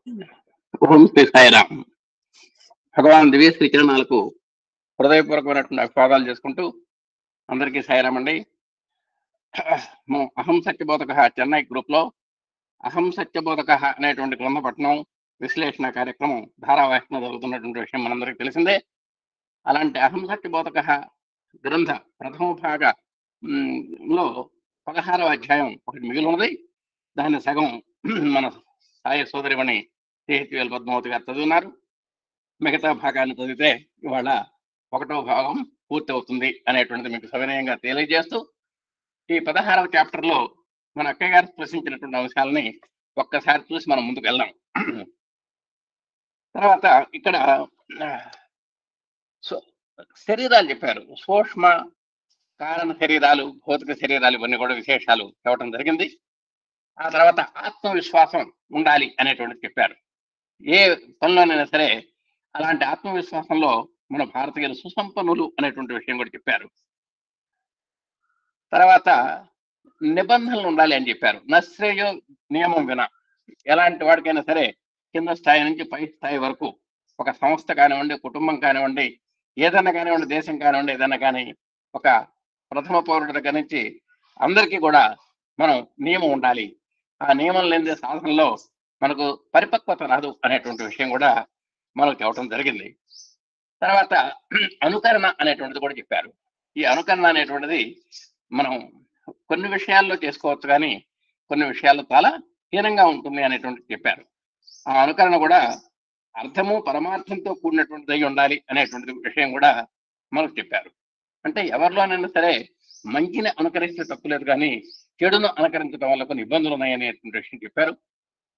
ఓం శ్రీ సాయిరామ్. భగవాన్ దివ్య శ్రీ కిరణాలకు హృదయపూర్వకమైనటువంటి అభివాదాలు చేసుకుంటూ అందరికీ సాయిరామ్ అండి. మనం అహం సత్యబోధక చెన్నై గ్రూప్ లో అహం సత్యబోధక అనేటువంటి గ్రంథ పఠనం విశ్లేషణ కార్యక్రమం ధారావాహికంగా జరుగుతున్నటువంటి విషయం మనందరికీ తెలిసిందే. అలాంటి అహం సత్యబోధక గ్రంథ ప్రథమ భాగ లో 16వ అధ్యాయం ఒకటి మిగిలి ఉన్నది. దాన్ని సగం మన సాయి సోదరిమణి సిహెచ్ఎల్ పద్మావతి గారు చదువున్నారు. మిగతా భాగాన్ని చదివితే ఇవాళ 1వ భాగం పూర్తి అవుతుంది అనేటువంటిది మీకు సవినయంగా తెలియజేస్తూ, ఈ 16వ చాప్టర్ లో మన అక్కయ్య గారు ప్రశ్నించినటువంటి అంశాలని ఒక్కసారి చూసి మనం ముందుకు వెళ్దాం. తర్వాత ఇక్కడ శరీరాలు చెప్పారు. సూక్ష్మ కారణ శరీరాలు, భౌతిక శరీరాలు, ఇవన్నీ కూడా విశేషాలు చెప్పడం జరిగింది. ఆ తర్వాత ఆత్మవిశ్వాసం ఉండాలి అనేటువంటిది చెప్పారు. ఏ పనిలోనైనా సరే అలాంటి ఆత్మవిశ్వాసంలో మన భారతీయులు సుసంపన్నులు అనేటువంటి విషయం కూడా చెప్పారు. తర్వాత నిబంధనలు ఉండాలి అని చెప్పారు. నశ్రేయో నియమం విన, ఎలాంటి వాడికైనా సరే కింద స్థాయి నుంచి పై స్థాయి వరకు ఒక సంస్థ కానివ్వండి, కుటుంబం కానివ్వండి, ఏదైనా కానివ్వండి, దేశం కానివ్వండి, ఏదైనా కానీ ఒక ప్రథమ పౌరుడి దగ్గర నుంచి అందరికీ కూడా మనం నియమం ఉండాలి. ఆ నియమం లేని సాధనలో మనకు పరిపక్వత రాదు అనేటువంటి విషయం కూడా మనకు చెప్పడం జరిగింది. తర్వాత అనుకరణ అనేటువంటిది కూడా చెప్పారు. ఈ అనుకరణ అనేటువంటిది మనం కొన్ని విషయాల్లో చేసుకోవచ్చు, కానీ కొన్ని విషయాల్లో చాలా హీనంగా ఉంటుంది అనేటువంటిది చెప్పారు. ఆ అనుకరణ కూడా అర్థము పరమార్థంతో కూడినటువంటిది అయి ఉండాలి అనేటువంటి విషయం కూడా మనకు చెప్పారు. అంటే ఎవరిలోనైనా సరే మంచిని అనుకరిస్తే తప్పులేదు, కానీ చెడును అనుకరించడం వల్ల కొన్ని ఇబ్బందులు ఉన్నాయనేటువంటి విషయం చెప్పారు.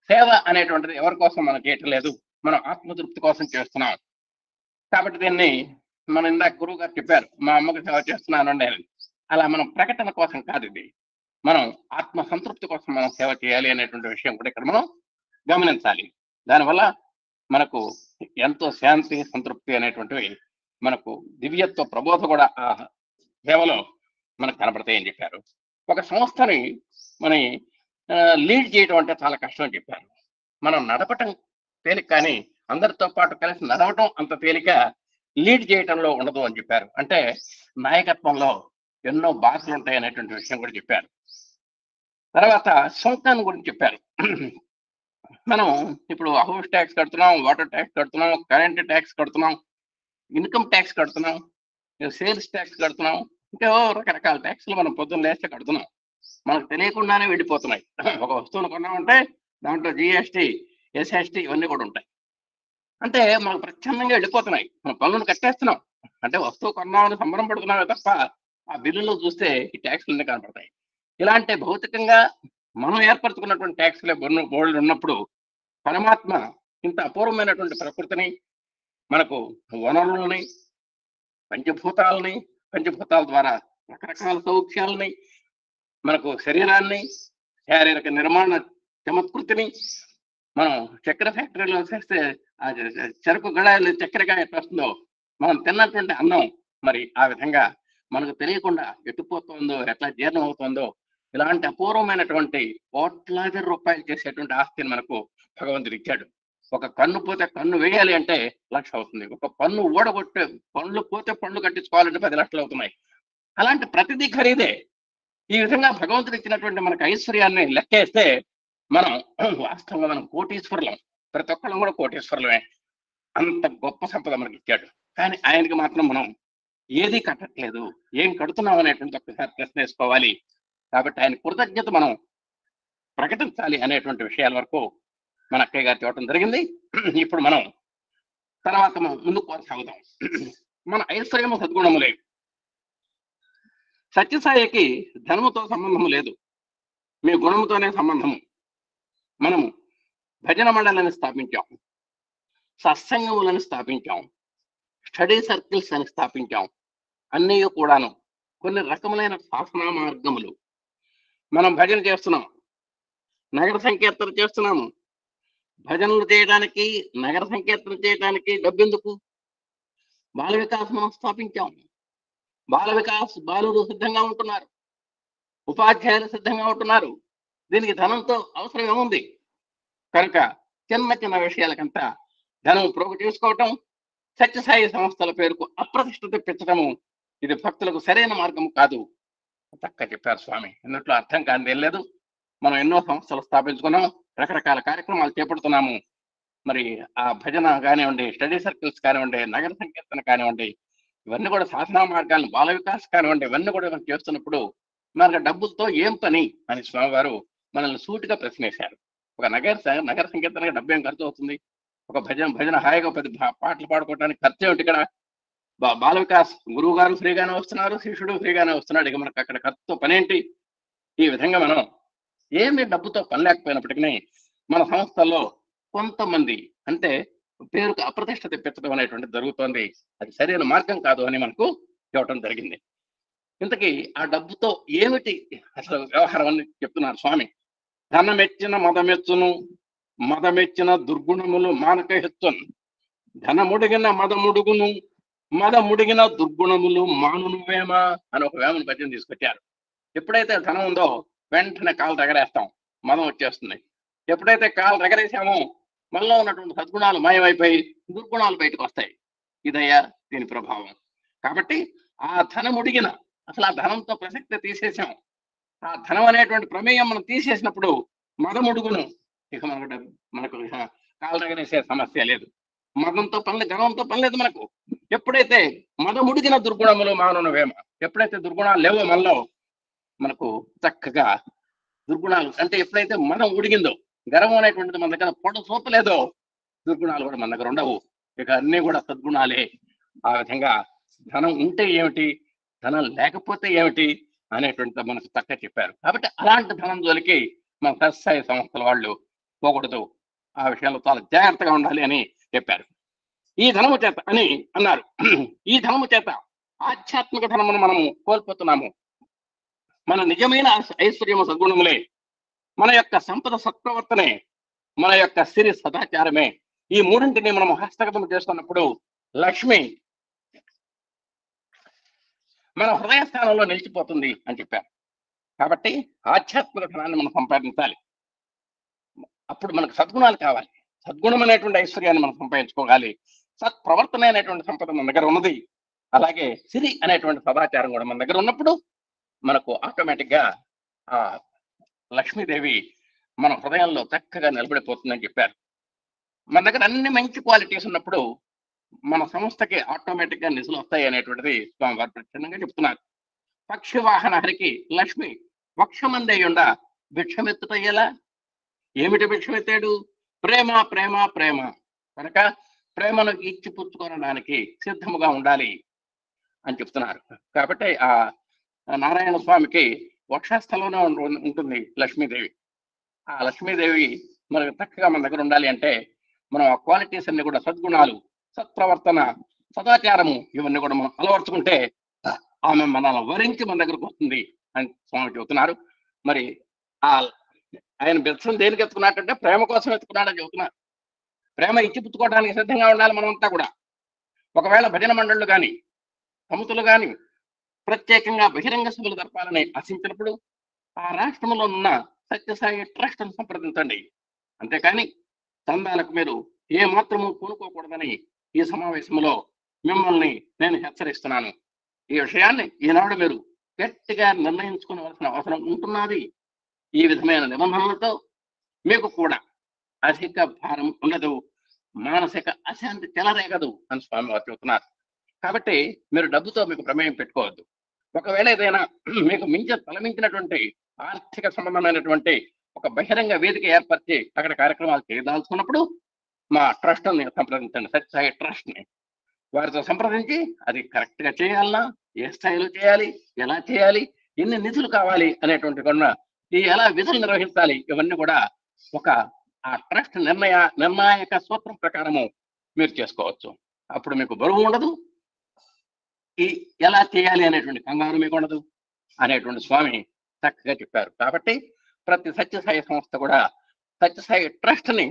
సేవ అనేటువంటిది ఎవరి కోసం మనం చేయటం లేదు, మనం ఆత్మతృప్తి కోసం చేస్తున్నాం. కాబట్టి దీన్ని మనం ఇందాక గురువు గారు చెప్పారు, మా అమ్మకి సేవ చేస్తున్నానండి అని. అలా మనం ప్రకటన కోసం కాదు, ఇది మనం ఆత్మ సంతృప్తి కోసం మనం సేవ చేయాలి అనేటువంటి విషయం కూడా ఇక్కడ మనం గమనించాలి. దానివల్ల మనకు ఎంతో శాంతి, సంతృప్తి అనేటువంటివి, మనకు దివ్యత్వ ప్రబోధ కూడా ఆ సేవలో మనకు కనపడతాయని చెప్పారు. ఒక సంస్థని మన లీడ్ చేయడం అంటే చాలా కష్టం అని చెప్పారు. మనం నడపటం తేలిక, కానీ అందరితో పాటు కలిసి నడవటం అంత తేలిక లీడ్ చేయటంలో ఉండదు అని చెప్పారు. అంటే నాయకత్వంలో ఎన్నో బాధలు ఉంటాయి అనేటువంటి విషయం కూడా చెప్పారు. తర్వాత సుంకాన్ని గురించి చెప్పారు. మనం ఇప్పుడు హౌస్ ట్యాక్స్ కడుతున్నాం, వాటర్ ట్యాక్స్ కడుతున్నాం, కరెంట్ ట్యాక్స్ కడుతున్నాం, ఇన్కమ్ ట్యాక్స్ కడుతున్నాం, సేల్స్ ట్యాక్స్ కడుతున్నాం, ఇంకా రకరకాల ట్యాక్స్లు మనం పొద్దున్న లేస్తే కడుతున్నాం. మనకు తెలియకుండానే వెళ్ళిపోతున్నాయి. ఒక వస్తువును కొన్నామంటే దాంట్లో జిఎస్టీ, ఎస్ఎస్టీ ఇవన్నీ కూడా ఉంటాయి. అంటే మనకు ప్రచ్ఛన్నంగా వెళ్ళిపోతున్నాయి. మనం పనులను కట్టేస్తున్నాం. అంటే వస్తువు కొన్నామని సంబరం పడుతున్నామే తప్ప ఆ బిల్లులో చూస్తే ఈ ట్యాక్స్లన్నీ కనపడతాయి. ఇలాంటి భౌతికంగా మనం ఏర్పరచుకున్నటువంటి ట్యాక్స్లే బోర్డులు ఉన్నప్పుడు పరమాత్మ ఇంత అపూర్వమైనటువంటి ప్రకృతిని, మనకు వనరులని, పంచభూతాల ద్వారా రకరకాల సౌఖ్యాలని, మనకు శరీరాన్ని, శారీరక నిర్మాణ చమత్కృతిని, మనం చక్కెర ఫ్యాక్టరీలో చేస్తే ఆ చెరకు గడాయిలు చక్కెరగా ఎట్లా వస్తుందో, మనం తిన్నటువంటి అన్నం మరి ఆ విధంగా మనకు తెలియకుండా ఎట్టుపోతుందో, ఎట్లా జీర్ణం అవుతుందో, ఇలాంటి అపూర్వమైనటువంటి కోట్లాది రూపాయలు చేసేటువంటి ఆస్తిని మనకు భగవంతుడు ఇచ్చాడు. ఒక కన్ను పోతే కన్ను వేయాలి అంటే 1,00,000 అవుతుంది. ఒక పన్ను ఊడగొట్టే, పళ్ళు పోతే పళ్ళు కట్టించుకోవాలంటే 10 లక్షలు అవుతున్నాయి. అలాంటి ప్రతిదీ ఖరీదే. ఈ విధంగా భగవంతుడు ఇచ్చినటువంటి మనకు ఐశ్వర్యాన్ని లెక్కేస్తే మనం వాస్తవంగా మనం కోటీశ్వరులం. ప్రతి ఒక్కళ్ళం కూడా కోటీశ్వరులమే. అంత గొప్ప సంపద మనకి ఇచ్చాడు. కానీ ఆయనకి మాత్రం మనం ఏది కట్టట్లేదు, ఏం కడుతున్నాం అనేటువంటి ఒక్కసారి ప్రశ్న వేసుకోవాలి. కాబట్టి ఆయన కృతజ్ఞత మనం ప్రకటించాలి అనేటువంటి విషయాల వరకు మన అక్కయ్య గారు చెప్పడం జరిగింది. ఇప్పుడు మనం తర్వాత ముందుకు కొనసాగుదాం. మన ఐశ్వర్యము సద్గుణములే. సత్యసాయికి ధనముతో సంబంధము లేదు, మీ గుణముతోనే సంబంధము. మనము భజన మండలిని స్థాపించాం, సత్సంగములను స్థాపించాం, స్టడీ సర్కిల్స్ అని స్థాపించాం. అన్నీ కూడాను కొన్ని రకములైన శాసన మార్గములు. మనం భజన చేస్తున్నాం, నగర సంకీర్తన చేస్తున్నాము. భజనలు చేయడానికి, నగర సంకీర్తన చేయడానికి డబ్బెందుకు? బాల వికాస్ మనం స్థాపించాం. బాల వికాస్ బాలురు సిద్ధంగా ఉంటున్నారు, ఉపాధ్యాయులు సిద్ధంగా ఉంటున్నారు. దీనికి ధనంతో అవసరం ఏముంది? కనుక చిన్న చిన్న విషయాలకంతా ధనం ప్రోగు చేసుకోవటం, సత్యసాయి సంస్థల పేరుకు అప్రతిష్ట తెప్పించటము, ఇది భక్తులకు సరైన మార్గం కాదు. చక్కగా చెప్పారు స్వామి. ఎన్నట్లో అర్థం కానిది ఏం లేదు. మనం ఎన్నో సంస్థలు స్థాపించుకున్నాం, రకరకాల కార్యక్రమాలు చేపడుతున్నాము. మరి ఆ భజన కానివ్వండి, స్టడీ సర్కిల్స్ కానివ్వండి, నగర సంకీర్తన కానివ్వండి, ఇవన్నీ కూడా సాధనా మార్గాలను, బాల వికాస్ కానివ్వండి, ఇవన్నీ కూడా మనం చేస్తున్నప్పుడు మనకు డబ్బులతో ఏం పని అని స్వామివారు మనల్ని సూటిగా ప్రశ్నేశారు. ఒక నగర సంకీర్తనకి డబ్బు ఏం ఖర్చు అవుతుంది? ఒక భజన హాయిగా 10 పాటలు పాడుకోవడానికి ఖర్చు ఏమిటి? ఇక్కడ బాల వికాస్ గురువు గారు ఫ్రీగానే వస్తున్నారు, శిష్యుడు ఫ్రీగానే వస్తున్నాడు. ఇక మనకు అక్కడ ఖర్చుతో పనేంటి? ఈ విధంగా మనం ఏమి డబ్బుతో పని లేకపోయినప్పటికీ మన సంస్థల్లో కొంతమంది అంటే పేరుకు అప్రతిష్ట తెప్పించడం అనేటువంటిది జరుగుతోంది. అది సరైన మార్గం కాదు అని మనకు ఇవ్వటం జరిగింది. ఇంతకీ ఆ డబ్బుతో ఏమిటి అసలు వ్యవహారం అని చెప్తున్నారు స్వామి. ధనమెచ్చిన మదమెచ్చును, మదమెచ్చిన దుర్గుణములు మానక హెచ్చును, ధనముడిగిన మదముడుగును, మదముడిగిన దుర్గుణములు మానును వేమ అని ఒక వేమను పద్యం తీసుకొచ్చారు. ఎప్పుడైతే ధనం ఉందో వెంటనే కాలు రగరేస్తాం, మదం వచ్చేస్తుంది. ఎప్పుడైతే కాలు రగరేసామో మనలో ఉన్నటువంటి సద్గుణాలు మాయమైపోయి దుర్గుణాలు బయటకు వస్తాయి. ఇదయ్యా దీని ప్రభావం. కాబట్టి ఆ ధనం ఉడిగిన, అసలు ఆ ధనంతో ప్రసక్తి తీసేసాం. ఆ ధనం అనేటువంటి ప్రమేయం మనం తీసేసినప్పుడు మదముడుగును, ఇక మనకు కాలు రగరేసే సమస్య లేదు. మదంతో పనిలేదు, గర్వంతో పనిలేదు మనకు. ఎప్పుడైతే మదముడిగిన దుర్గుణములు మానును వేమ, ఎప్పుడైతే దుర్గుణాలు లేవో మనలో, మనకు చక్కగా దుర్గుణాలు అంటే ఎప్పుడైతే మనం ఉడిగిందో, గర్వం అనేటువంటిది మన దగ్గర పొడ చూపలేదో, దుర్గుణాలు కూడా మన దగ్గర ఉండవు. ఇక అన్నీ కూడా సద్గుణాలే. ఆ విధంగా ధనం ఉంటే ఏమిటి, ధనం లేకపోతే ఏమిటి అనేటువంటిది మనకు చక్కగా చెప్పారు. కాబట్టి అలాంటి ధనం జోలికి మన సత్యసాయి సంస్థల వాళ్ళు పోకూడదు, ఆ విషయంలో చాలా జాగ్రత్తగా ఉండాలి అని చెప్పారు. ఈ ధనము చేత అని అన్నారు. ఈ ధనము చేత ఆధ్యాత్మిక ధనమును మనము కోల్పోతున్నాము. మన నిజమైన ఐశ్వర్యము సద్గుణములే, మన యొక్క సంపద సత్ప్రవర్తనే, మన యొక్క సిరి సదాచారమే. ఈ మూడింటిని మనం హస్తగతం చేస్తున్నప్పుడు లక్ష్మి మన హృదయ స్థానంలో నిలిచిపోతుంది అని చెప్పారు. కాబట్టి ఆధ్యాత్మిక ధనాన్ని మనం సంపాదించాలి. అప్పుడు మనకు సద్గుణాలు కావాలి. సద్గుణం అనేటువంటి ఐశ్వర్యాన్ని మనం సంపాదించుకోవాలి. సత్ప్రవర్తన అనేటువంటి సంపద మన దగ్గర ఉన్నది. అలాగే సిరి అనేటువంటి సదాచారం కూడా మన దగ్గర ఉన్నప్పుడు మనకు ఆటోమేటిక్ గా ఆ లక్ష్మీదేవి మన హృదయంలో చక్కగా నిలబడిపోతుందని చెప్పారు. మన దగ్గర అన్ని మంచి క్వాలిటీస్ ఉన్నప్పుడు మన సంస్థకి ఆటోమేటిక్ గా నిధులు వస్తాయి అనేటువంటిది స్వామివారు ప్రత్యేకంగా చెప్తున్నారు. పక్షి వాహన హరికి లక్ష్మి వక్షమందేయుండ భిక్షమెత్తుటయ్యేలా. ఏమిటి భిక్షమెత్తాడు? ప్రేమ ప్రేమ ప్రేమ. కనుక ప్రేమను ఇచ్చి పుచ్చుకోవడానికి సిద్ధముగా ఉండాలి అని చెప్తున్నారు. కాబట్టి ఆ నారాయణ స్వామికి వక్షస్థలంలో ఉంటుంది లక్ష్మీదేవి. ఆ లక్ష్మీదేవి మనకు చక్కగా మన దగ్గర ఉండాలి అంటే మనం ఆ క్వాలిటీస్ అన్ని కూడా, సద్గుణాలు, సత్ప్రవర్తన, సదాచారము, ఇవన్నీ కూడా మనం అలవర్చుకుంటే ఆమె మనల్ని వరించి మన దగ్గరకు వస్తుంది అని స్వామి చెబుతున్నారు. మరి ఆ ఆయన బిచ్చం దేనికి ఎత్తుకున్నట్టంటే ప్రేమ కోసం ఎత్తుకున్నాడని చెబుతున్నారు. ప్రేమ ఇచ్చి పుచ్చుకోవడానికి సిద్ధంగా ఉండాలి మనమంతా కూడా. ఒకవేళ భజన మండళ్ళు కానీ, సమితులు కానీ ప్రత్యేకంగా బహిరంగ సభలు జరపాలని ఆశించినప్పుడు ఆ రాష్ట్రంలో ఉన్న సత్యసాయి ట్రస్ట్ సంప్రదించండి. అంతేకాని చందాలకు మీరు ఏ మాత్రము కొనుక్కోకూడదని ఈ సమావేశంలో మిమ్మల్ని నేను హెచ్చరిస్తున్నాను. ఈ విషయాన్ని ఈనాడు మీరు గట్టిగా నిర్ణయించుకోవాల్సిన అవసరం ఉంటున్నది. ఈ విధమైన నిబంధనలతో మీకు కూడా అధిక భారం ఉండదు, మానసిక అశాంతి చెలరేగదు అని స్వామివారు చెబుతున్నారు. కాబట్టి మీరు డబ్బుతో మీకు ప్రమేయం పెట్టుకోవద్దు. ఒకవేళ ఏదైనా మీకు తలమించినటువంటి ఆర్థిక సంబంధమైనటువంటి ఒక బహిరంగ వేదిక ఏర్పరిచి అక్కడ కార్యక్రమాలు చేయదాల్చుకున్నప్పుడు మా ట్రస్ట్ ని సంప్రదించండి, సత్యసాయి ట్రస్ట్ ని. వారితో సంప్రదించి అది కరెక్ట్ గా చేయాలన్నా, ఏ స్థాయిలో చేయాలి, ఎలా చేయాలి, ఎన్ని నిధులు కావాలి అనేటువంటి కూడా, ఈ ఎలా విధులు నిర్వహించాలి, ఇవన్నీ కూడా ఒక ఆ ట్రస్ట్ నిర్ణాయక సూత్రం ప్రకారము మీరు చేసుకోవచ్చు. అప్పుడు మీకు బరువు ఉండదు, ఈ ఎలా చేయాలి అనేటువంటి కంగారు మీకు ఉండదు అనేటువంటి స్వామి చక్కగా చెప్పారు. కాబట్టి ప్రతి సత్యసాయి సంస్థ కూడా సత్యసాయి ట్రస్ట్ ని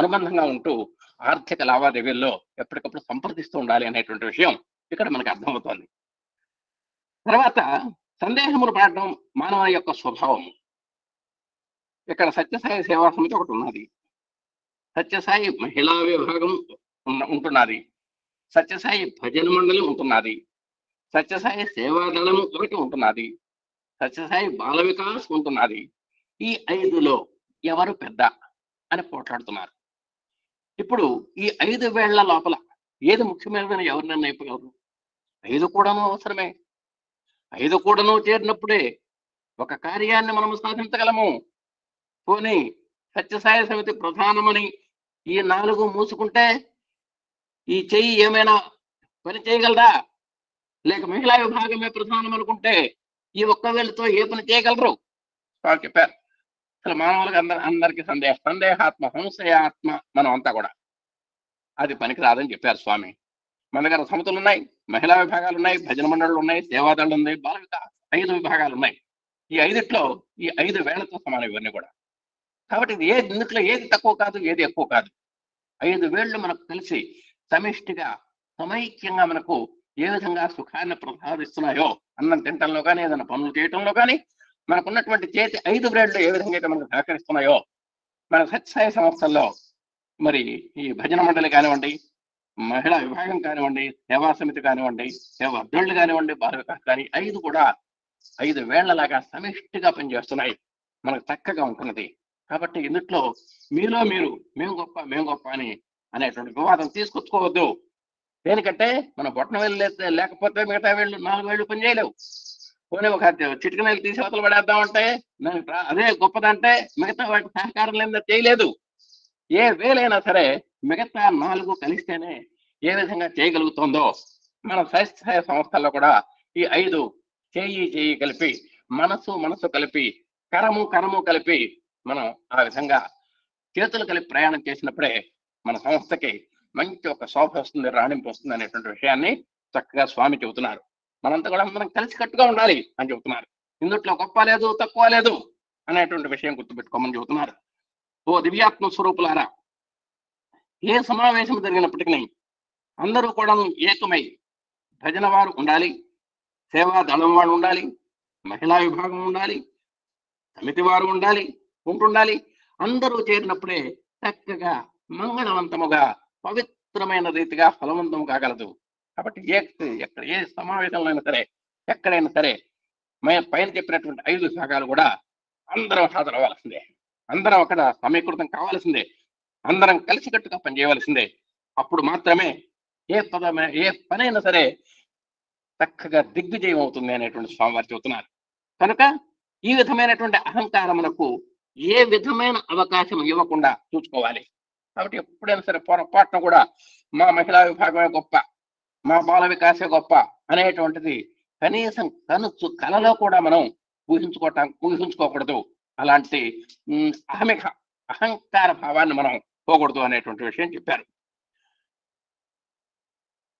అనుబంధంగా ఉంటూ ఆర్థిక లావాదేవీల్లో ఎప్పటికప్పుడు సంప్రదిస్తూ ఉండాలి అనేటువంటి విషయం ఇక్కడ మనకు అర్థమవుతోంది. తర్వాత సందేహములు పడడం మానవ యొక్క స్వభావం. ఇక్కడ సత్యసాయి సేవా సమితి ఒకటి ఉన్నది. సత్యసాయి మహిళా విభాగం ఉంటున్నది, సత్యసాయి భజన మండలి ఉంటున్నది, సత్యసాయి సేవాదళము ఒకటి ఉంటున్నది, సత్యసాయి బాల వికాస్ ఉంటున్నది. ఈ 5లో ఎవరు పెద్ద అని పోట్లాడుతున్నారు. ఇప్పుడు ఈ 5 వేళ్ల లోపల ఏది ముఖ్యమైనదని ఎవరు నిర్ణయించగలరు? 5 కూడాను అవసరమే. 5 కూడాను చేరినప్పుడే ఒక కార్యాన్ని మనం సాధించగలము. పోనీ సత్యసాయి సమితి ప్రధానమని ఈ 4 మూసుకుంటే ఈ చెయ్యి ఏమైనా పని చేయగలరా? లేక మహిళా విభాగమే ప్రధానం అనుకుంటే ఈ ఒక్క వేళతో ఏ పని చేయగలరు? వాళ్ళు చెప్పారు. అసలు మానవులకు అందరికీ సందేహాత్మ, సంశయాత్మ మనం అంతా కూడా. అది పనికి రాదని చెప్పారు స్వామి. మన దగ్గర సమితులు ఉన్నాయి, మహిళా విభాగాలు ఉన్నాయి, భజన మండళ్ళు ఉన్నాయి, సేవాదళ్ళు ఉంది, బాల వికాస్ 5 విభాగాలు ఉన్నాయి. ఈ 5లో ఈ 5 వేళ్లతో సమానం ఇవన్నీ కూడా. కాబట్టి ఇది ఇందులో ఏది తక్కువ కాదు, ఏది ఎక్కువ కాదు. 5 వేళ్లు మనకు కలిసి సమిష్టిగా సమైక్యంగా మనకు ఏ విధంగా సుఖాన్ని ప్రసాదిస్తున్నాయో, అన్నం తింటంలో కానీ, ఏదైనా పనులు చేయటంలో కానీ, మనకున్నటువంటి చేతి 5 వేళ్లు ఏ విధంగా అయితే మనకు సహకరిస్తున్నాయో, మన సత్యసాయి సంస్థల్లో మరి ఈ భజన మండలి కానివ్వండి, మహిళా విభాగం కానివ్వండి, సేవా సమితి కానివ్వండి, సేవా అర్ధుళ్ళు కానివ్వండి, బాల వికాస్ కానీ 5 కూడా 5 వేళ్లలాగా సమిష్టిగా పనిచేస్తున్నాయి. మనకు చక్కగా ఉంటున్నది. కాబట్టి ఇందులో మీలో మీరు మేము గొప్ప అని అనేటువంటి వివాదం తీసుకొచ్చుకోవద్దు. దేనికంటే మన బొట్టన వేలు లేకపోతే మిగతా వేళ్ళు 4 వేళ్ళు పని చేయలేవు. పోనీ ఒక చిటికనేలు తీసి అవతల పడేద్దామంటే అదే గొప్పదంటే మిగతా వాటి సహకారం లేదా చేయలేదు. ఏ వేలైనా సరే మిగతా 4 కలిస్తేనే ఏ విధంగా చేయగలుగుతుందో మన స్వస్థాయ సంస్థల్లో కూడా ఈ 5 చేయి కలిపి, మనసు కలిపి, కరము కలిపి మనం ఆ విధంగా చేతులు కలిపి ప్రయాణం చేసినప్పుడే మన సంస్థకి మంచి ఒక శోభ వస్తుంది, రాణింపు వస్తుంది అనేటువంటి విషయాన్ని చక్కగా స్వామి చెబుతున్నారు. మనంతా కూడా మనం కలిసి కట్టుగా ఉండాలి అని చెబుతున్నారు. ఇందుట్లో గొప్ప లేదు, తక్కువ లేదు అనేటువంటి విషయం గుర్తుపెట్టుకోమని చెబుతున్నారు. ఓ దివ్యాత్మ స్వరూపులారా, ఏ సమావేశం జరిగినప్పటికీ అందరూ కూడా ఏకమై భజన వారు ఉండాలి, సేవా దళం వారు ఉండాలి, మహిళా విభాగం ఉండాలి, సమితి వారు ఉంటుండాలి. అందరూ చేరినప్పుడే చక్కగా మంగళవంతముగా పవిత్రమైన రీతిగా ఫలవంతం కాగలదు. కాబట్టి ఎక్కడ ఏ సమావేశంలో అయినా సరే, ఎక్కడైనా సరే పైన చెప్పినటువంటి 5 విభాగాలు కూడా అందరం హాజరవ్వాల్సిందే, అందరం అక్కడ సమీకృతం కావాల్సిందే, అందరం కలిసికట్టుగా పనిచేయవలసిందే. అప్పుడు మాత్రమే ఏ పనైనా సరే చక్కగా దిగ్విజయం అవుతుంది అనేటువంటి స్వామివారు చెబుతున్నారు. కనుక ఈ విధమైనటువంటి అహంకారములకు ఏ విధమైన అవకాశం ఇవ్వకుండా చూసుకోవాలి. కాబట్టి ఎప్పుడైనా సరే పొరపాటున కూడా మా మహిళా విభాగమే గొప్ప, మా బాల వికాసే గొప్ప అనేటువంటిది కనీసం కలలో కూడా మనం ఊహించుకోకూడదు. అలాంటి అహంకార భావాన్ని మనం పోకూడదు అనేటువంటి విషయం చెప్పారు.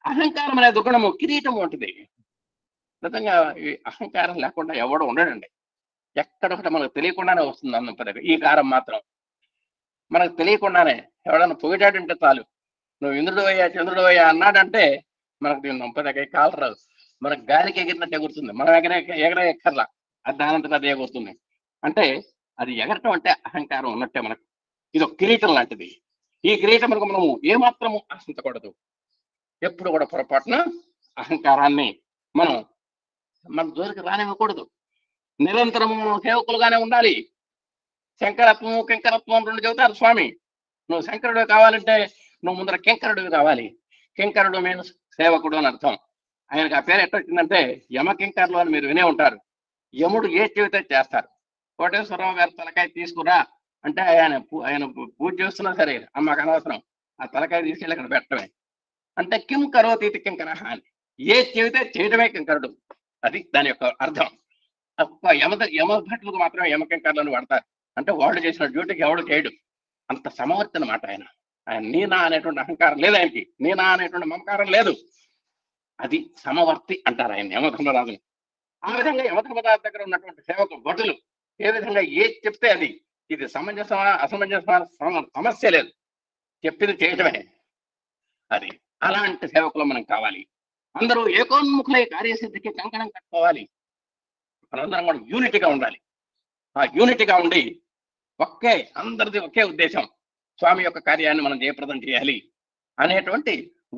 అహంకారం అనే దుర్గుణము కిరీటం వంటిది. నిజంగా ఈ అహంకారం లేకుండా ఎవడు ఉండడండి. ఎక్కడొకటి మనకు తెలియకుండానే వస్తుంది అన్నం పదవి. ఈ కారం మాత్రం మనకు తెలియకుండానే ఎవడన్నా పొగిటాడంటే చాలు, నువ్వు ఇంద్రుడు అయ్యా చంద్రుడు అయ్యా అన్నాడంటే మనకు దీన్ని నొంపదగ కాలరాదు. మనకు గాలికి ఎగిరినట్టు ఎగురుతుంది, మనం ఎగరే ఎక్కర్లా, అది దానంతటా అది ఎగురుతుంది. అంటే అది ఎగరటం అంటే అహంకారం ఉన్నట్టే. మనకు ఇది ఒక కిరీటం లాంటిది. ఈ కిరీటం మనకు మనము ఏమాత్రము ఆశించకూడదు. ఎప్పుడు కూడా పొరపాటున అహంకారాన్ని మన జోలికి రానివ్వకూడదు. నిరంతరము సేవకులుగానే ఉండాలి. శంకరత్వము కింకరత్వం 2 చెబుతారు స్వామి. నువ్వు శంకరుడు కావాలంటే నువ్వు ముందర కింకరుడు కావాలి. కింకరుడు మీన్స్ సేవకుడు అని అర్థం. ఆయనకు ఆ పేరు ఎట్లా వచ్చిందంటే యమకింకర్లు అని మీరు వినే ఉంటారు. యముడు ఏ చెబితే చేస్తారు. కోటేశ్వరరావు గారు తలకాయ తీసుకురా అంటే ఆయన పూజ చేస్తున్నా సరే అమ్మకు అనవసరం, ఆ తలకాయ తీసుకెళ్ళి అక్కడ పెట్టడమే. అంటే కిం కరోతి ఇది కింకర అని, ఏ చెబితే చేయడమే కింకరుడు. అది దాని యొక్క అర్థం. యమ భట్లకు మాత్రమే యమకింకర్లను వాడతారు. అంటే వాళ్ళు చేసిన డ్యూటీకి ఎవడు చేయడు. అంత సమవర్తి అన్నమాట ఆయన. నీనా అనేటువంటి అహంకారం లేదు ఆయనకి, నీనా అనేటువంటి మమకారం లేదు. అది సమవర్తి అంటారు ఆయన యమధర్మరాజుని. ఆ విధంగా యమధర్మరాజు దగ్గర ఉన్నటువంటి సేవకు భటులు ఏ విధంగా ఏది చెప్తే అది, ఇది సమంజసమా అసమంజసమా సమస్య లేదు, చెప్పింది చేయటమే. అది అలాంటి సేవకులు మనం కావాలి. అందరూ ఏకోన్ముఖులై కార్యసిద్ధికి కంకణం కట్టుకోవాలి. మనందరం కూడా యూనిటీగా ఉండాలి. ఆ యూనిటీగా ఉండి అందరిది ఒకే ఉద్దేశం, స్వామి యొక్క కార్యాన్ని మనం జయప్రదం చేయాలి అనేటువంటి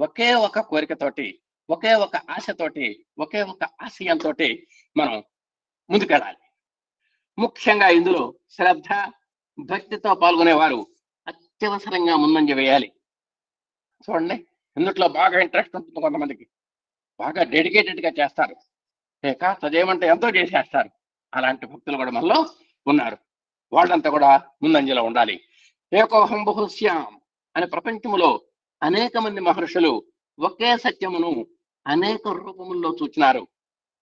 ఒకే ఒక కోరికతోటి, ఒకే ఒక ఆశతోటి, ఒకే ఒక ఆశయంతో మనం ముందుకెళ్ళాలి. ముఖ్యంగా ఇందులో శ్రద్ధ భక్తితో పాల్గొనేవారు అత్యవసరంగా ముందంజ వేయాలి. చూడండి, ఇందుట్లో బాగా ఇంట్రెస్ట్ ఉంటుంది, కొంతమందికి బాగా డెడికేటెడ్ గా చేస్తారు, కాస్త చేయమంటే ఎంతో చేసేస్తారు. అలాంటి భక్తులు కూడా మనలో ఉన్నారు. వాళ్ళంతా కూడా ముందంజలో ఉండాలి. ఏకోహం బహుశ్యాం అనే ప్రపంచములో అనేక మంది మహర్షులు ఒకే సత్యమును అనేక రూపముల్లో చూచినారు.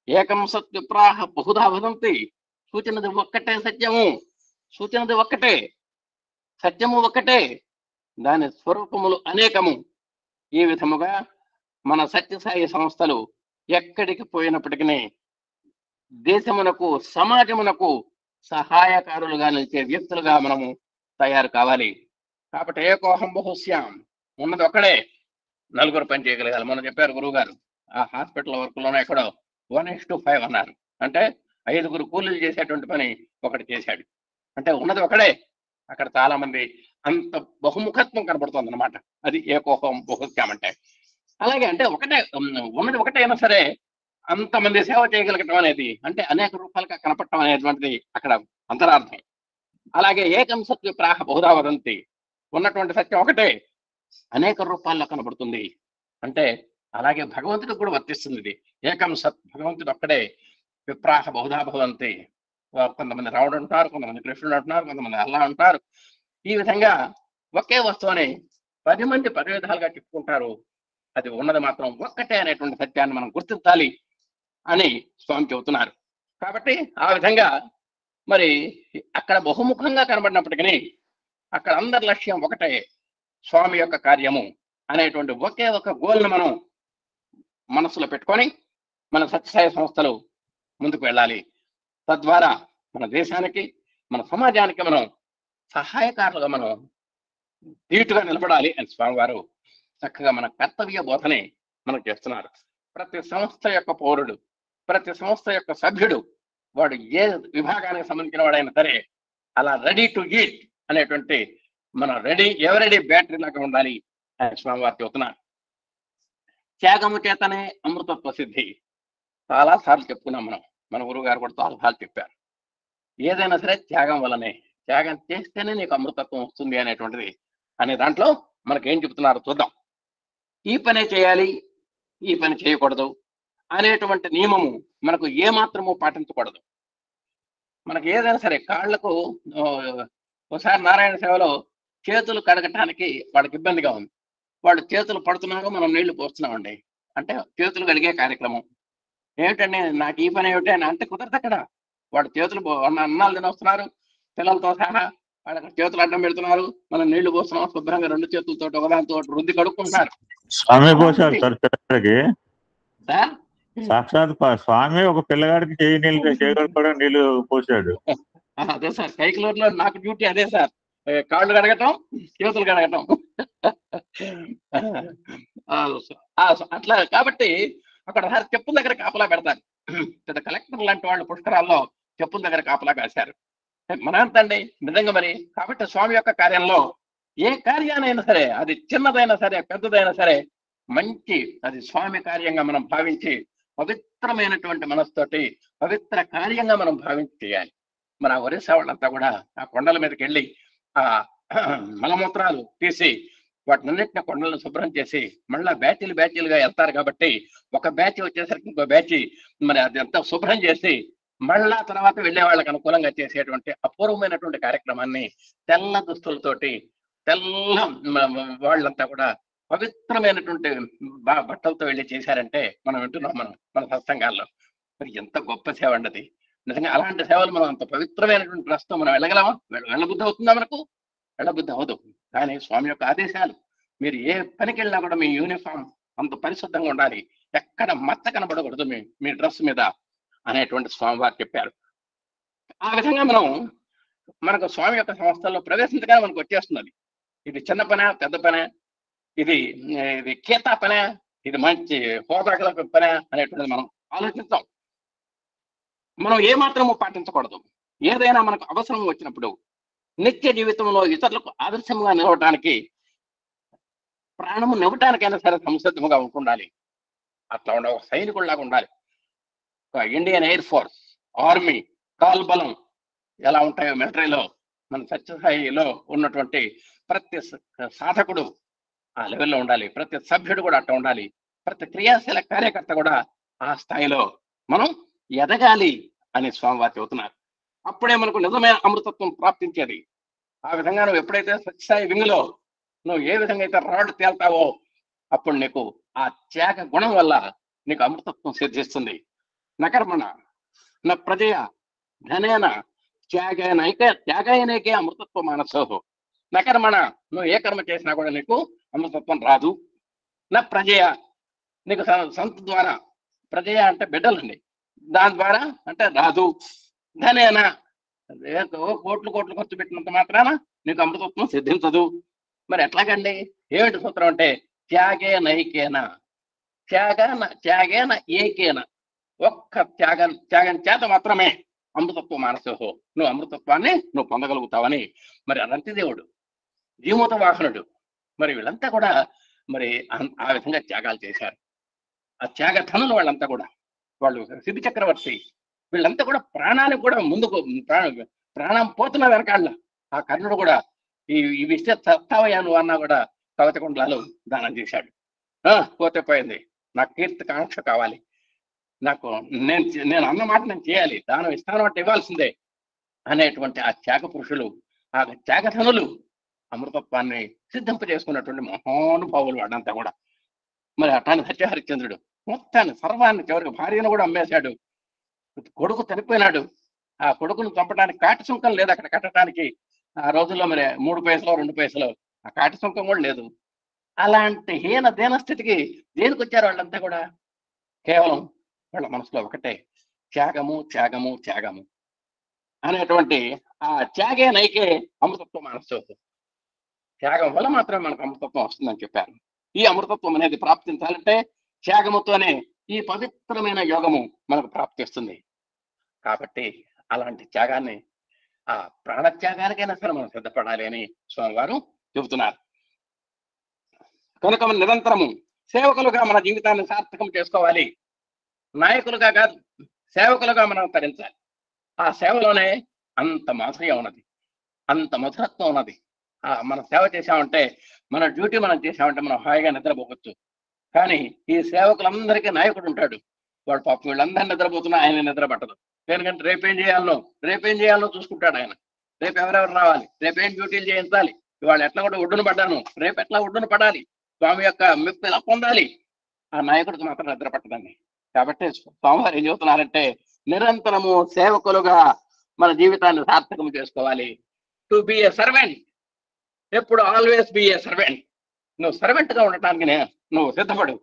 ఏకం సత్విప్రాహ బహుధా వదంతి. సూచనది ఒక్కటే సత్యము, సూచనది ఒక్కటే సత్యము ఒక్కటే, దాని స్వరూపములు అనేకము. ఈ విధముగా మన సత్యసాయి సంస్థలు ఎక్కడికి పోయినప్పటికీ దేశమునకు సమాజమునకు సహాయకారులుగా నిలిచే వ్యక్తులుగా మనము తయారు కావాలి. కాబట్టి ఏకోహం బహుశ్యాం, ఉన్నది ఒక్కడే, నలుగురు పని చేయగలగాలి. మనం చెప్పారు గురువు గారు, ఆ హాస్పిటల్ వర్క్లోనే ఎక్కడో 1:5 అన్నారు. అంటే 5గురు కూలీలు చేసేటువంటి పని ఒకటి చేశాడు. అంటే ఉన్నది ఒకడే, అక్కడ చాలా మంది అంత బహుముఖత్వం కనబడుతుంది అనమాట. అది ఏకోహం బహుశ్యాం అంటే. అలాగే అంటే ఒకటే ఉన్నది ఒకటే అయినా సరే అంతమంది సేవ చేయగలగటం అనేది, అంటే అనేక రూపాలుగా కనపడటం అనేటువంటిది అక్కడ అంతరార్థం. అలాగే ఏకం సత్య ప్రాహ బహుధా వదంతి, ఉన్నటువంటి సత్యం ఒకటే అనేక రూపాల్లో కనబడుతుంది. అంటే అలాగే భగవంతుడికి కూడా వర్తిస్తుంది ఇది. ఏకం సత్, భగవంతుడు ఒక్కడే. విప్రాహ బహుధా భవంతి, కొంతమంది రాముడు అంటారు, కొంతమంది కృష్ణుడు అంటున్నారు, కొంతమంది అల్లా అంటారు. ఈ విధంగా ఒకే వస్తువుని 10 మంది 10 విధాలుగా చెప్పుకుంటారు. అది ఉన్నది మాత్రం ఒక్కటే అనేటువంటి సత్యాన్ని మనం గుర్తించాలి అని స్వామి చెబుతున్నారు. కాబట్టి ఆ విధంగా మరి అక్కడ బహుముఖంగా కనబడినప్పటికీ అక్కడ అందరి లక్ష్యం ఒకటే, స్వామి యొక్క కార్యము అనేటువంటి ఒకే ఒక గోల్ని మనం మనసులో పెట్టుకొని మన సత్యసాయి సంస్థలు ముందుకు వెళ్ళాలి. తద్వారా మన దేశానికి, మన సమాజానికి మనం సహాయకారులుగా మనం ధీటుగా నిలబడాలి అని స్వామివారు చక్కగా మన కర్తవ్య బోధనే మనకు చేస్తున్నారు. ప్రతి సంస్థ యొక్క పౌరుడు, ప్రతి సంస్థ యొక్క సభ్యుడు, వాడు ఏ విభాగానికి సంబంధించిన వాడైనా సరే అలా రెడీ టు ఈట్ అనేటువంటి మన ఎవరెడీ బ్యాటరీ లాగా ఉండాలి అని స్వామివారు చెబుతున్నారు. త్యాగము చేతనే అమృతత్వ సిద్ధి చాలా సార్లు చెప్పుకున్నాం మనం. మన గురువు గారు కూడా చాలా సార్లు చెప్పారు. ఏదైనా సరే త్యాగం వల్లనే, త్యాగం చేస్తేనే నీకు అమృతత్వం వస్తుంది అనేటువంటిది అనే దాంట్లో మనకి ఏం చెబుతున్నారో చూద్దాం. ఈ పనే చేయాలి, ఈ పని చేయకూడదు అనేటువంటి నియమము మనకు ఏమాత్రము పాటించకూడదు. మనకు ఏదైనా సరే కాళ్లకు ఒకసారి నారాయణ సేవలో చేతులు కడగటానికి వాళ్ళకి ఇబ్బందిగా ఉంది. వాళ్ళు చేతులు పడుతున్నారు, మనం నీళ్లు పోస్తున్నామండి. అంటే చేతులు కడిగే కార్యక్రమం ఏమిటండి, నాకు ఈ పని ఏమిటి అని అంటే కుదరదు. అక్కడ వాడు చేతులు అన్నాలు తినొస్తున్నారు, పిల్లలతో సహా వాళ్ళకి చేతులు అడ్డం పెడుతున్నారు, మనం నీళ్లు పోస్తున్నాం, శుభ్రంగా 2 చేతులతో ఒకదానితో రుద్ది కడుక్కుంటున్నారు. స్వామి పోసారు సార్ పిల్లలకి, సార్ సాక్షాత్ స్వామి ఒక పిల్లగాడికి చేయగలు కూడా నీళ్లు పోసాడు. అదే సార్, కైకలూరులో నాకు డ్యూటీ అదే సార్, కాళ్ళు కడగటం, చేతులు కడగటం. అట్లా కాబట్టి అక్కడ చెప్పుల దగ్గర కాపలా పెడతారు. పెద్ద కలెక్టర్ లాంటి వాళ్ళు పుష్కరాల్లో చెప్పుల దగ్గర కాపలా కాశారు. మనంతండి నిజంగా మరి. కాబట్టి స్వామి యొక్క కార్యంలో ఏ కార్యానైనా సరే, అది చిన్నదైనా సరే పెద్దదైనా సరే, మంచి అది స్వామి కార్యంగా మనం భావించి పవిత్రమైనటువంటి మనసుతోటి పవిత్ర కార్యంగా మనం భావించి చేయాలి. మరి ఆ ఒరిస్సా వాళ్ళంతా కూడా ఆ కొండల మీదకి వెళ్ళి ఆ మలమూత్రాలు తీసి వాటినన్నింటినీ కొండలను శుభ్రం చేసి మళ్ళా బ్యాచీలుగా వెళ్తారు. కాబట్టి ఒక బ్యాచ్ వచ్చేసరికి ఇంకో బ్యాచ్ మరి అదంతా శుభ్రం చేసి మళ్ళా తర్వాత వెళ్ళే వాళ్ళకి అనుకూలంగా చేసేటువంటి అపూర్వమైనటువంటి కార్యక్రమాన్ని తెల్ల దుస్తులతోటి, తెల్ల వాళ్ళంతా కూడా పవిత్రమైనటువంటి బట్టలతో వెళ్ళి చేశారంటే మనం వింటున్నాం మన సత్సంగాల్లో. మరి ఎంత గొప్ప సేవ అండి అది. నిజంగా అలాంటి సేవలు మనం అంత పవిత్రమైనటువంటి ప్రస్తుతం మనం వెళ్ళగలమా? వెళ్ళబుద్ధి అవుతుందా? మనకు వెళ్ళబుద్ధి అవ్వదు. కానీ స్వామి యొక్క ఆదేశాలు, మీరు ఏ పనికి వెళ్ళినా కూడా మీ యూనిఫామ్ అంత పరిశుద్ధంగా ఉండాలి, ఎక్కడ మచ్చ కనబడకూడదు మీ డ్రెస్ మీద అనేటువంటి స్వామివారు చెప్పారు. ఆ విధంగా మనకు స్వామి యొక్క సంస్థల్లో ప్రవేశించగానే మనకు వచ్చేస్తున్నది. ఇది చిన్న పనే, పెద్ద పనే, ఇది కీతా పనే, ఇది మంచి హోదాగల పనే అనేటువంటిది మనం ఆలోచిస్తాం. మనం ఏమాత్రము పాటించకూడదు. ఏదైనా మనకు అవసరం వచ్చినప్పుడు నిత్య జీవితంలో ఇతరులకు ఆదర్శంగా నిలవటానికి, ప్రాణము నివ్వటానికైనా సరే సంసిద్ధంగా ఉండాలి. అట్లా ఒక సైనికుడిలాగా ఉండాలి. ఇండియన్ ఎయిర్ ఫోర్స్, ఆర్మీ, కాల్బలం ఎలా ఉంటాయో మిలిటరీలో, మన సత్యసాయిలో ఉన్నటువంటి ప్రతి సాధకుడు ఆ లెవెల్లో ఉండాలి. ప్రతి సభ్యుడు కూడా అట్లా ఉండాలి. ప్రతి క్రియాశీల కార్యకర్త కూడా ఆ స్థాయిలో మనం ఎదగాలి అని స్వామివారు చెబుతున్నారు. అప్పుడే మనకు నిజమైన అమృతత్వం ప్రాప్తించేది. ఆ విధంగా నువ్వు ఎప్పుడైతే సత్యసాయి వింగులో నువ్వు ఏ విధంగా అయితే రాడ్ తేల్తావో, అప్పుడు నీకు ఆ త్యాగ గుణం వల్ల నీకు అమృతత్వం సిద్ధిస్తుంది. నకర్మణ నా ప్రజయ ధనేన త్యాగైనకే అమృతత్వ మానసోహో. నకర్మణ, నువ్వు ఏ కర్మ చేసినా కూడా నీకు అమృతత్వం రాదు. నా ప్రజయ, నీకు సంత ద్వారా, ప్రజయ అంటే బిడ్డలండి, దాని ద్వారా అంటే రాదు. ధనేన, కోట్లు కోట్లు ఖర్చు పెట్టినంత మాత్రాన నీకు అమృతత్వం సిద్ధించదు. మరి ఎట్లాగండి? ఏమిటి సూత్రం అంటే త్యాగే నైకేన, త్యాగేన ఏకేన, ఒక్క త్యాగం చేత మాత్రమే అమృతత్వ మానసోహో, నువ్వు అమృతత్వాన్ని నువ్వు పొందగలుగుతావని. మరి అనంతదేవుడు, జీమూత వాహనుడు, మరి వీళ్ళంతా కూడా మరి ఆ విధంగా త్యాగాలు చేశారు. ఆ త్యాగధనులు వాళ్ళంతా కూడా, వాళ్ళు సిద్ధి చక్రవర్తి, వీళ్ళంతా కూడా ప్రాణానికి కూడా ముందుకు ప్రాణం పోతున్న వెనకాళ్ళ ఆ కర్ణుడు కూడా ఈ విషయ సత్తావయ్యా నువ్వు అన్నా కూడా కవచకుండలాలు దానం చేశాడు. పోతే పోయింది, నాకు కీర్తి కాంక్ష కావాలి, నాకు నేను అన్న మాట నేను చేయాలి, దానం ఇస్తాను అంటే ఇవ్వాల్సిందే అనేటువంటి ఆ త్యాగ పురుషులు, ఆ త్యాగధనులు అమృతత్వాన్ని సిద్ధింపజేసుకున్నటువంటి మహానుభావులు వాళ్ళంతా కూడా. మరి అట్లాంటి సత్యహరిశ్చంద్రుడు మొత్తాన్ని సర్వాన్ని, చివరికి భార్యను కూడా అమ్మేశాడు. కొడుకు చనిపోయినాడు, ఆ కొడుకును చంపడానికి కాటి సుంకం లేదు అక్కడ కట్టడానికి. ఆ రోజుల్లో మరి 3 పైసలు 2 పైసలు ఆ కాటి సుంకం కూడా లేదు. అలాంటి దీన స్థితికి దేనికి వచ్చారు వాళ్ళంతా కూడా? కేవలం వాళ్ళ మనసులో ఒకటే, త్యాగము త్యాగము త్యాగము అనేటువంటి ఆ త్యాగే నైకే అమృతత్వం మనసు. త్యాగం వల్ల మాత్రమే మనకు అమృతత్వం వస్తుందని చెప్పారు. ఈ అమృతత్వం అనేది ప్రాప్తించాలంటే త్యాగముతోనే ఈ పవిత్రమైన యోగము మనకు ప్రాప్తిస్తుంది. కాబట్టి అలాంటి త్యాగాన్ని, ఆ ప్రాణత్యాగానికైనా సరే మనం సిద్ధపడాలి అని స్వామివారు చెబుతున్నారు. కనుక మనం నిరంతరము సేవకులుగా మన జీవితాన్ని సార్థకం చేసుకోవాలి. నాయకులుగా కాదు, సేవకులుగా మనం తరించాలి. ఆ సేవలోనే అంత మాధుర్యం ఉన్నది, అంత మధురత్వం ఉన్నది. మనం సేవ చేశామంటే, మన డ్యూటీ మనం చేశామంటే మనం హాయిగా నిద్రపోవచ్చు. కానీ ఈ సేవకులందరికీ నాయకుడు ఉంటాడు. వాడు పాపం వీళ్ళందరినీ నిద్రపోతున్నా ఆయన నిద్ర పట్టదు. ఎందుకంటే రేపేం చేయాలనో చూసుకుంటాడు ఆయన. రేపు ఎవరెవరు రావాలి, రేపేం డ్యూటీలు చేయించాలి, ఇవాళ ఎట్లా కూడా ఒడ్డున పడ్డాను, రేపు ఎట్లా ఒడ్డున పడాలి, స్వామి యొక్క మెప్పు ఎలా పొందాలి, ఆ నాయకుడికి మాత్రం నిద్ర పట్టదండి. కాబట్టి స్వామివారు ఏం చెబుతున్నారంటే, నిరంతరము సేవకులుగా మన జీవితాన్ని సార్థకం చేసుకోవాలి. టు బి ఏ సర్వెంట్, ఎప్పుడు ఆల్వేస్ బి ఏ సర్వెంట్. నువ్వు సర్వెంట్ గా ఉండటానికి నువ్వు సిద్ధపడు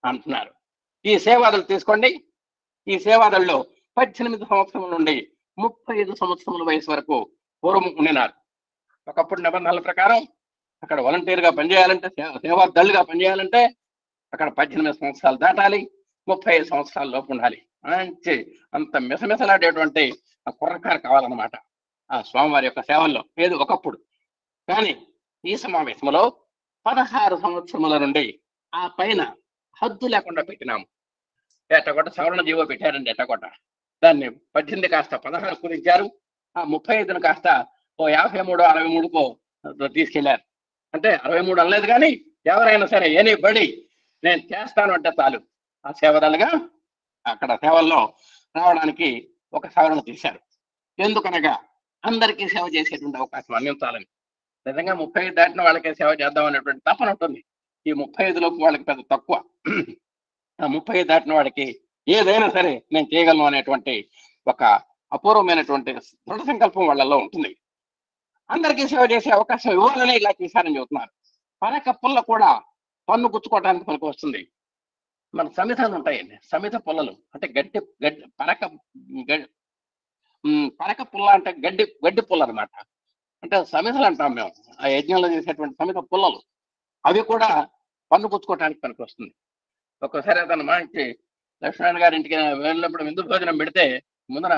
అంటున్నారు. ఈ సేవాదులు తీసుకోండి. ఈ సేవాదుల్లో 18 సంవత్సరముల నుండి 35 సంవత్సరముల వయసు వరకు పూర్వం ఉండినారు. ఒకప్పుడు నిబంధనల ప్రకారం అక్కడ వాలంటీర్గా పనిచేయాలంటే, సేవాదళ్ళుగా పనిచేయాలంటే అక్కడ 18 సంవత్సరాలు దాటాలి, 35 సంవత్సరాల లోపు ఉండాలి. మంచి అంత మిసమిసలాడేటువంటి కుర్రకారు కావాలన్నమాట ఆ స్వామివారి యొక్క సేవల్లో. ఏది ఒకప్పుడు. కానీ ఈ సమావేశంలో 16 సంవత్సరముల నుండి ఆ పైన హద్దు లేకుండా పెట్టినాము. ఎట్టగొట్ట సవరణ జీవో పెట్టారండి. ఎట్టగొట్ట దాన్ని 18 కాస్త 16 కుదించారు. ఆ 35ను కాస్త 53, 63కో తీసుకెళ్లారు. అంటే 63 అనలేదు, కానీ ఎవరైనా సరే ఎనీ బడి నేను చేస్తాను అంటే చాలు ఆ సేవదలుగా అక్కడ సేవల్లో రావడానికి ఒక సవరణ తీశారు. ఎందుకనగా అందరికీ సేవ చేసేటువంటి అవకాశం అందించాలని. నిజంగా 35 దాటిన వాళ్ళకే సేవ చేద్దాం అనేటువంటి తపన ఉంటుంది. ఈ 35 లోపు వాళ్ళకి పెద్ద తక్కువ. ఆ 35 దాటిన వాడికి ఏదైనా సరే నేను చేయగలను అనేటువంటి ఒక అపూర్వమైనటువంటి దృఢ సంకల్పం వాళ్ళల్లో ఉంటుంది. అందరికీ సేవ చేసే అవకాశం ఇవ్వాలని ఇలా చేశారని చెబుతున్నారు. పరక పుల్ల కూడా పన్ను గుచ్చుకోవడానికి మనకు వస్తుంది. మన సమిధలు ఉంటాయండి, సమిధ పుల్లలు అంటే గడ్డి పరక పుల్ల అంటే గడ్డి పుల్ల అనమాట. అంటే సమిధలు అంటాం మేము, ఆ యజ్ఞంలో చేసేటువంటి సమిధ పుల్లలు. అవి కూడా పన్ను పుచ్చుకోవడానికి పనికి వస్తుంది. ఒక్కోసారి అతను మంచి లక్ష్మణ్ గారి ఇంటికి వెళ్ళినప్పుడు విందు భోజనం పెడితే ముందర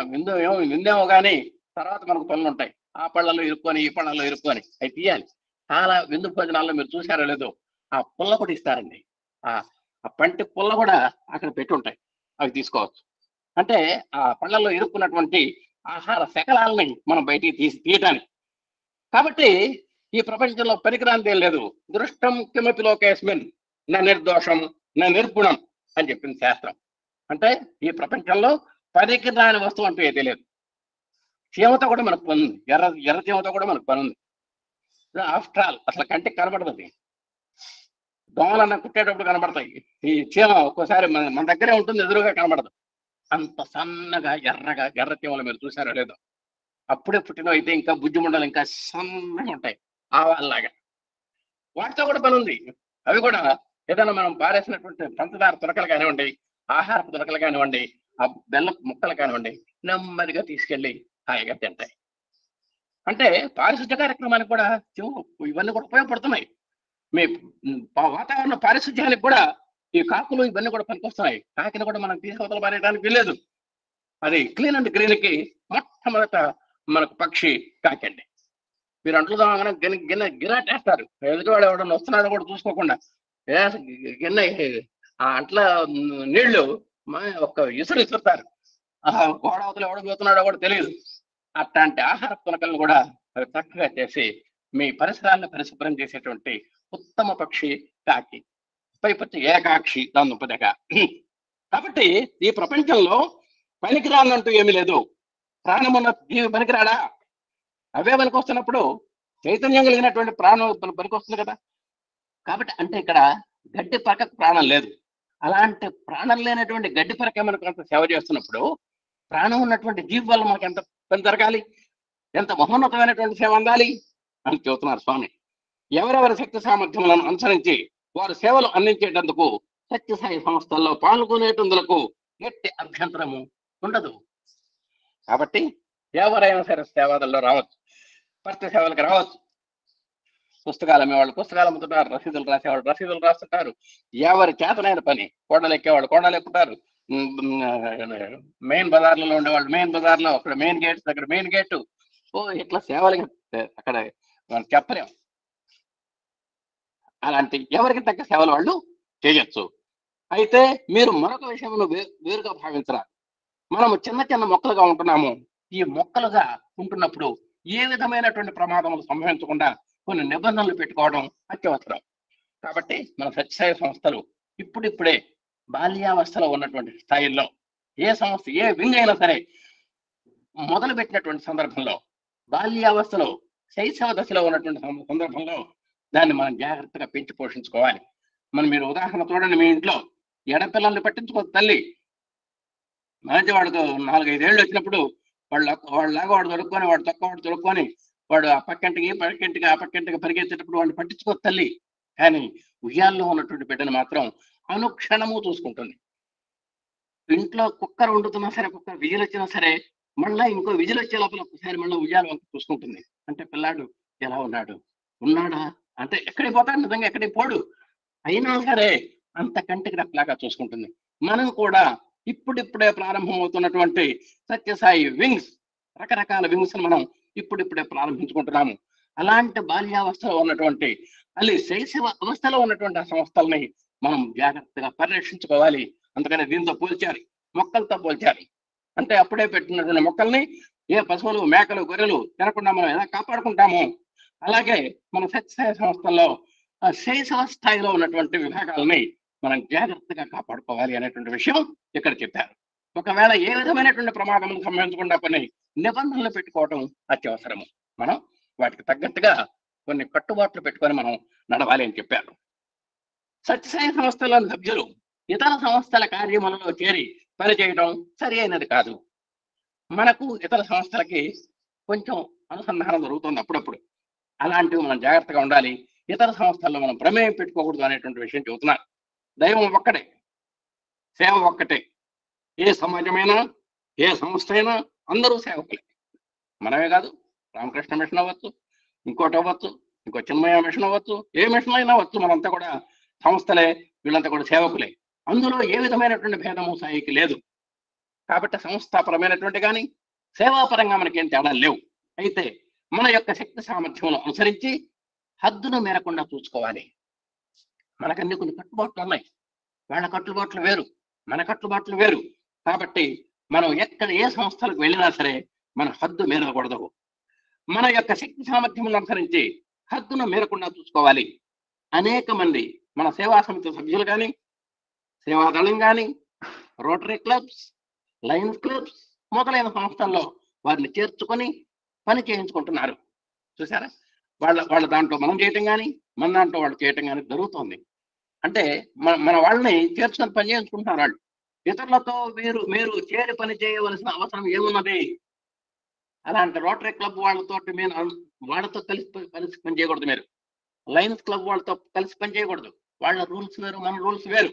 విందేమో కానీ తర్వాత మనకు పనులు ఉంటాయి. ఆ పళ్ళలో ఇరుక్కొని ఈ పళ్ళలో ఇరుక్కొని అవి తీయాలి. చాలా విందు భోజనాల్లో మీరు చూసారో లేదో ఆ పుల్ల కూడా ఇస్తారండి. ఆ ఆ పంటి పుల్ల కూడా అక్కడ పెట్టి ఉంటాయి, అవి తీసుకోవచ్చు. అంటే ఆ పళ్ళల్లో ఇరుక్కున్నటువంటి ఆహార శకలాలని మనం బయటికి తీయటానికి. కాబట్టి ఈ ప్రపంచంలో పనికిరానిది ఏం లేదు. దృష్టం కిమపి లోకేస్మిన్ నా నిర్దోషం నా నిర్గుణం అని చెప్పింది శాస్త్రం. అంటే ఈ ప్రపంచంలో పనికి రాని వస్తువు అంటూ ఏదీ లేదు. చీమతో కూడా మనకు పని ఉంది, ఎర్ర ఎర్ర చీమతో కూడా మనకు పని ఉంది. ఆఫ్టర్ ఆల్ అసలు కంటికి కనబడదు. దోమలన్నా కుట్టేటప్పుడు కనబడతాయి, ఈ చీమ ఒక్కోసారి మన దగ్గరే ఉంటుంది, ఎదురుగా కనబడదు. అంత సన్నగా ఎర్రగా ఎర్ర చీమలు మీరు చూసారో లేదో. అప్పుడే పుట్టిన అయితే ఇంకా బుజ్జి ముండలు ఇంకా సన్నగా ఉంటాయి, ఆవాల్లాగా. వాటితో కూడా పని ఉంది. అవి కూడా ఏదైనా మనం పారేసినటువంటి పంచదార తునకలు కానివ్వండి, ఆహారపు తునకలు కానివ్వండి, ఆ బెల్లం ముక్కలు కానివ్వండి, నెమ్మదిగా తీసుకెళ్లి హాయిగా తింటాయి. అంటే పారిశుద్ధ్య కార్యక్రమానికి కూడా ఇవన్నీ కూడా ఉపయోగపడుతున్నాయి. మీ వాతావరణ పారిశుద్ధ్యానికి కూడా ఈ కాకులు ఇవన్నీ కూడా పనికొస్తున్నాయి. కాకిని కూడా మనం తీసుకొతలు పారేయడానికి వీల్లేదు. అది క్లీన్ అండ్ గ్రీన్ కి మొట్టమొదట మనకు పక్షి కాకండి. మీరు అంట్లు తోమగానే గిన్నె గిరాటేస్తారు, ఎదుటివాడు ఎవడన్నా వస్తున్నాడో కూడా చూసుకోకుండా గిన్నె ఆ అంట్ల నీళ్లు ఒక్క ఇసురు ఇసురుతారు. ఆ గోడ అవతల ఎవడు పోతున్నాడో కూడా తెలియదు. అట్లాంటి ఆహార పునకలను కూడా చక్కగా చేసి మీ పరిసరాలను పరిశుభ్రం చేసేటువంటి ఉత్తమ పక్షి కాకి. పైపచ్చి ఏకాక్షి దాని ఉపదక. కాబట్టి ఈ ప్రపంచంలో పనికిరానంటూ ఏమీ లేదు. ప్రాణమున్న జీవి పనికిరాడా? అవే పనికొస్తున్నప్పుడు చైతన్యం కలిగినటువంటి ప్రాణం పనికొస్తుంది కదా. కాబట్టి అంటే ఇక్కడ గడ్డి పరకకు ప్రాణం లేదు. అలాంటి ప్రాణం లేనటువంటి గడ్డి పరకే మనకు అంత సేవ చేస్తున్నప్పుడు ప్రాణం ఉన్నటువంటి జీవి వల్ల మనకు ఎంత పని జరగాలి, ఎంత మహోన్నతమైనటువంటి సేవ అందాలి అని చెబుతున్నారు స్వామి. ఎవరెవరి శక్తి సామర్థ్యములను అనుసరించి వారు సేవలు అందించేటందుకు సత్యసాయి సంస్థల్లో పాల్గొనేటందులకు ఎట్టి అభ్యంతరము ఉండదు. కాబట్టి ఎవరైనా సరే సేవలలో రావచ్చు, భర్త సేవలకు రావచ్చు. పుస్తకాలు అమ్మేవాళ్ళు పుస్తకాలు అమ్ముతుంటారు, రసీదులు రాసేవాళ్ళు రసీదులు రాస్తుంటారు. ఎవరి చేతనైన పని, కొండలు ఎక్కేవాళ్ళు కొండలు ఎక్కుతారు, మెయిన్ బజార్లలో ఉండేవాళ్ళు మెయిన్ బజార్లో, అక్కడ మెయిన్ గేట్స్ దగ్గర మెయిన్ గేటు. ఇట్లా సేవలకి అక్కడ మనం చెప్పలేం. అలాంటి ఎవరికి తగ్గ సేవలు వాళ్ళు చేయొచ్చు. అయితే మీరు మరొక విషయంలో వేరుగా భావించరాదు. మనము చిన్న చిన్న మొక్కలుగా ఉంటున్నాము. ఈ మొక్కలుగా ఉంటున్నప్పుడు ఏ విధమైనటువంటి ప్రమాదములు సంభవించకుండా కొన్ని నిబంధనలు పెట్టుకోవడం అత్యవసరం. కాబట్టి మన సత్యసాయి సంస్థలు ఇప్పుడిప్పుడే బాల్యావస్థలో ఉన్నటువంటి స్థాయిల్లో ఏ సంస్థ ఏ వింగ్ అయినా సరే మొదలు పెట్టినటువంటి సందర్భంలో, బాల్యావస్థలో శైశవ దశలో ఉన్నటువంటి సందర్భంలో దాన్ని మనం జాగ్రత్తగా పెంచి పోషించుకోవాలి. మీరు ఉదాహరణ చూడండి, మీ ఇంట్లో ఎడపిల్లల్ని పట్టించుకోదు తల్లి. మంచివాడికి 4-5 ఏళ్ళు వచ్చినప్పుడు వాళ్ళలాగా వాడు దొరుకుకొని, వాడు తక్కువ వాడు దొరుకుకొని, వాడు ఆ పక్కింటికి ఆ పక్కింటికి పరిగెత్తేటప్పుడు వాడిని పట్టించుకోదు తల్లి. కానీ ఉయ్యాల్లో ఉన్నటువంటి బిడ్డను మాత్రం అనుక్షణము చూసుకుంటుంది. ఇంట్లో కుక్కర్ వండుతున్నా సరే, కుక్కర్ విజిల్ వచ్చినా సరే, మళ్ళీ ఇంకో విజిల్ వచ్చే లోపల ఒకసారి మళ్ళీ ఉయ్యాల వంక చూసుకుంటుంది. అంటే పిల్లాడు ఎలా ఉన్నాడా అంటే ఎక్కడికి పోతాడు, నిజంగా ఎక్కడికి పోడు, అయినా సరే అంత కంటికి రెప్పలాగా చూసుకుంటుంది. మనం కూడా ఇప్పుడిప్పుడే ప్రారంభం అవుతున్నటువంటి సత్యసాయి వింగ్స్, రకరకాల వింగ్స్ మనం ఇప్పుడిప్పుడే ప్రారంభించుకుంటున్నాము. అలాంటి బాల్యావస్థలో ఉన్నటువంటి శైశవ అవస్థలో ఉన్నటువంటి ఆ సంస్థల్ని మనం జాగ్రత్తగా పరిరక్షించుకోవాలి. అందుకని దీంతో పోల్చారు, మొక్కలతో పోల్చారు. అంటే అప్పుడే పెట్టినటువంటి మొక్కల్ని ఏ పశువులు మేకలు గొర్రెలు తినకుండా మనం ఎలా కాపాడుకుంటామో, అలాగే మన సత్యసాయి సంస్థల్లో శైశవ స్థాయిలో ఉన్నటువంటి విభాగాలని మనం జాగ్రత్తగా కాపాడుకోవాలి అనేటువంటి విషయం ఇక్కడ చెప్పారు. ఒకవేళ ఏ విధమైనటువంటి ప్రమాదం సంభవించకుండా కొన్ని నిబంధనలు పెట్టుకోవటం అత్యవసరము. మనం వాటికి తగ్గట్టుగా కొన్ని కట్టుబాట్లు పెట్టుకొని మనం నడవాలి అని చెప్పారు. సత్యసాయి సంస్థలోని సభ్యులు ఇతర సంస్థల కార్యములలో చేరి పనిచేయడం సరి అయినది కాదు. మనకు ఇతర సంస్థలకి కొంచెం అనుసంధానం జరుగుతుంది అప్పుడప్పుడు. అలాంటివి మనం జాగ్రత్తగా ఉండాలి. ఇతర సంస్థల్లో మనం ప్రమేయం పెట్టుకోకూడదు అనేటువంటి విషయం చెబుతున్నారు. దైవం ఒక్కటే, సేవ ఒక్కటే. ఏ సమాజమైనా ఏ సంస్థ అయినా అందరూ సేవకులే. మనమే కాదు, రామకృష్ణ మిషన్ అవ్వచ్చు, ఇంకోటి అవ్వచ్చు, ఇంకో చిన్మయ మిషన్ అవ్వచ్చు, ఏ మిషన్ అయినా అవ్వచ్చు, మనంతా కూడా సంస్థలే, వీళ్ళంతా కూడా సేవకులే. అందులో ఏ విధమైనటువంటి భేదము సాయికి లేదు. కాబట్టి సంస్థాపరమైనటువంటి కానీ సేవాపరంగా మనకేం తేడా లేవు. అయితే మన యొక్క శక్తి సామర్థ్యంలో అనుసరించి హద్దును మేరకుండా చూసుకోవాలి. మనకన్నీ కొన్ని కట్టుబాట్లు ఉన్నాయి. వాళ్ళ కట్టుబాట్లు వేరు, మన కట్టుబాట్లు వేరు. కాబట్టి మనం ఎక్కడ ఏ సంస్థలకు వెళ్ళినా సరే మన హద్దు మీరకూడదు. మన యొక్క శక్తి సామర్థ్యములను అనుసరించి హద్దును మీరకుండా చూసుకోవాలి. అనేక మంది మన సేవా సమితి సభ్యులు కానీ, సేవాదళం కానీ, రోటరీ క్లబ్స్, లయన్స్ క్లబ్స్ మొదలైన సంస్థల్లో వారిని చేర్చుకొని పని చేయించుకుంటున్నారు. చూసారా, వాళ్ళ దాంట్లో మనం చేయటం కానీ, మన దాంట్లో వాళ్ళు చేయటం కానీ జరుగుతుంది. అంటే మన వాళ్ళని చేర్చుకొని పని చేయించుకుంటున్నారు. వాళ్ళు ఇతరులతో మీరు చేరి పని చేయవలసిన అవసరం ఏమున్నది? అలాంటి రోటరీ క్లబ్ వాళ్ళతో కలిసి పని చేయకూడదు. మీరు లయన్స్ క్లబ్ వాళ్ళతో కలిసి పని చేయకూడదు. వాళ్ళ రూల్స్ వేరు, మన రూల్స్ వేరు.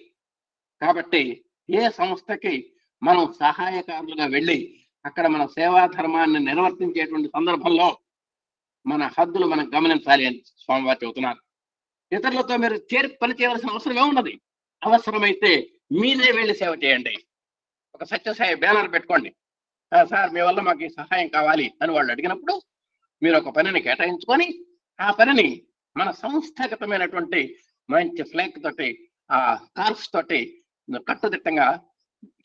కాబట్టి ఏ సంస్థకి మనం సహాయకారులుగా వెళ్ళి అక్కడ మన సేవా ధర్మాన్ని నిర్వర్తించేటువంటి సందర్భంలో మన హద్దులు మనం గమనించాలి అని స్వామివారు చెబుతున్నారు. ఇతరులతో మీరు చేరి పని చేయవలసిన అవసరం ఏమున్నది? అవసరమైతే మీరే వెళ్ళి సేవ చేయండి. ఒక సత్యసాయి బ్యానర్ పెట్టుకోండి, సార్ మీ వల్ల మాకు ఈ సహాయం కావాలి అని వాళ్ళు అడిగినప్పుడు మీరు ఒక పనిని కేటాయించుకొని ఆ పనిని మన సంస్థాగతమైనటువంటి మంచి ఫ్లాగ్ తోటి, ఆ కార్స్ తోటి కట్టుదిట్టంగా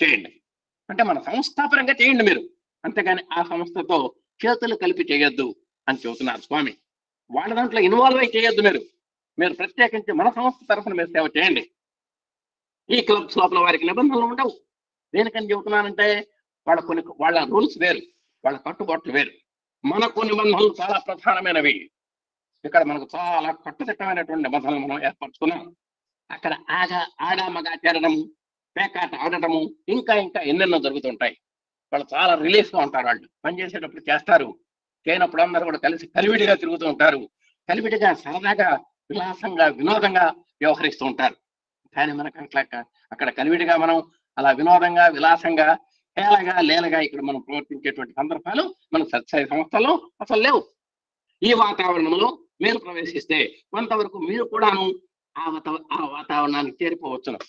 చేయండి. అంటే మన సంస్థాపరంగా చేయండి మీరు, అంతేగాని ఆ సంస్థతో చేతులు కలిపి చేయొద్దు అని చెబుతున్నారు స్వామి. వాళ్ళ దాంట్లో ఇన్వాల్వ్ అయి చేయొద్దు. మీరు ప్రత్యేకించి మన సంస్థ తరఫున మీరు సేవ చేయండి. ఈ క్లబ్స్ లోపల వారికి నిబంధనలు ఉండవు. దేనికని చెబుతున్నానంటే వాళ్ళ రూల్స్ వేరు, వాళ్ళ కట్టుబాట్లు వేరు. మనకు నిబంధనలు చాలా ప్రధానమైనవి. ఇక్కడ మనకు చాలా కట్టుదిట్టమైనటువంటి నిబంధనలు మనం ఏర్పరచుకున్నాం. అక్కడ ఆడ మగ చేరడము, పేకాట ఆడటము, ఇంకా ఎన్నెన్నో జరుగుతుంటాయి. వాళ్ళు చాలా రిలీఫ్ గా ఉంటారు. వాళ్ళు పనిచేసేటప్పుడు చేస్తారు, చేయనప్పుడు అందరూ కూడా కలిసి కలివిడిగా తిరుగుతూ ఉంటారు. కలివిడిగా సరదాగా విలాసంగా వినోదంగా వ్యవహరిస్తూ ఉంటారు. కానీ మనకు అక్కడ కలివిడిగా మనం అలా వినోదంగా విలాసంగా లేలగా ఇక్కడ మనం ప్రవర్తించేటువంటి సందర్భాలు మన సత్సాయి సంస్థల్లో అసలు లేవు. ఈ వాతావరణంలో మీరు ప్రవేశిస్తే కొంతవరకు మీరు కూడాను ఆ వాతావరణానికి చేరిపోవచ్చును.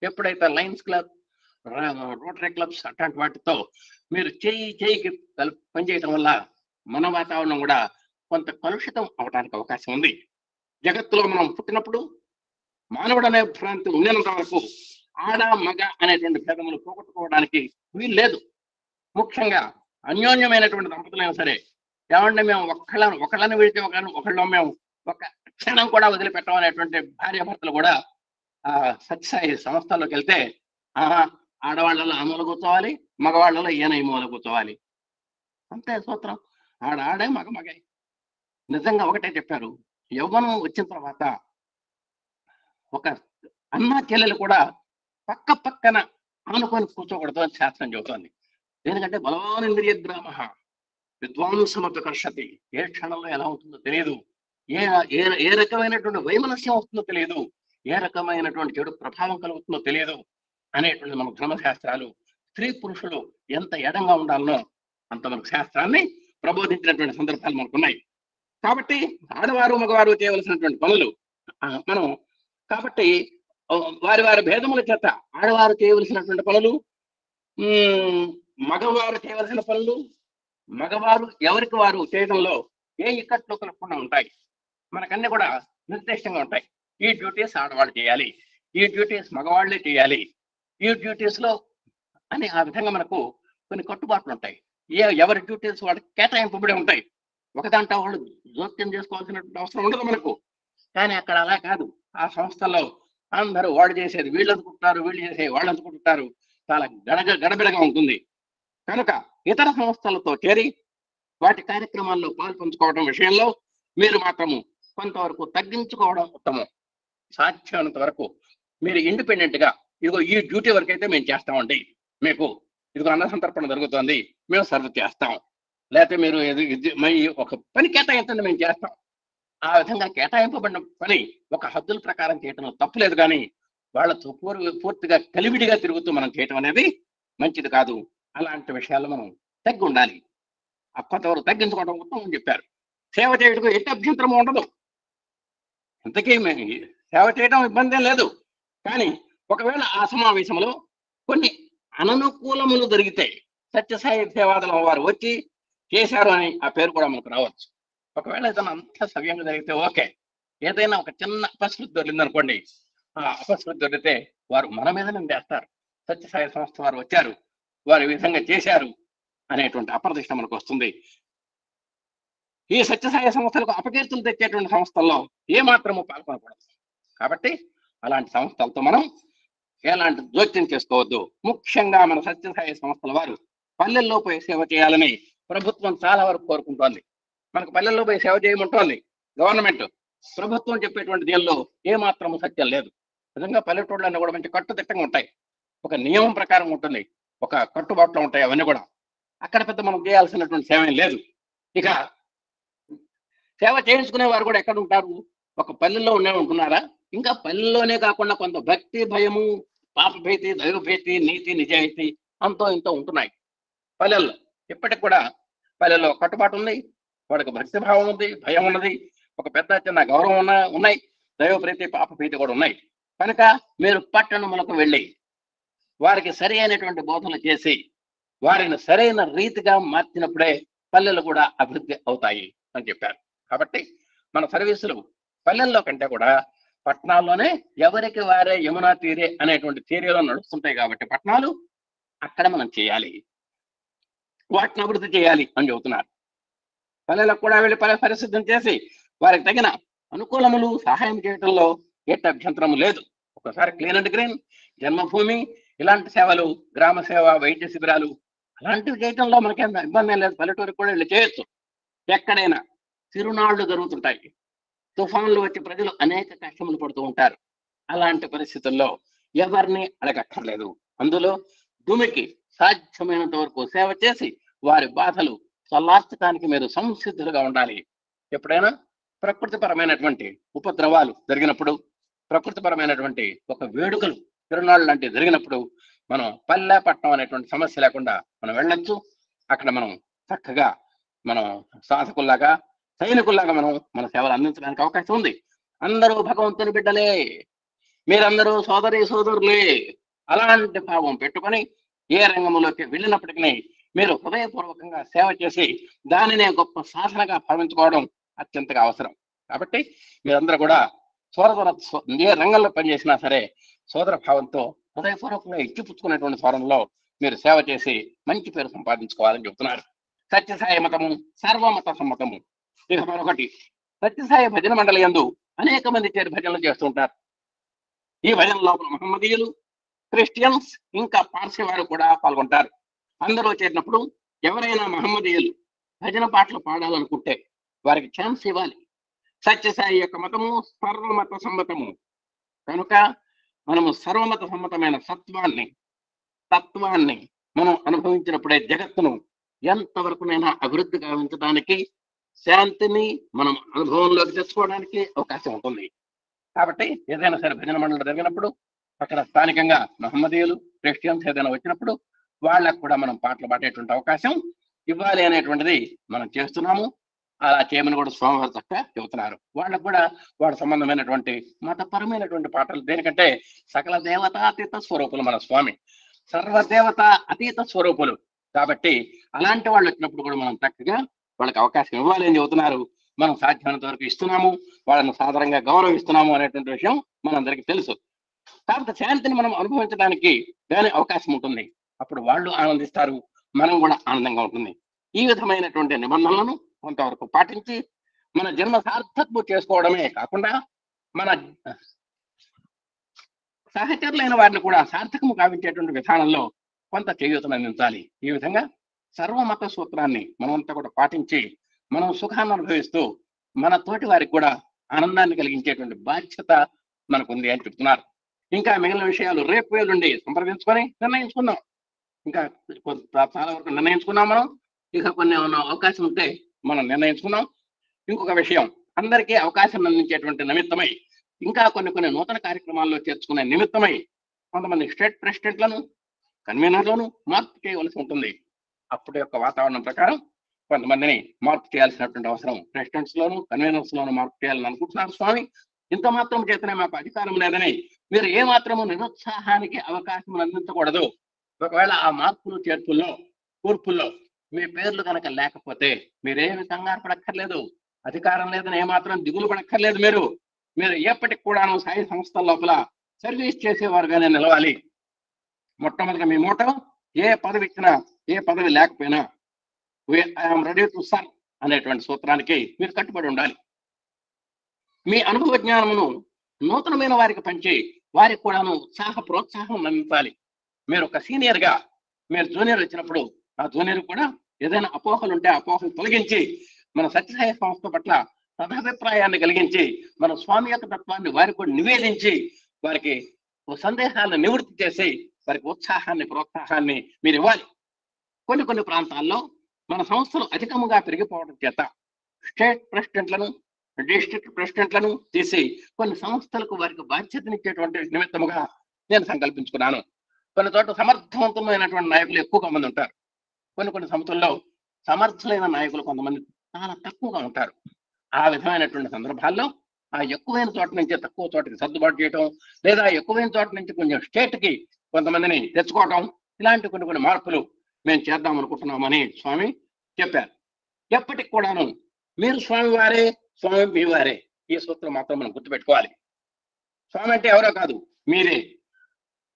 ఎప్పుడైతే లయన్స్ క్లబ్, రోటరీ క్లబ్స్ అట్లాంటి వాటితో మీరు చేయికి పనిచేయటం వల్ల మన వాతావరణం కూడా కొంత కలుషితం అవడానికి అవకాశం ఉంది. జగత్తులో మనం పుట్టినప్పుడు మానవుడు అనే భ్రాంతి ఉన్నంత వరకు ఆడ మగ అనేటువంటి భేదములు పోగొట్టుకోవడానికి వీలు లేదు. ముఖ్యంగా అన్యోన్యమైనటువంటి దంపతులైనా సరే, ఏమంటే మేము ఒకళ్ళని విడితే ఒకళ్ళు మేము ఒక క్షణం కూడా వదిలిపెట్టం అనేటువంటి భార్యాభర్తలు కూడా ఆ సత్యసాయి సంస్థల్లోకి వెళ్తే ఆడవాళ్ళలో అమలు కూర్చోవాలి, మగవాళ్ళలో ఈయన మూల కూర్చోవాలి. అంతే సూత్రం. ఆడే మగ. నిజంగా ఒకటే చెప్పారు, యవ్వనం వచ్చిన తర్వాత ఒక అన్న చెల్లెలు కూడా పక్కన ఆనుకొని కూర్చోకూడదు అని శాస్త్రం చెబుతోంది. ఎందుకంటే బలవానింద్రియగ్రామ విద్వాంసమపకర్షతి. ఏ క్షణంలో ఎలా ఉంటుందో తెలియదు, ఏ రకమైనటువంటి వైమనస్యం వస్తుందో తెలియదు, ఏ రకమైనటువంటి చెడు ప్రభావం కలుగుతుందో తెలియదు అనేటువంటి మన ధర్మశాస్త్రాలు స్త్రీ పురుషులు ఎంత ఎడంగా ఉండాలనో అంత మనకు శాస్త్రాన్ని ప్రబోధించినటువంటి సందర్భాలు మనకున్నాయి. కాబట్టి ఆడవారు మగవారు చేయవలసినటువంటి పనులు మనం కాబట్టి వారి భేదముల చేత ఆడవారు చేయవలసినటువంటి పనులు, మగవారు చేయవలసిన పనులు, మగవారు ఎవరికి వారు చేయడంలో ఏ ఇక్కట్లు కలగకుండా ఉంటాయి. మనకన్నీ కూడా నిర్దిష్టంగా ఉంటాయి. ఈ డ్యూటీస్ ఆడవాళ్ళు చేయాలి, ఈ డ్యూటీస్ మగవాళ్లే చేయాలి, ఈ డ్యూటీస్ లో అని ఆ విధంగా మనకు కొన్ని కట్టుబాట్లు ఉంటాయి. ఎవరి డ్యూటీస్ వాళ్ళకి కేటాయింపబడి ఉంటాయి. ఒక దాంట్లో వాళ్ళు జోక్యం చేసుకోవాల్సినటువంటి అవసరం ఉండదు మనకు. కానీ అక్కడ అలా కాదు. ఆ సంస్థల్లో అందరూ వాళ్ళు చేసేది వీళ్ళు అనుకుంటారు, వీళ్ళు చేసేది వాళ్ళు అనుకుంటారు. చాలా గడబిడగా ఉంటుంది. కనుక ఇతర సంస్థలతో చేరి వాటి కార్యక్రమాల్లో పాల్పంచుకోవడం విషయంలో మీరు మాత్రము కొంతవరకు తగ్గించుకోవడం ఉత్తమం. సాధ్యమైనంత వరకు మీరు ఇండిపెండెంట్ గా ఇదిగో ఈ డ్యూటీ వరకు అయితే మేము చేస్తామండి, మీకు ఇదిగో అన్న సంతర్పణ జరుగుతుంది మేము సర్వ్ చేస్తాం, లేకపోతే మీరు ఒక పని కేటాయించండి మేము చేస్తాం. ఆ విధంగా కేటాయింపబడిన పని ఒక హద్దుల ప్రకారం చేయటం తప్పులేదు. కానీ వాళ్ళతో పూర్తిగా కలివిడిగా తిరుగుతూ మనం చేయటం అనేది మంచిది కాదు. అలాంటి విషయాల్లో మనం తగ్గి ఉండాలి. కొంతవరకు తగ్గించుకోవడం ఉత్తమం చెప్పారు. సేవ చేయటం ఎట్టి అభ్యంతరం ఉండదు. ఇంతకీ సేవ చేయడం ఇబ్బంది లేదు. కానీ ఒకవేళ ఆ సమావేశంలో కొన్ని అననుకూలములు జరిగితే సత్యసాయి సేవాదళం వారు వచ్చి చేశారు అని ఆ పేరు కూడా మనకు రావచ్చు. ఒకవేళ ఏదైనా అంతా సవ్యంగా జరిగితే ఓకే. ఏదైనా ఒక చిన్న అపశృతి దొరికిందనుకోండి, ఆ అపశృతి దొరికితే వారు మన మీద నిందేస్తారు. సత్యసాయి సంస్థ వారు వచ్చారు, వారు ఈ విధంగా చేశారు అనేటువంటి అప్రదిష్ట మనకు వస్తుంది. ఈ సత్యసాయి సంస్థలకు అపకీర్తులు తెచ్చేటువంటి సంస్థల్లో ఏమాత్రము పాల్గొనకూడదు. కాబట్టి అలాంటి సంస్థలతో మనం ఎలాంటి జోక్యం చేసుకోవద్దు. ముఖ్యంగా మన సత్యసాయి సంస్థల వారు పల్లెల్లో పోయి సేవ చేయాలని ప్రభుత్వం చాలా వరకు కోరుకుంటోంది. మనకు పల్లెల్లో పోయి సేవ చేయమంటోంది గవర్నమెంట్. ప్రభుత్వం చెప్పేటువంటి దీనిలో ఏమాత్రము సత్యం లేదు. నిజంగా పల్లెటూళ్ళన్నీ కూడా మంచి కట్టుదిట్టంగా ఉంటాయి. ఒక నియమం ప్రకారం ఉంటుంది, ఒక కట్టుబాట్లు ఉంటాయి. అవన్నీ కూడా అక్కడ పెద్ద మనం చేయాల్సినటువంటి సేవ ఏం లేదు. ఇక సేవ చేయించుకునే వారు కూడా ఎక్కడ ఉంటారు? ఒక పల్లెల్లో ఉంటున్నారా? ఇంకా పల్లెల్లోనే కాకుండా కొంత భక్తి, భయము, పాపభీతి, దైవభీతి, నీతి, నిజాయితీ అంతో ఇంతో ఉంటున్నాయి పల్లెల్లో. ఇప్పటికి కూడా పల్లెల్లో కట్టుబాటు ఉంది, వాడికి భక్తి భావం ఉంది, భయం ఉన్నది, ఒక పెద్ద చిన్న గౌరవం ఉన్నాయి, దైవప్రీతి, పాపభీతి కూడా ఉన్నాయి. కనుక మీరు పట్టణములకు వెళ్ళి వారికి సరి అయినటువంటి బోధనలు చేసి వారిని సరైన రీతిగా మార్చినప్పుడే పల్లెలు కూడా అభివృద్ధి అవుతాయి అని చెప్పారు. కాబట్టి మన సర్వీసులు పల్లెల్లో కంటే కూడా పట్టణాల్లోనే ఎవరికి వారే యమునా తీరే అనేటువంటి తీరేలో నడుస్తుంటాయి. కాబట్టి పట్టణాలు అక్కడ మనం చేయాలి, వాటిని అభివృద్ధి చేయాలి అని చెబుతున్నారు. పల్లెలకు కూడా వెళ్ళి పరిశుద్ధం చేసి వారికి తగిన అనుకూలములు సహాయం చేయడంలో ఎట్టి అభ్యంతరము లేదు. ఒకసారి క్లీన్ అండ్ గ్రీన్, జన్మభూమి ఇలాంటి సేవలు, గ్రామ సేవ, వైద్య శిబిరాలు అలాంటివి చేయడంలో మనకేం ఇబ్బంది లేదు. పల్లెటూరికి కూడా వెళ్ళి చేయొచ్చు. ఎక్కడైనా తిరునాళ్లు జరుగుతుంటాయి, తుఫాన్లు వచ్చి ప్రజలు అనేక కష్టములు పడుతూ ఉంటారు. అలాంటి పరిస్థితుల్లో ఎవరిని అడగక్కర్లేదు. అందులో భూమికి సాధ్యమైనంత వరకు సేవ చేసి వారి బాధలు చల్లార్చడానికి మీరు సంసిద్ధులుగా ఉండాలి. ఎప్పుడైనా ప్రకృతిపరమైనటువంటి ఉపద్రవాలు జరిగినప్పుడు, ప్రకృతిపరమైనటువంటి ఒక వేడుకలు, తిరునాళ్ళు లాంటివి జరిగినప్పుడు మనం పల్లె పట్టణం అనేటువంటి సమస్య లేకుండా మనం వెళ్ళొచ్చు. అక్కడ మనం చక్కగా మనం సాధకుల్లాగా, సైనికుల్లాగా మనం మన సేవలు అందించడానికి అవకాశం ఉంది. అందరూ భగవంతుని బిడ్డలే, మీరందరూ సోదరి సోదరులే, అలాంటి భావం పెట్టుకొని ఏ రంగంలోకి వెళ్ళినప్పటికీ మీరు హృదయపూర్వకంగా సేవ చేసి దానినే గొప్ప సాధనగా భావించుకోవడం అత్యంతగా అవసరం. కాబట్టి మీరందరూ కూడా ఏ రంగంలో పనిచేసినా సరే సోదర భావంతో హృదయపూర్వకంగా ఇచ్చిపుచ్చుకునేటువంటి స్వరంలో మీరు సేవ చేసి మంచి పేరు సంపాదించుకోవాలని చెబుతున్నారు. సత్యసాయి మతము సర్వమత సమ్మతము. ఇక మరొకటి, సత్యసాయి భజన మండలి యందు అనేక మంది చేరి భజనలు చేస్తుంటారు. ఈ భజన లోపల మహమ్మదీయులు, క్రిస్టియన్స్, ఇంకా పార్సీ వారు కూడా పాల్గొంటారు. అందరూ చేరినప్పుడు ఎవరైనా మహమ్మదీయులు భజన పాటలు పాడాలనుకుంటే వారికి ఛాన్స్ ఇవ్వాలి. సత్యసాయి యొక్క మతము సర్వమత సమ్మతము కనుక మనము సర్వమత సమ్మతమైన తత్వాన్ని మనం అనుభవించినప్పుడే జగత్తును ఎంతవరకునైనా అభివృద్ధి గావించడానికి, శాంతిని మనం అనుభవంలోకి తెచ్చుకోవడానికి అవకాశం ఉంటుంది. కాబట్టి ఏదైనా సరే భజన మండలి జరిగినప్పుడు అక్కడ స్థానికంగా మహమ్మదీయులు, క్రిస్టియన్స్ ఏదైనా వచ్చినప్పుడు వాళ్ళకు కూడా మనం పాటలు పాడేటువంటి అవకాశం ఇవ్వాలి అనేటువంటిది మనం చేస్తున్నాము. అలా చేయమని కూడా స్వామివారు చక్కగా చెబుతున్నారు. వాళ్ళకు కూడా వాళ్ళ సంబంధమైనటువంటి మతపరమైనటువంటి పాటలు, దేనికంటే సకల దేవతాతీత స్వరూపులు మన స్వామి, సర్వదేవత అతీత స్వరూపులు. కాబట్టి అలాంటి వాళ్ళు వచ్చినప్పుడు కూడా మనం చక్కగా వాళ్ళకి అవకాశం ఇవ్వాలి అని చెబుతున్నారు. మనం సాధ్యమైనంత వరకు ఇస్తున్నాము, వాళ్ళని సాధారణంగా గౌరవిస్తున్నాము అనేటువంటి విషయం మనందరికీ తెలుసు. కాబట్టి శాంతిని మనం అనుభవించడానికి దాని అవకాశం ఉంటుంది. అప్పుడు వాళ్ళు ఆనందిస్తారు, మనం కూడా ఆనందంగా ఉంటుంది. ఈ విధమైనటువంటి నిబంధనలను కొంతవరకు పాటించి మన జన్మ సార్థకము చేసుకోవడమే కాకుండా మన సహచరులైన వారిని కూడా సార్థకము కావించేటువంటి విధానంలో కొంత చేయూతను అందించాలి. ఈ విధంగా సర్వమత సూత్రాన్ని మనమంతా కూడా పాటించి మనం సుఖాన్ని అనుభవిస్తూ మన తోటి వారికి కూడా ఆనందాన్ని కలిగించేటువంటి బాధ్యత మనకుంది అని చెప్తున్నారు. ఇంకా మిగిలిన విషయాలు రేపు ఎల్లుండి సంప్రదించుకొని నిర్ణయించుకుందాం. ఇంకా చాలా వరకు నిర్ణయించుకున్నాం మనం. ఇక కొన్ని అవకాశం ఉంటే మనం నిర్ణయించుకున్నాం. ఇంకొక విషయం, అందరికీ అవకాశం అందించేటువంటి నిమిత్తమై ఇంకా కొన్ని నూతన కార్యక్రమాల్లో చేర్చుకునే నిమిత్తమై కొంతమంది స్టేట్ ప్రెసిడెంట్లను, కన్వీనర్లను మార్పు చేయవలసి ఉంటుంది. అప్పటి యొక్క వాతావరణం ప్రకారం కొంతమందిని మార్పు చేయాల్సినటువంటి అవసరం ప్రెసిడెంట్స్ లోను, కన్వీనర్స్ లోను మార్పు చేయాలని అనుకుంటున్నారు స్వామి. ఇంత మాత్రం చేతనే మాకు అధికారం లేదని మీరు ఏ మాత్రము నిరుత్సాహానికి అవకాశం అందించకూడదు. ఒకవేళ ఆ మార్పులు చేర్పుల్లో కూర్పుల్లో మీ పేర్లు కనుక లేకపోతే మీరేమి కంగారు పడక్కర్లేదు. అధికారం లేదని ఏమాత్రం దిగులు పడక్కర్లేదు. మీరు మీరు ఎప్పటికి కూడాను సాయి సంస్థల లోపల సర్వీస్ చేసేవారుగానే నిలవాలి. మొట్టమొదటిగా మీ మోటో ఏ పదవి ఇచ్చినా ఏ పదవి లేకపోయినా ఐఎమ్ రెడీ టు సర్వ్ అనేటువంటి సూత్రానికి మీరు కట్టుబడి ఉండాలి. మీ అనుభవ జ్ఞానమును నూతనమైన వారికి పంచి వారికి కూడాను ఉత్సాహ ప్రోత్సాహం అందించాలి. మీరు ఒక సీనియర్ గా మీరు జూనియర్ వచ్చినప్పుడు ఆ జూనియర్ కూడా ఏదైనా అపోహలు ఉంటే అపోహలు తొలగించి మన సత్యసాయి సంస్థ పట్ల సదాభిప్రాయాన్ని కలిగించి మన స్వామి యొక్క తత్వాన్ని వారికి కూడా నివేదించి వారికి సందేహాలను నివృత్తి చేసి వారికి ఉత్సాహాన్ని ప్రోత్సాహాన్ని మీరు ఇవ్వాలి. కొన్ని ప్రాంతాల్లో మన సంస్థలు అధికముగా పెరిగిపోవడం చేత స్టేట్ ప్రెసిడెంట్లను డిస్ట్రిక్ట్ ప్రెసిడెంట్లను తీసి కొన్ని సంస్థలకు వారికి బాధ్యతనిచ్చేటువంటి నిమిత్తముగా నేను సంకల్పించుకున్నాను. కొన్ని చోట్ల సమర్థవంతమైనటువంటి నాయకులు ఎక్కువగా మంది ఉంటారు. కొన్ని సంస్థల్లో సమర్థులైన నాయకులు కొంతమంది చాలా తక్కువగా ఉంటారు. ఆ విధమైనటువంటి సందర్భాల్లో ఆ ఎక్కువైన చోట నుంచి తక్కువ చోటకి సర్దుబాటు చేయటం, లేదా ఎక్కువైన చోట నుంచి కొంచెం స్టేట్ కి కొంతమందిని తెచ్చుకోవటం, ఇలాంటి కొన్ని మార్పులు మేము చేద్దాం అనుకుంటున్నామని స్వామి చెప్పారు. ఎప్పటికి కూడాను మీరు స్వామి వారే, స్వామి మీ వారే, ఈ సూత్రం మాత్రం మనం గుర్తుపెట్టుకోవాలి. స్వామి అంటే ఎవరో కాదు, మీరే.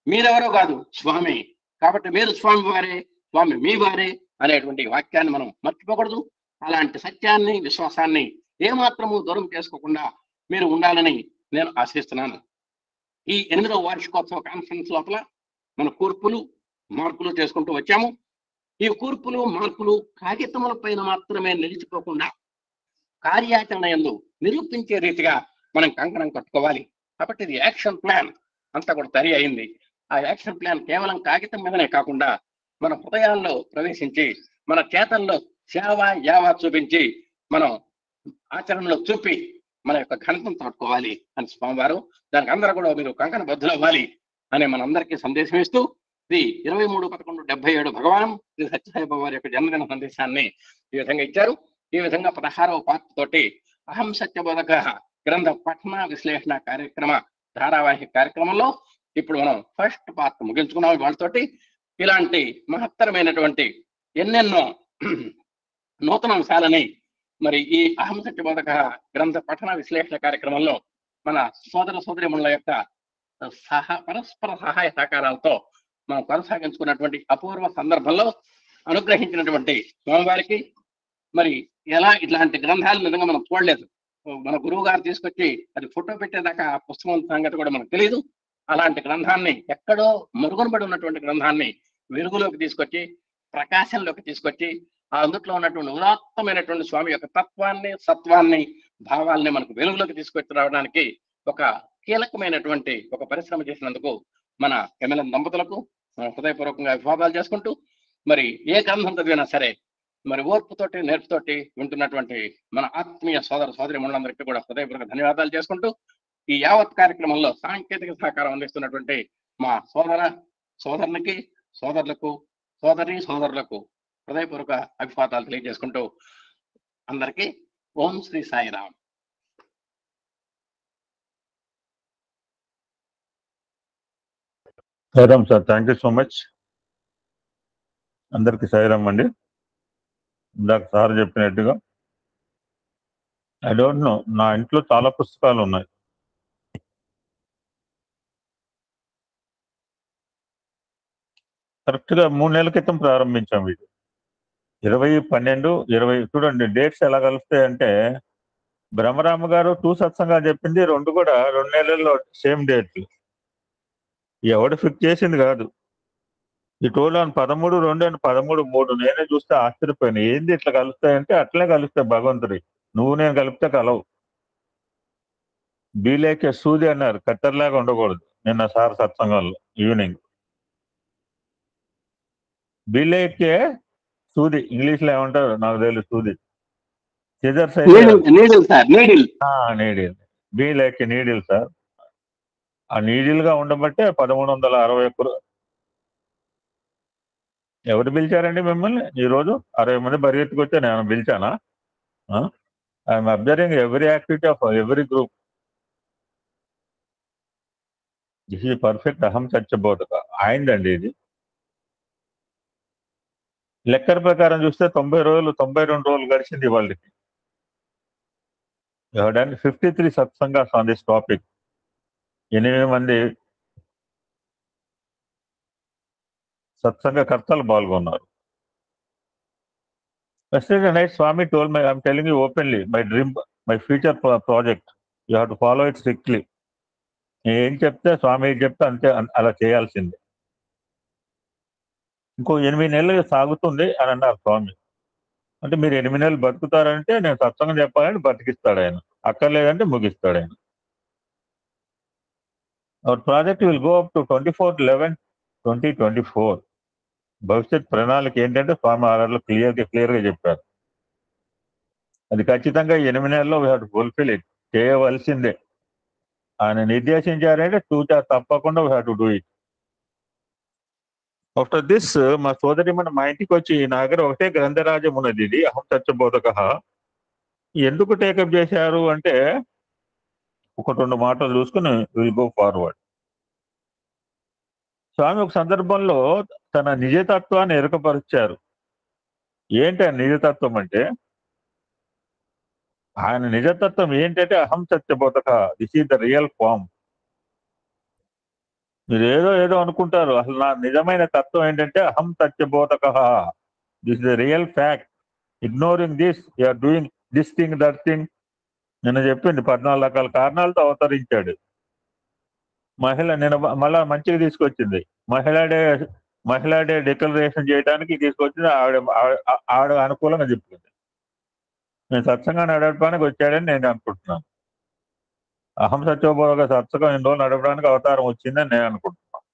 మీరెవరో కాదు, స్వామి. కాబట్టి మీరు స్వామి వారే, స్వామి మీ వారే అనేటువంటి వాక్యాన్ని మనం మర్చిపోకూడదు. అలాంటి సత్యాన్ని విశ్వాసాన్ని ఏమాత్రము దూరం చేసుకోకుండా మీరు ఉండాలని నేను ఆశిస్తున్నాను. ఈ 8వ వార్షికోత్సవ కాన్ఫరెన్స్ లోపల మన కూర్పులు మార్పులు చేసుకుంటూ వచ్చాము. ఈ కూర్పులు మార్పులు కాగితముల పైన మాత్రమే నిలిచిపోకుండా కార్యాచరణ యందు నిరూపించే రీతిగా మనం కంకణం కట్టుకోవాలి. కాబట్టి ఇది యాక్షన్ ప్లాన్ అంతా కూడా తయారీ అయింది. ఆ యాక్షన్ ప్లాన్ కేవలం కాగితం మీదనే కాకుండా మన హృదయాల్లో ప్రవేశించి మన చేతల్లో సేవ యావ చూపించి మనం ఆచరణలో చూపి మన యొక్క ఘనతను చాటుకోవాలి అని స్వామివారు, దానికి అందరూ కూడా మీరు కంకణ బద్దులు అవ్వాలి అని మనందరికీ సందేశం ఇస్తూ శ్రీ 23/11/77 భగవాన్ శ్రీ సత్యసాయి బాబా వారి యొక్క జన్మదిన సందేశాన్ని ఈ విధంగా ఇచ్చారు. ఈ విధంగా 16వ పార్ట్ తోటి అహం సత్యబోధక గ్రంథ పఠన విశ్లేషణ కార్యక్రమ ధారావాహిక కార్యక్రమంలో ఇప్పుడు మనం ఫస్ట్ పార్ట్ ముగించుకున్నాం. వాళ్ళతోటి ఇలాంటి మహత్తరమైనటువంటి ఎన్నెన్నో నూతన అంశాలని మరి ఈ అహం సత్యబోధక గ్రంథ పఠన విశ్లేషణ కార్యక్రమంలో మన సోదర సోదరిమణుల యొక్క పరస్పర సహాయ సహకారాలతో మనం కొనసాగించుకున్నటువంటి అపూర్వ సందర్భంలో అనుగ్రహించినటువంటి స్వామివారికి మరి ఎలా ఇట్లాంటి గ్రంథాలు నిజంగా మనం చూడలేదు. మన గురువు గారు తీసుకొచ్చి అది ఫోటో పెట్టేదాకా ఆ పుస్తకం సంగతి కూడా మనకు తెలియదు. అలాంటి గ్రంథాన్ని ఎక్కడో మరుగునబడి ఉన్నటువంటి గ్రంథాన్ని వెలుగులోకి తీసుకొచ్చి ప్రకాశంలోకి తీసుకొచ్చి అందుట్లో ఉన్నటువంటి ఉదాత్తమైనటువంటి స్వామి యొక్క తత్వాన్ని సత్వాన్ని భావాల్ని మనకు వెలుగులోకి తీసుకొచ్చి రావడానికి ఒక కీలకమైనటువంటి ఒక పరిశ్రమ చేసినందుకు మన ఎమ్మెల్యే దంపతులకు హృదయపూర్వకంగా అభివాదాలు చేసుకుంటూ మరి ఏ గ్రంథం చదివినా సరే మరి ఓర్పుతోటి నేర్పుతోటి వింటున్నటువంటి మన ఆత్మీయ సోదర సోదరి మనులందరికీ కూడా హృదయపూర్వక ధన్యవాదాలు చేసుకుంటూ ఈ యావత్ కార్యక్రమంలో సాంకేతిక సహకారం అందిస్తున్నటువంటి మా సోదరునికి సోదరులకు సోదరులకు హృదయపూర్వక అభివాదాలు తెలియజేసుకుంటూ అందరికీ Om Sri Sairam. Sairam sir, thank you so much. అందరికి సాయిరామ్ అండి. ఇందాక సార్ చెప్పినట్టుగా ఐ డోంట్ నో, నా ఇంట్లో చాలా పుస్తకాలు ఉన్నాయి. కరెక్ట్ గా 3 నెలల క్రితం ప్రారంభించాం ఇది. 20/12/20 చూడండి డేట్స్ ఎలా కలుస్తాయంటే బ్రహ్మరామ గారు 2 సత్సంగాలు చెప్పింది 2 కూడా 2 నెలల్లో సేమ్ డేట్లు. ఎవడు ఫిక్స్ చేసింది కాదు. ఈ టోల్ అని 13/2 అని 13/3 నేనే చూస్తే ఆశ్చర్యపోయాను. ఏంది ఇట్లా కలుస్తాయంటే అట్లనే కలుస్తాయి భగవంతుడి. నువ్వు నేను కలిపితే కలవు. బీలేకే సూది అన్నారు, కత్తెరలాగా ఉండకూడదు. నిన్న సార్ సత్సంగంలో ఈవినింగ్ బీలేకే సూది, ఇంగ్లీష్ లో ఏమంటారు నాకు తెలియదు. సూది సిజర్స్ నీడిల్, బీలేకే నీడిల్ సార్. ఆ నీడిల్ గా ఉండబట్టే 1361. ఎవరు పిలిచారండి మిమ్మల్ని ఈరోజు? 60 మంది పరిగెత్తుకొచ్చా, నేను పిలిచానా? I'm observing every activity of every group. This is perfect అహం సత్యబోధక అయిందండి. ఇది లెక్కల ప్రకారం చూస్తే 90 రోజులు 92 రోజులు గడిచింది వాళ్ళకి. You have done 53 satsangs on this topic. 8 మంది సత్సంగకర్తలు పాల్గొన్నారు. Yesterday night, Swami told me, I'm telling you openly, my dream, my future project, you have to follow it strictly. ఏం చెప్తే స్వామి చెప్తే అంతే అలా చేయాల్సిందే. ఇంకో 8 నెలలు సాగుతుంది అని అన్నారు స్వామి. అంటే మీరు 8 నెలలు బతుకుతారంటే నేను సత్సంగం చెప్పాలని బతికిస్తాడు ఆయన, అక్కర్లేదంటే ముగిస్తాడు ఆయన. Our project will go up to 24/11/2024. భవిష్యత్ ప్రణాళిక ఏంటంటే స్వామి ఆర్ఆర్లో క్లియర్గా చెప్పారు. అది ఖచ్చితంగా 8 నెలల్లో we have to fulfil it, చేయవలసిందే. ఆయన నిర్దేశించారంటే తప్పకుండా we have to do it. After this మా సోదరి మా ఇంటికి వచ్చి నా దగ్గర ఒకటే గ్రంథరాజ్యం ఉన్నది, ఇది అహం సత్యబోధక. ఎందుకు టేకప్ చేశారు అంటే 1-2 మాటలు చూసుకుని విల్ గో ఫార్వర్డ్. స్వామి ఒక సందర్భంలో తన నిజతత్వాన్ని ఎరుకపరిచారు. ఏంటి ఆ నిజతత్వం అంటే, ఆయన నిజతత్వం ఏంటంటే అహం సత్యబోధక, this is the real form. మీరు ఏదో అనుకుంటారు, అసలు నా నిజమైన తత్వం ఏంటంటే అహం సత్యబోధక, this is the real fact. Ignoring this you are doing this thing that thing. నిన్న చెప్పింది 14 రకాల కారణాలతో అవతరించాడు. నిన్న మళ్ళా మంచిగా తీసుకొచ్చింది. మహిళా డే డిక్లరేషన్ చేయడానికి తీసుకొచ్చింది ఆవిడ అనుకూలంగా చెప్పింది. నేను సత్సంగా నడపడానికి వచ్చాడని నేను అనుకుంటున్నాను. అహం సత్యబోధక సత్సంగం ఎన్ని రోజులు నడపడానికి అవతారం వచ్చిందని నేను అనుకుంటున్నాను.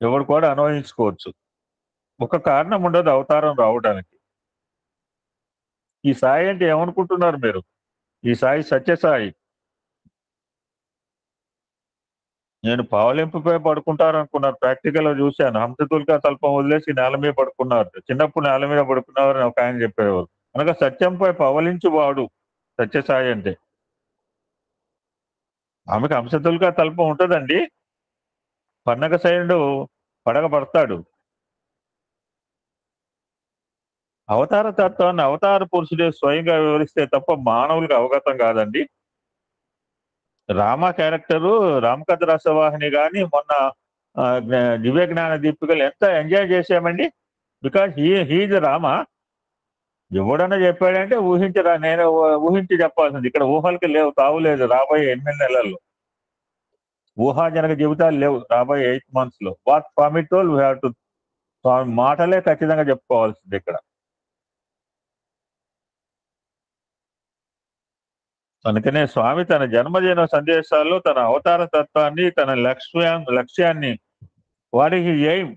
ఎవడు కూడా అన్వయించుకోవచ్చు. ఒక కారణం ఉండదు అవతారం రావడానికి. ఈ సాయి అంటే ఏమనుకుంటున్నారు మీరు? ఈ సాయి సత్యసాయి. నేను పావలింపుపై పడుకుంటారు అనుకున్నారు, ప్రాక్టికల్ గా చూశాను. హంసతుల్కా తల్పం వదిలేసి నేల మీద పడుకున్నారు. చిన్నప్పుడు నేల మీద పడుకున్నారని ఒక ఆయన చెప్పేవారు. అనగా సత్యంపై పవలించువాడు సత్యసాయి అంటే. ఆమెకు హంసతుల్కా తల్పం ఉంటుందండి. పన్నగ సైనుడు పడగ పడతాడు. అవతార తత్వాన్ని అవతార పురుషుడే స్వయంగా వివరిస్తే తప్ప మానవులకు అవగతం కాదండి. రామ క్యారెక్టరు రామకథ రసవాహిని కానీ మొన్న దివ్య జ్ఞాన దీపికలు ఎంత ఎంజాయ్ చేసామండి. Because he's Rama. ఎవడన్నా చెప్పాడంటే ఊహించరా, నేను ఊహించి చెప్పాల్సింది. ఇక్కడ ఊహలకి లేవు, తావులేదు. రాబోయే 8 నెలల్లో ఊహాజనక జీవితాలు లేవు. రాబోయే 8 months లో what Swami told we have to, Swami మాటలే ఖచ్చితంగా చెప్పుకోవాల్సింది ఇక్కడ. అందుకనే స్వామి తన జన్మదిన సందేశాల్లో తన అవతార తత్వాన్ని, తన లక్ష్యాన్ని, వారికి ఎయిమ్,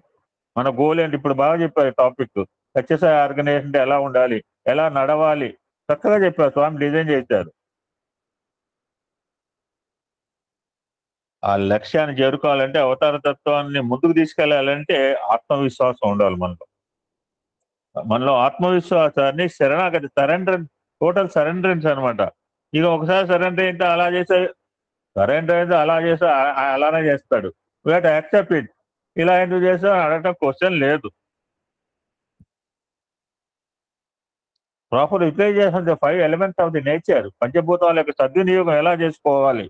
మన గోల్ ఏంటి, ఇప్పుడు బాగా చెప్పారు టాపిక్. సత్యసాయి ఆర్గనైజేషన్ ఎలా ఉండాలి, ఎలా నడవాలి, చక్కగా చెప్పారు. స్వామి డిజైన్ చేశారు. ఆ లక్ష్యాన్ని చేరుకోవాలంటే, అవతార తత్వాన్ని ముందుకు తీసుకెళ్లాలంటే ఆత్మవిశ్వాసం ఉండాలి మనలో ఆత్మవిశ్వాసాన్ని, శరణాగతి, టోటల్ సరెండరెన్స్ అనమాట. ఇక ఒకసారి సరెండర్ అయితే అలా చేస్తే, అలానే చేస్తాడు. We have to accept it. ఇలా ఎందుకు చేస్తా అడగటం క్వశ్చన్ లేదు. Proper utilization the 5 elements of the nature. పంచభూతాల యొక్క సద్వినియోగం ఎలా చేసుకోవాలి.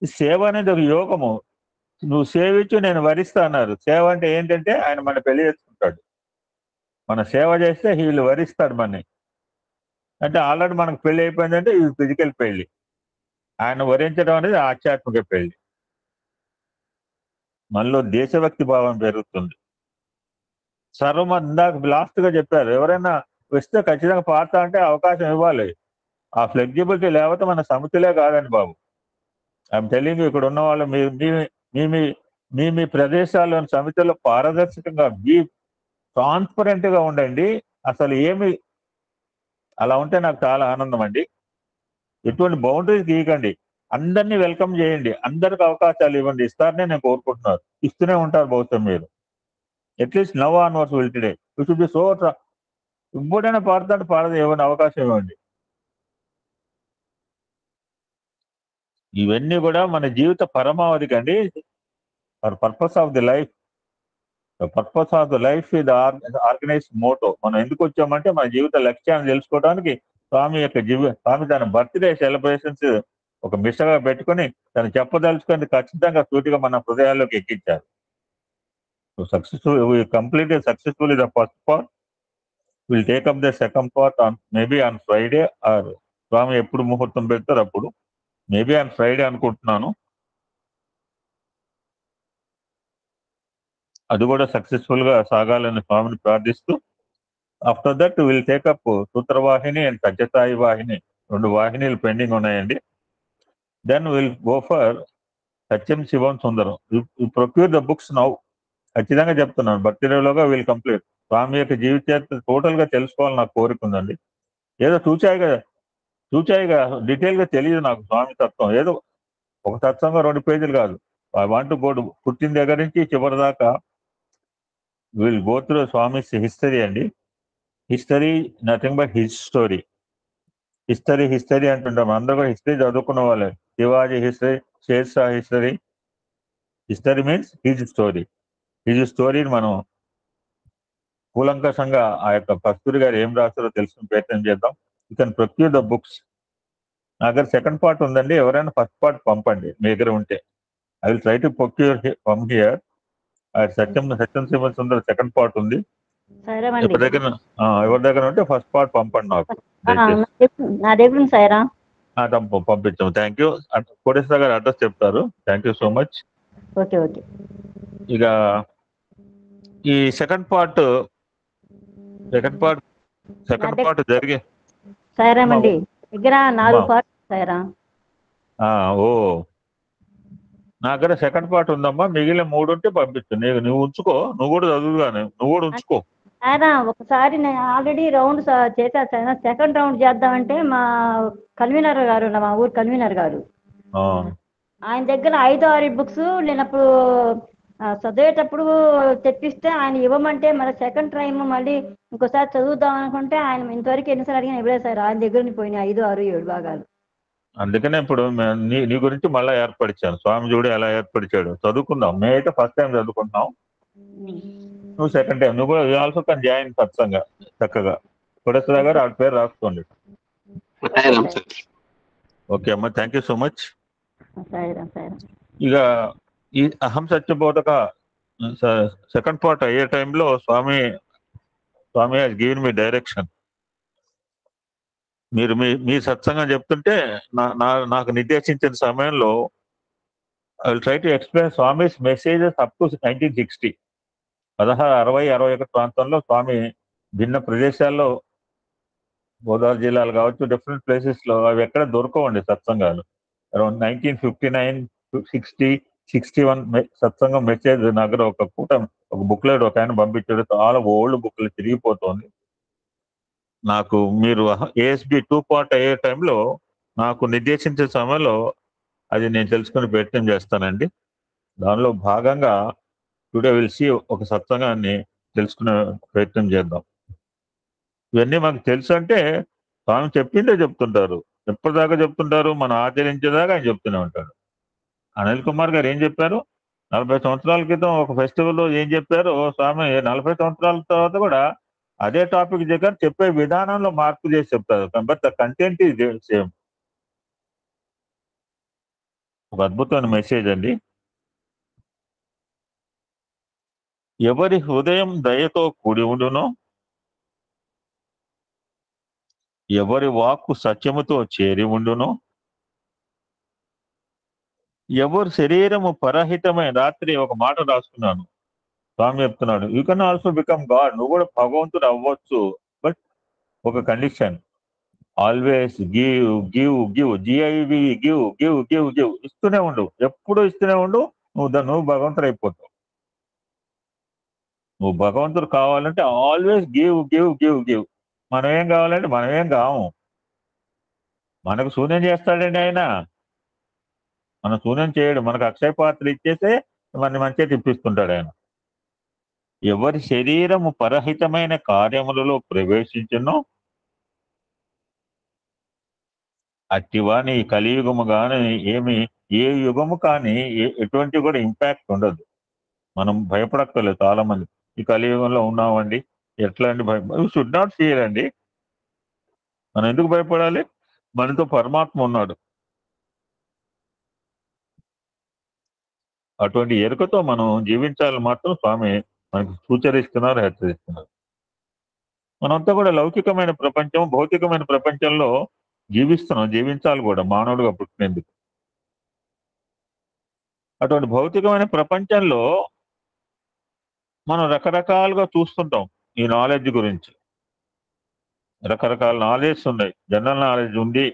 సేవ అనేది ఒక యోగము. నువ్వు సేవించు, నేను వరిస్తా అన్నారు. సేవ అంటే ఏంటంటే ఆయన మన పెళ్లి చేసుకుంటాడు. మన సేవ చేస్తే వీళ్ళు వరిస్తాడు మనని. అంటే ఆల్రెడీ మనకు పెళ్లి అయిపోయిందంటే ఇది ఫిజికల్ పెళ్లి. ఆయన వరించడం అనేది ఆధ్యాత్మిక పెళ్లి. మనలో దేశభక్తి భావం పెరుగుతుంది. ఇందాక లాస్ట్ గా చెప్పారు, ఎవరైనా వస్తే ఖచ్చితంగా పాడతా అంటే అవకాశం ఇవ్వాలి. ఆ ఫ్లెక్సిబిలిటీ లేకపోతే మన సమితిలే కాదండి బాబు. ఐఎమ్ టెల్లింగ్ యూ, ఇక్కడ ఉన్న వాళ్ళు మీ ప్రదేశాల్లోని సమితిలో పారదర్శకంగా ట్రాన్స్పరెంట్ గా ఉండండి. అసలు ఏమి అలా ఉంటే నాకు చాలా ఆనందం అండి. ఎటువంటి బౌండరీస్ గీయకండి, అందరినీ వెల్కమ్ చేయండి, అందరికి అవకాశాలు ఇవ్వండి. ఇస్తారనే నేను కోరుకుంటున్నారు. ఇస్తూనే ఉంటారు బహుశా మీరు. At least now onwards will today you should be so. ఇంకోటైనా పాడతాంటే పాడదు, ఏమైనా అవకాశం ఇవ్వండి. ఇవన్నీ కూడా మన జీవిత పరమావధికి అండి. Purpose of the life. Purpose of the life ఇది ఆర్గనైజ్డ్ మోటో. మనం ఎందుకు వచ్చామంటే మన జీవిత లక్ష్యాన్ని తెలుసుకోవడానికి, స్వామి యొక్క స్వామి తన బర్త్డే సెలబ్రేషన్స్ ఒక మిషగా పెట్టుకొని తను చెప్పదలుచుకొని ఖచ్చితంగా సూటిగా మన హృదయాల్లోకి ఎక్కించారు. Successful completed successfully the first part. Will take up the second part maybe on Friday or Swami ఎప్పుడు ముహూర్తం పెడతారు అప్పుడు, మేబీ ఆన్ ఫ్రైడే అనుకుంటున్నాను. అది కూడా సక్సెస్ఫుల్ గా సాగాలని స్వామిని ప్రార్థిస్తూ, after that will take up Sutravahini and Sathya Sai Vahini, 2 వాహినీలు పెండింగ్ ఉన్నాయండి. Then will go for Satyam Shivam Sundaram. You procure the books now. ఖచ్చితంగా చెప్తున్నాను, బర్త్డేలోగా విల్ కంప్లీట్. స్వామి యొక్క జీవిత చరిత్ర టోటల్ గా తెలుసుకోవాలని నాకు కోరిక ఉందండి. ఏదో చూచాయిగా డీటెయిల్ గా తెలియదు నాకు స్వామి తత్వం. ఏదో ఒక సత్సంగం 2 పేజీలు కాదు. I want to go to పుట్టిన దగ్గర నుంచి చివరి దాకా will go through Swami's history అండి. History nothing but his story. History అంటుంటాం, అందరూ కూడా హిస్టరీ చదువుకున్న వాళ్ళే. Shivaji history, Sher Shah history. History means his story. His స్టోరీని మనం కూలంకషంగా ఆ యొక్క కస్తూరి గారు ఏం రాస్తారో తెలుసుకుని ప్రయత్నం చేద్దాం. You can procure the books. నా దగ్గర సెకండ్ పార్ట్ ఉందండి, ఎవరైనా ఫస్ట్ పార్ట్ పంపండి మీ దగ్గర ఉంటే. I will try to procure from here. Satyam Shiva Sundar second part ఉంది. ఎవరి దగ్గర ఉంటే ఫస్ట్ పార్ట్ పంపండి నాకు నా దగ్గర సాయిరా. పంపించాము. Thank you. కోటేశ్వర గారు అడ్రస్ చెప్తారు. Thank you so much. Okay okay. ఇక ఈ సెకండ్ పార్ట్ జరిగే సాయిరామండి దగ్గర 4 పార్ట్ సాయిరా. ఓ నా దగ్గర సెకండ్ పార్ట్ ఉందమ్మా, మిగిలిన 3 ఉంటే పంపించు. నువ్వు ఉంచుకో, నువ్వు కూడా చదువుగానే, నువ్వు కూడా ఉంచుకో. సాయిరా ఒకసారి నేను ఆల్రెడీ రౌండ్ చేశా సాయిరా. సెకండ్ రౌండ్ చేద్దామంటే మా కన్వీనర్ గారు, మా ఊరు కన్వీనర్ గారు, ఆయన దగ్గర 5-6 బుక్స్ నేను అప్పుడు చదివేటప్పుడు తెప్పిస్తే ఆయన ఇవ్వమంటే మళ్ళీ సెకండ్ టైం మళ్ళీ ఇంకోసారి చదువుదాం అనుకుంటే ఆయన ఇంతవరకు ఎన్నిసార్లు అడిగినా ఇవ్వలేదు సార్. ఆయన దగ్గర పోయినాయి 5, 6, 7 భాగాలు. అందుకనే ఇప్పుడు నీ గురించి మళ్ళీ ఏర్పరిచాను. స్వామి చూడు ఎలా ఏర్పరిచాడు. చదువుకుందాం. మేమైతే ఫస్ట్ టైం చదువుకుంటున్నాం, నువ్వు సెకండ్ టైం. నువ్వు కూడా ఆల్సో కానీ జాయిన్ ఖచ్చితంగా చక్కగా. కోటేశ్వర గారు ఆ పేరు రాసుకోండి. ఓకే అమ్మా, థ్యాంక్ యూ సో మచ్. ఇక ఈ అహం సత్యబోధక సెకండ్ పార్ట్ అయ్యే టైంలో స్వామి హాజ్ గివెన్ మీ డైరెక్షన్. మీరు మీ సత్సంగం చెప్తుంటే నాకు నిర్దేశించిన సమయంలో I will try to explain Swami's messages up to 1960. 1660-61 ప్రాంతంలో స్వామి భిన్న ప్రదేశాల్లో, గోదావరి జిల్లాలు కావచ్చు, డిఫరెంట్ ప్లేసెస్ లో అవి ఎక్కడ దొరకవండి సత్సంగాలు. అరౌండ్ 1959, 60, 61 సత్సంగం మెసేజ్ దగ్గర ఒక బుక్లెట్ ఒక ఆయన పంపించాడు. చాలా ఓల్డ్ బుక్లు తిరిగిపోతుంది. నాకు మీరు ASB 2 పార్ట్ అయ్యే టైంలో నాకు నిర్దేశించే సమయంలో అది నేను తెలుసుకుని ప్రయత్నం చేస్తానండి. దానిలో భాగంగా టుడే విల్ సీ ఒక సత్సంగాన్ని తెలుసుకునే ప్రయత్నం చేద్దాం. ఇవన్నీ మాకు తెలుసు అంటే స్వామి చెప్పిందే చెప్తుంటారు. ఎప్పటిదాకా చెప్తుంటారు? మనం ఆచరించేదాకా ఆయన చెప్తూనే ఉంటాడు. అనిల్ కుమార్ గారు ఏం చెప్పారు? 40 సంవత్సరాల క్రితం ఒక ఫెస్టివల్లో ఏం చెప్పారు స్వామి, 40 సంవత్సరాల తర్వాత కూడా అదే టాపిక్ దగ్గర చెప్పే విధానంలో మార్పు చేసి చెప్తారు. But the content is same. ఒక అద్భుతమైన మెసేజ్ అండి. ఎవరి హృదయం దయతో కూడి ఉండునో, ఎవరి వాక్కు సత్యముతో చేరి ఉండునో, ఎవరి శరీరము పరహితమైన, రాత్రి ఒక మాట రాసుకున్నాను, స్వామి చెప్తున్నాడు, you can also become God. నువ్వు కూడా భగవంతుడు అవ్వచ్చు, బట్ ఒక condition, always give give give, GIV, give give give give. ఇస్తూనే ఉండు, ఎప్పుడు ఇస్తూనే ఉండు. నువ్వు భగవంతుడు అయిపోతావు. నువ్వు భగవంతుడు కావాలంటే always give give give give. మనం ఏం కావాలంటే మనం ఏం కావు. మనకు శూన్యం చేస్తాడండి ఆయన. మన శూన్యం చేయడు. మనకు అక్షయ పాత్ర ఇచ్చేస్తే మన మంచిగా తిప్పిస్తుంటాడు ఆయన. ఎవరి శరీరము పరహితమైన కార్యములలో ప్రవేశించునో అట్టివాని కలియుగము కానీ ఏ యుగము కానీ ఎటువంటి కూడా ఇంపాక్ట్ ఉండదు. మనం భయపడక్కర్లేదు. చాలా మంది ఈ కలియుగంలో ఉన్నామండి, ఎట్లా అండి షుడ్ నాట్ ఫియర్ అండి. మనం ఎందుకు భయపడాలి? మనతో పరమాత్మ ఉన్నాడు. అటువంటి ఎరుకతో మనం జీవించాలని మాత్రం స్వామి మనకు సూచరిస్తున్నారు, హెచ్చరిస్తున్నారు. మనంతా కూడా లౌకికమైన ప్రపంచం, భౌతికమైన ప్రపంచంలో జీవిస్తున్నాం, జీవించాలి కూడా మానవుడిగా పుట్టినందుకు. అటువంటి భౌతికమైన ప్రపంచంలో మనం రకరకాలుగా చూస్తుంటాం ఈ నాలెడ్జ్ గురించి. రకరకాల నాలెడ్జ్ ఉన్నాయి. జనరల్ నాలెడ్జ్ ఉంది,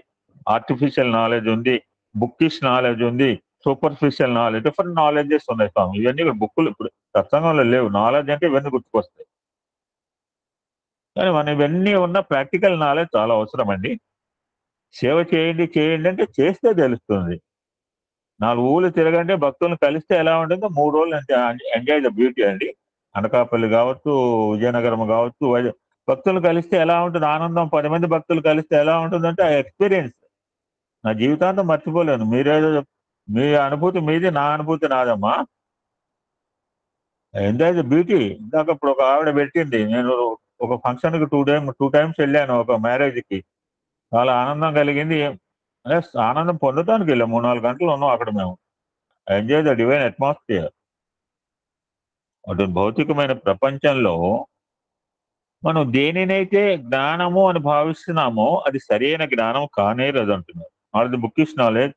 ఆర్టిఫిషియల్ నాలెడ్జ్ ఉంది, బుక్కిష్ నాలెడ్జ్ ఉంది, సూపర్ఫిషియల్ నాలెడ్జ్, డిఫరెంట్ నాలెడ్జెస్ ఉన్నాయి స్వామి. ఇవన్నీ కూడా బుక్కులు ఇప్పుడు సత్సంగంలో లేవు. నాలెడ్జ్ అంటే ఇవన్నీ గుర్తుకొస్తాయి. కానీ మనం ఇవన్నీ ఉన్న ప్రాక్టికల్ నాలెడ్జ్ చాలా అవసరం అండి. సేవ చేయండి చేయండి అంటే చేస్తే తెలుస్తుంది. 4 ఊళ్ళు తిరగండి, భక్తులను కలిస్తే ఎలా ఉంటుందో 3 రోజులు ఎంజాయ్ ద బ్యూటీ అండి. అనకాపల్లి కావచ్చు, విజయనగరం కావచ్చు, భక్తులు కలిస్తే ఎలా ఉంటుంది ఆనందం, 10 మంది భక్తులు కలిస్తే ఎలా ఉంటుందంటే ఆ ఎక్స్పీరియన్స్ నా జీవితాంతం మర్చిపోలేను. మీరేదో మీ అనుభూతి మీది, నా అనుభూతి నాదమ్మా. Enjoy the beauty. ఇందాక ఇప్పుడు ఒక ఆవిడ పెట్టింది, నేను ఒక ఫంక్షన్కి 2 టైమ్స్ వెళ్ళాను, ఒక మ్యారేజ్కి. చాలా ఆనందం కలిగింది. ఆనందం పొందటానికి వెళ్ళాం. 3-4 గంటలు ఉన్నాం అక్కడ మేము. Enjoy the divine atmosphere. అటు భౌతికమైన ప్రపంచంలో మనం దేనినైతే జ్ఞానము అని భావిస్తున్నామో అది సరైన జ్ఞానం కానేరదు అంటున్నారు. నాలెడ్జ్, బుక్కిష్ నాలెడ్జ్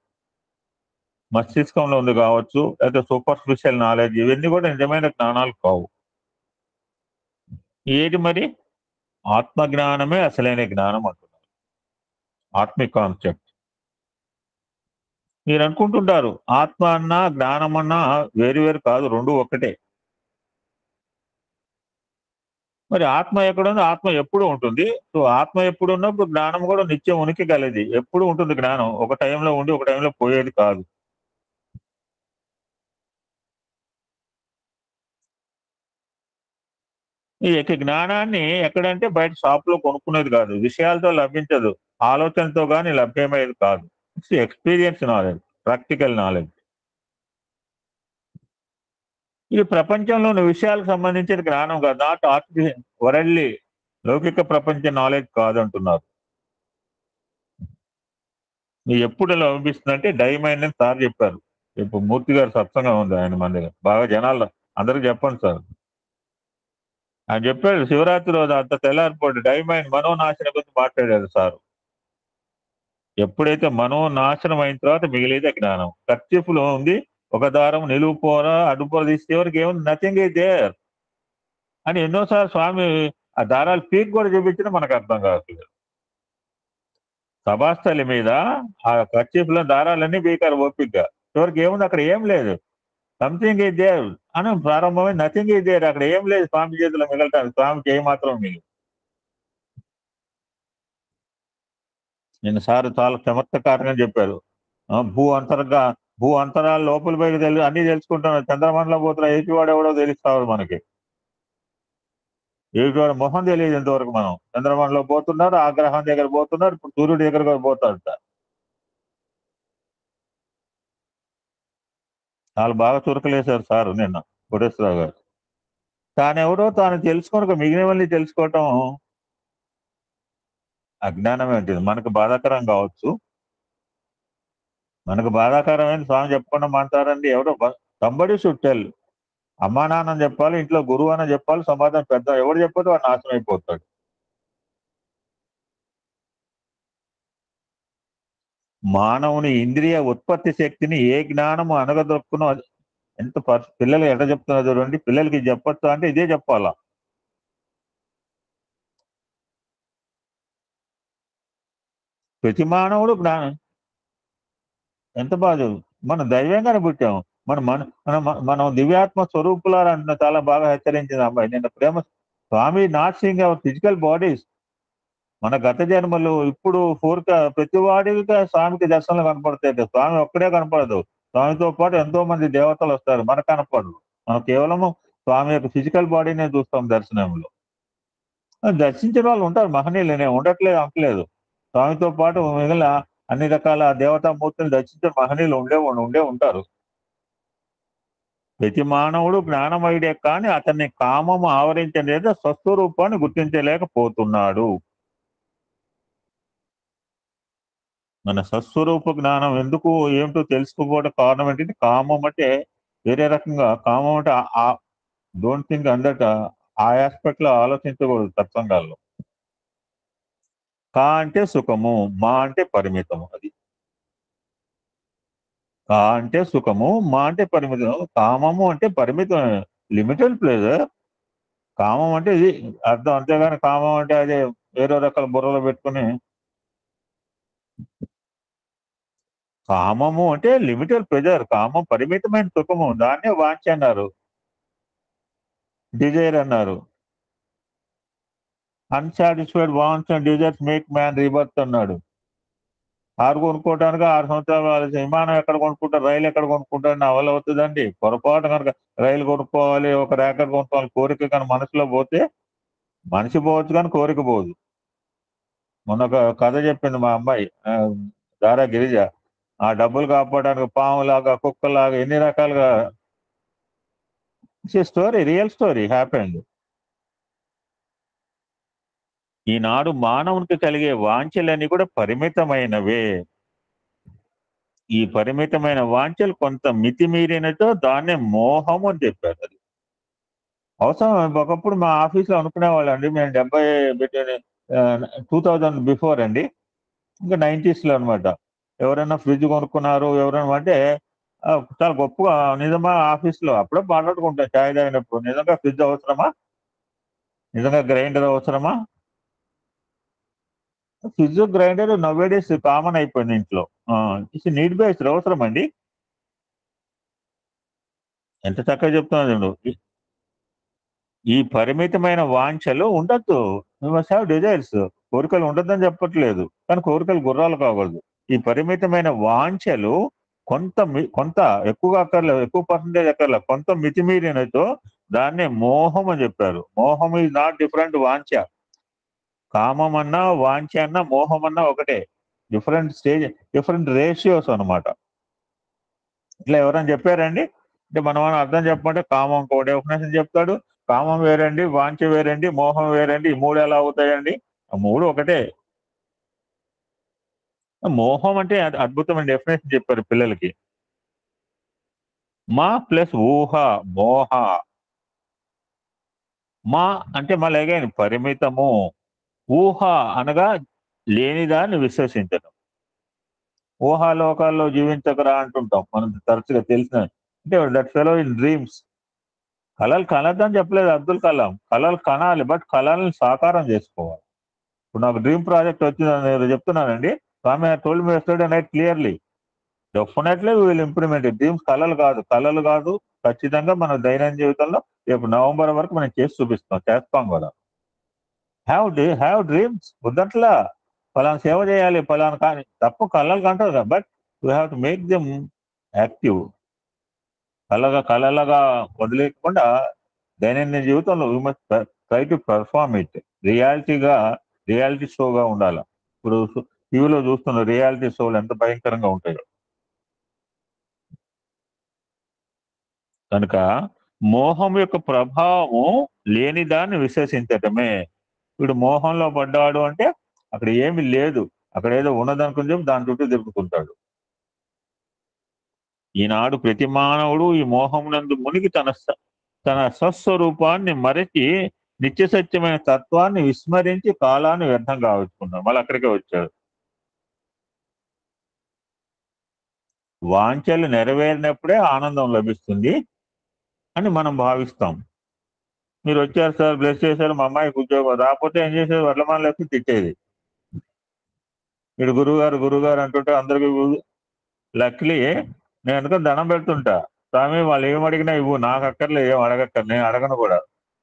మస్తిష్కంలో ఉంది కావచ్చు, లేకపోతే సూపర్ఫిషియల్ నాలెడ్జ్, ఇవన్నీ కూడా నిజమైన జ్ఞానాలు కావు. ఏది మరి? ఆత్మ జ్ఞానమే అసలైన జ్ఞానం అంటున్నారు. ఆత్మిక్ కాన్సెప్ట్. మీరు అనుకుంటుంటారు ఆత్మ అన్నా జ్ఞానం అన్నా వేరు వేరు కాదు, రెండు ఒకటే. మరి ఆత్మ ఎక్కడుంది? ఆత్మ ఎప్పుడు ఉంటుంది. సో ఆత్మ ఎప్పుడు ఉన్నప్పుడు జ్ఞానం కూడా నిత్యం ఉనికి కలిది. ఎప్పుడు ఉంటుంది జ్ఞానం. ఒక టైంలో ఉండి ఒక టైంలో పోయేది కాదు. ఈ యొక్క జ్ఞానాన్ని ఎక్కడంటే బయట షాప్ లో కొనుక్కునేది కాదు, విషయాలతో లభించదు, ఆలోచనతో కానీ లభ్యమయ్యేది కాదు. It's experience knowledge, practical knowledge. ఇది ప్రపంచంలోని విషయాలకు సంబంధించిన జ్ఞానం కాదు. నాట్ ఆర్టిఫిషియల్ వరల్డ్లీ, లౌకిక ప్రపంచ నాలెడ్జ్ కాదంటున్నారు. ఇది ఎప్పుడు లభిస్తుందంటే డైమైండ్ అని సార్ చెప్పారు. ఇప్పుడు మూర్తి గారు సత్సంగం ఉంది ఆయన మన దగ్గర, బాగా జనాలు అందరికి చెప్పండి సార్. ఆయన చెప్పాడు శివరాత్రి రోజు అంత తెల్లారిపోయి డైమైండ్ మనోనాశనం గురించి మాట్లాడారు సార్. ఎప్పుడైతే మనోనాశనం అయిన తర్వాత మిగిలితే జ్ఞానం. కర్చీఫ్లో ఉంది ఒక దారం, నిలువు పోర అడ్డుపోర తీస్తే ఎవరికి ఏముంది, నథింగ్ ఈజ్ దేర్ అని ఎన్నోసార్లు స్వామి ఆ దారాలు పీక్ కూడా చూపించినా మనకు అర్థం కావట్లేదు. సభాస్థలి మీద ఆ కర్చీఫ్లో దారాలన్నీ పీకారు ఓపిక్గా, ఎవరికి ఏముంది అక్కడ ఏం లేదు, సంథింగ్ ఈజ్ దేర్ అని ప్రారంభమై నథింగ్ ఈజ్ దేర్, అక్కడ ఏం లేదు స్వామి చేతిలో మిగలటానికి, స్వామికి ఏ మాత్రం మిగిలి. నేను సార్ చాలా చమత్కారంగా చెప్పారు. భూ అంతరాల లోపల పైకి అన్ని తెలుసుకుంటున్నారు. చంద్రమండలం పోతున్నా ఏపీవాడు ఎవడో తెలుస్తాడు మనకి. ఏపీవాడు మొహం తెలియదు ఇంతవరకు. మనం చంద్రమండలం పోతున్నారు, ఆ గ్రహం దగ్గర పోతున్నారు, ఇప్పుడు సూర్యుడి దగ్గర కూడా పోతాడట. చాలా బాగా చురకలేశారు సార్ నిన్న కోటేశ్వరరావు గారు. తానెవడో తాను తెలుసుకోక మిగిలినవన్నీ తెలుసుకోవటం అజ్ఞానమే ఉంటుంది. మనకు బాధాకరం కావచ్చు, మనకు బాధాకరమైన స్వామి చెప్పకుండా మాట్లాడండి. ఎవడో సంబడి షుడ్ టెల్. అమ్మా నాన్న చెప్పాలి, ఇంట్లో గురువు అని చెప్పాలి, సమాజం పెద్ద ఎవడు చెప్పదు వాడు నాశనం అయిపోతాడు. మానవుని ఇంద్రియ ఉత్పత్తి శక్తిని ఏ జ్ఞానము అనగదొక్కునో ఎంత పిల్లలు ఎట్లా చెప్తున్నా చూడండి. పిల్లలకి చెప్పొచ్చా అంటే ఇదే చెప్పాలా. ప్రతి మానవుడు జ్ఞానం ఎంత బాగా మనం దైవంగానే పుట్టాము. మనం దివ్యాత్మ స్వరూపులారంటున్న చాలా బాగా హెచ్చరించింది అమ్మాయి నిన్న Prema. Swami not seeing our physical bodies. మన గత జన్మలు ఇప్పుడు ప్రతి వాడికి స్వామికి దర్శనాలు కనపడతాయి. స్వామి ఒక్కడే కనపడదు, స్వామితో పాటు ఎంతో మంది దేవతలు వస్తారు, మనకు కనపడదు. మనం కేవలము స్వామి యొక్క ఫిజికల్ బాడీనే చూస్తాం దర్శనంలో. దర్శించిన వాళ్ళు ఉంటారు, మహనీయులనే ఉండట్లేదు అంటలేదు. స్వామితో పాటు మిగిలిన అన్ని రకాల దేవతామూర్తులు దర్శించిన మహనీయులు ఉండే ఉంటారు. ప్రతి మానవుడు జ్ఞానమయుడే కానీ అతన్ని కామము ఆవరించలేదు, స్వస్వరూపాన్ని గుర్తించలేకపోతున్నాడు. మన సస్వరూప జ్ఞానం ఎందుకు ఏమిటో తెలుసుకోకపోవడం కారణం ఏంటంటే కామం అంటే వేరే రకంగా కామం అంటే డోంట్ థింక్ అందట ఆ ఆస్పెక్ట్ లో ఆలోచించకూడదు సత్సంగాల్లో. కా అంటే సుఖము, మా అంటే పరిమితము. అది కా అంటే సుఖము, మా అంటే పరిమితం. కామము అంటే పరిమితం, లిమిటెడ్ ప్లేజర్. కామం అంటే ఇది అర్థం, అంతేగాని కామం అంటే అదే వేరే రకాల బుర్రలో పెట్టుకుని. కామము అంటే లిమిటెడ్ ప్లెజర్, కామం పరిమితమైన సుఖము, దాన్నే వాంఛ అన్నారు, డిజైర్ అన్నారు. Unsatisfied wants and desires make man rebirth అన్నాడు. కారు కొనుక్కోవడానికి 6 సంవత్సరాలు ఆలోచన. విమానం ఎక్కడ కొనుక్కుంటారు, రైలు ఎక్కడ కొనుక్కుంటారు, నా వల్ల అవుతుందండి. పొరపాటు కనుక రైలు కొనుక్కోవాలి, ఒక ర్యాకెట్ కొనుక్కోవాలి కోరిక కానీ మనసులో పోతే మనిషి పోవచ్చు కానీ కోరిక పోదు. మొన్న ఒక కథ చెప్పింది మా అమ్మాయి, దారా గిరిజ. ఆ డబ్బులు కాపాడడానికి పాములాగా, కుక్కలాగా, ఎన్ని రకాలుగా. Story, real story happened. ఈనాడు మానవునికి కలిగే వాంఛలన్నీ కూడా పరిమితమైనవే. ఈ పరిమితమైన వాంఛలు కొంత మితిమీరినతో దాన్నే మోహం అని చెప్పారు. అది అవసరం. ఒకప్పుడు మా ఆఫీస్లో అనుకునేవాళ్ళు అండి, మేము 2000 బిఫోర్ అండి, ఇంకా 90s లో అనమాట. ఎవరైనా ఫ్రిడ్జ్ కొనుక్కున్నారు ఎవరైనా అంటే చాలా గొప్పగా నిజమా ఆఫీస్లో అప్పుడే మాట్లాడుకుంటాం చాయ్ తాగినప్పుడు, నిజంగా ఫ్రిడ్జ్ అవసరమా, నిజంగా గ్రైండర్ అవసరమా. ఫ్రిడ్జ్ గ్రైండర్ నవేడేస్ కామన్ అయిపోయింది ఇంట్లో. ఇట్స్ నీడ్ బేస్డ్, అవసరం అండి. ఎంత చక్కగా చెప్తున్నా. ఈ పరిమితమైన వాంఛలు ఉండద్దు. You must have desires. కోరికలు ఉండద్దని చెప్పట్లేదు, కానీ కోరికలు గుర్రాలు కాకూడదు. ఈ పరిమితమైన వాంఛలు కొంత ఎక్కువగా అక్కర్లేదు, ఎక్కువ పర్సంటేజ్ అక్కర్లేదు, కొంత మితిమీరినతో దాన్నే మోహం అని చెప్పారు. మోహం ఈజ్ నాట్ డిఫరెంట్ వాంఛ. కామం అన్నా వాంఛ అన్నా మోహం అన్నా ఒకటే, డిఫరెంట్ స్టేజ్, డిఫరెంట్ రేషియోస్ అనమాట. ఇట్లా ఎవరైనా చెప్పారండి అంటే మనం అర్థం చెప్పమంటే కామం ఒక డెఫినేషన్ చెప్తాడు, కామం వేరండి, వాంఛ వేరండి, మోహం వేరండి, ఈ మూడు ఎలా అవుతాయండి? ఆ మూడు ఒకటే. మోహం అంటే అద్భుతమైన డెఫినేషన్ చెప్పారు పిల్లలకి. మా ప్లస్ ఊహ, మోహ. మా అంటే మళ్ళీ అగైన్ పరిమితము, ఊహ అనగా లేనిదాన్ని విశ్వసించడం. ఊహాలోకాల్లో జీవించకరా అంటుంటాం మనం తరచుగా తెలిసిన. అంటే దట్ ఫెలో ఇన్ డ్రీమ్స్. కళలు కనద్దని చెప్పలేదు అబ్దుల్ కలాం, కళలు కనాలి, బట్ కళల్ని సాకారం చేసుకోవాలి. ఇప్పుడు నాకు డ్రీమ్ ప్రాజెక్ట్ వచ్చిందని నేను చెప్తున్నానండి. Swami told me yesterday night clearly, definitely we will implement it. Dreams కళలు కాదు, ఖచ్చితంగా మన దైనందిన జీవితంలో రేపు నవంబర్ వరకు మనం చేసి చూపిస్తాం, చేస్తాం కూడా. హ్యావ్ డ్రీమ్స్ వద్దట్లా, ఫలానా సేవ చేయాలి ఫలానా కానీ తప్పు కళలు కంటారు కదా, but we have to make them active. కళలుగా వదిలేకుండా దైనందిన జీవితంలో we must try to perform it. Reality షోగా ఉండాలి. ఇప్పుడు టీవీలో చూస్తున్న రియాలిటీ షోలు ఎంత భయంకరంగా ఉంటాయో. కనుక మోహం యొక్క ప్రభావం లేని దాన్ని విశ్వసించటమే. వీడు మోహంలో పడ్డాడు అంటే అక్కడ ఏమి లేదు, అక్కడ ఏదో ఉన్నదనుకుని చెప్పి దాని చుట్టూ తిరుగుతుంటాడు. ఈనాడు ప్రతి మానవుడు ఈ మోహమునందు మునిగి తన స్వస్వరూపాన్ని మరచి నిత్య సత్యమైన తత్వాన్ని విస్మరించి కాలాన్ని వ్యర్థం కావచ్చుకున్నాడు. మళ్ళీ అక్కడికే వచ్చాడు. వాంఛలు నెరవేరినప్పుడే ఆనందం లభిస్తుంది అని మనం భావిస్తాం. మీరు వచ్చారు సార్, బ్లెస్ చేశారు, మా అమ్మాయికి ఉద్యోగం రాకపోతే ఏం చేసేది, వర్లమాన లేకపోతే తిట్టేది. వీడు గురువుగారు అంటుంటే అందరికి లక్లీ నేను అనుకుని దండం పెడుతుంటా, స్వామి వాళ్ళు ఏం అడిగినా ఇవ్వు, నాకు అక్కర్లే, ఏం అడగక్కర్, నేను అడగను కూడా.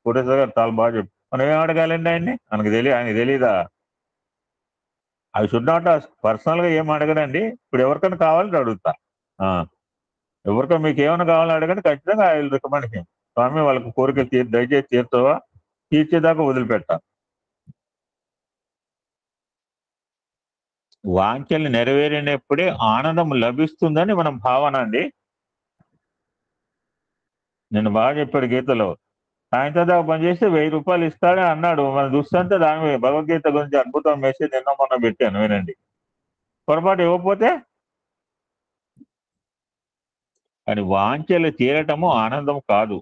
కోటేశ్వర గారు చాలా బాగా చెప్పు, మనం ఏం అడగాలండి ఆయన్ని, ఆయనకి తెలీదా? ఐ షుడ్ నాట్ పర్సనల్ గా ఏం అడగడండి. ఇప్పుడు ఎవరికైనా కావాలని అడుగుతా, ఎవరికైనా మీకు ఏమైనా కావాలని అడగండి, ఖచ్చితంగా ఐ విల్ రికమెండ్ హిమ్. స్వామి వాళ్ళకి కోరిక దయచేసి తీర్చవా, తీర్చేదాకా వదిలిపెట్టా. వాంఛలు నెరవేరినప్పుడే ఆనందం లభిస్తుందని మనం భావన అండి. నేను బాగా చెప్పాడు గీతలో, సాయంత్రం దాకా పనిచేస్తే 1000 రూపాయలు ఇస్తాడని అన్నాడు. మన దుస్థంతా దాని భగవద్గీత గురించి అద్భుతం మెసేజ్ నిన్న మొన్న పెట్టాను, వినండి. పొరపాటు ఇవ్వకపోతే? కానీ వాంఛలు తీరటము ఆనందం కాదు.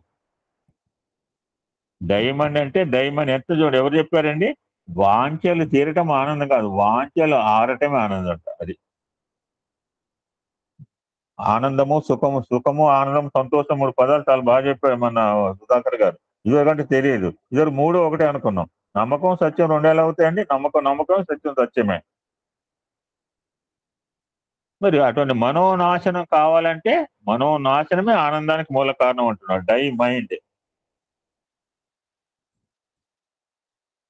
డైమండ్ అంటే డైమండ్ ఎంత చూడు, ఎవరు చెప్పారండి? వాంఛలు తీరటం ఆనందం కాదు, వాంఛలు ఆరటమే ఆనందం అంట. అది ఆనందము, సుఖము, సుఖము, ఆనందం, సంతోషం 3 పదాలు చాలా బాగా చెప్పారు మన సుధాకర్ గారు. ఇదివరకంటే తెలియదు, ఇదివరకు 3 ఒకటే అనుకున్నాం. నమ్మకం సత్యం 2 ఎలా అవుతాయండి? నమ్మకం సత్యం సత్యమే. మరి అటువంటి మనోనాశనం కావాలంటే మనోనాశనమే ఆనందానికి మూల కారణం అంటున్నాడు డై మైండ్.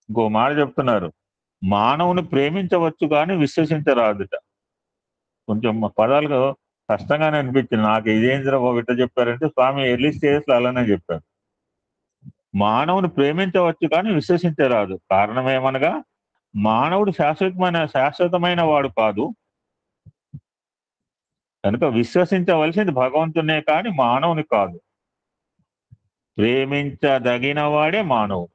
ఇంకో మాట చెప్తున్నారు, మానవుని ప్రేమించవచ్చు కానీ విశ్వసించరాదుట. కొంచెం పదాలు కష్టంగానే అనిపించింది నాకు. ఇదేంద్ర ఇట్ట చెప్పారంటే స్వామి ఎర్లీ స్టేజెస్ లో అలానే చెప్పారు. మానవుని ప్రేమించవచ్చు కానీ విశ్వసించరాదు. కారణం ఏమనగా మానవుడు శాశ్వతమైన వాడు కాదు కనుక విశ్వసించవలసింది భగవంతునే కానీ మానవుని కాదు. ప్రేమించదగిన వాడే మానవుడు.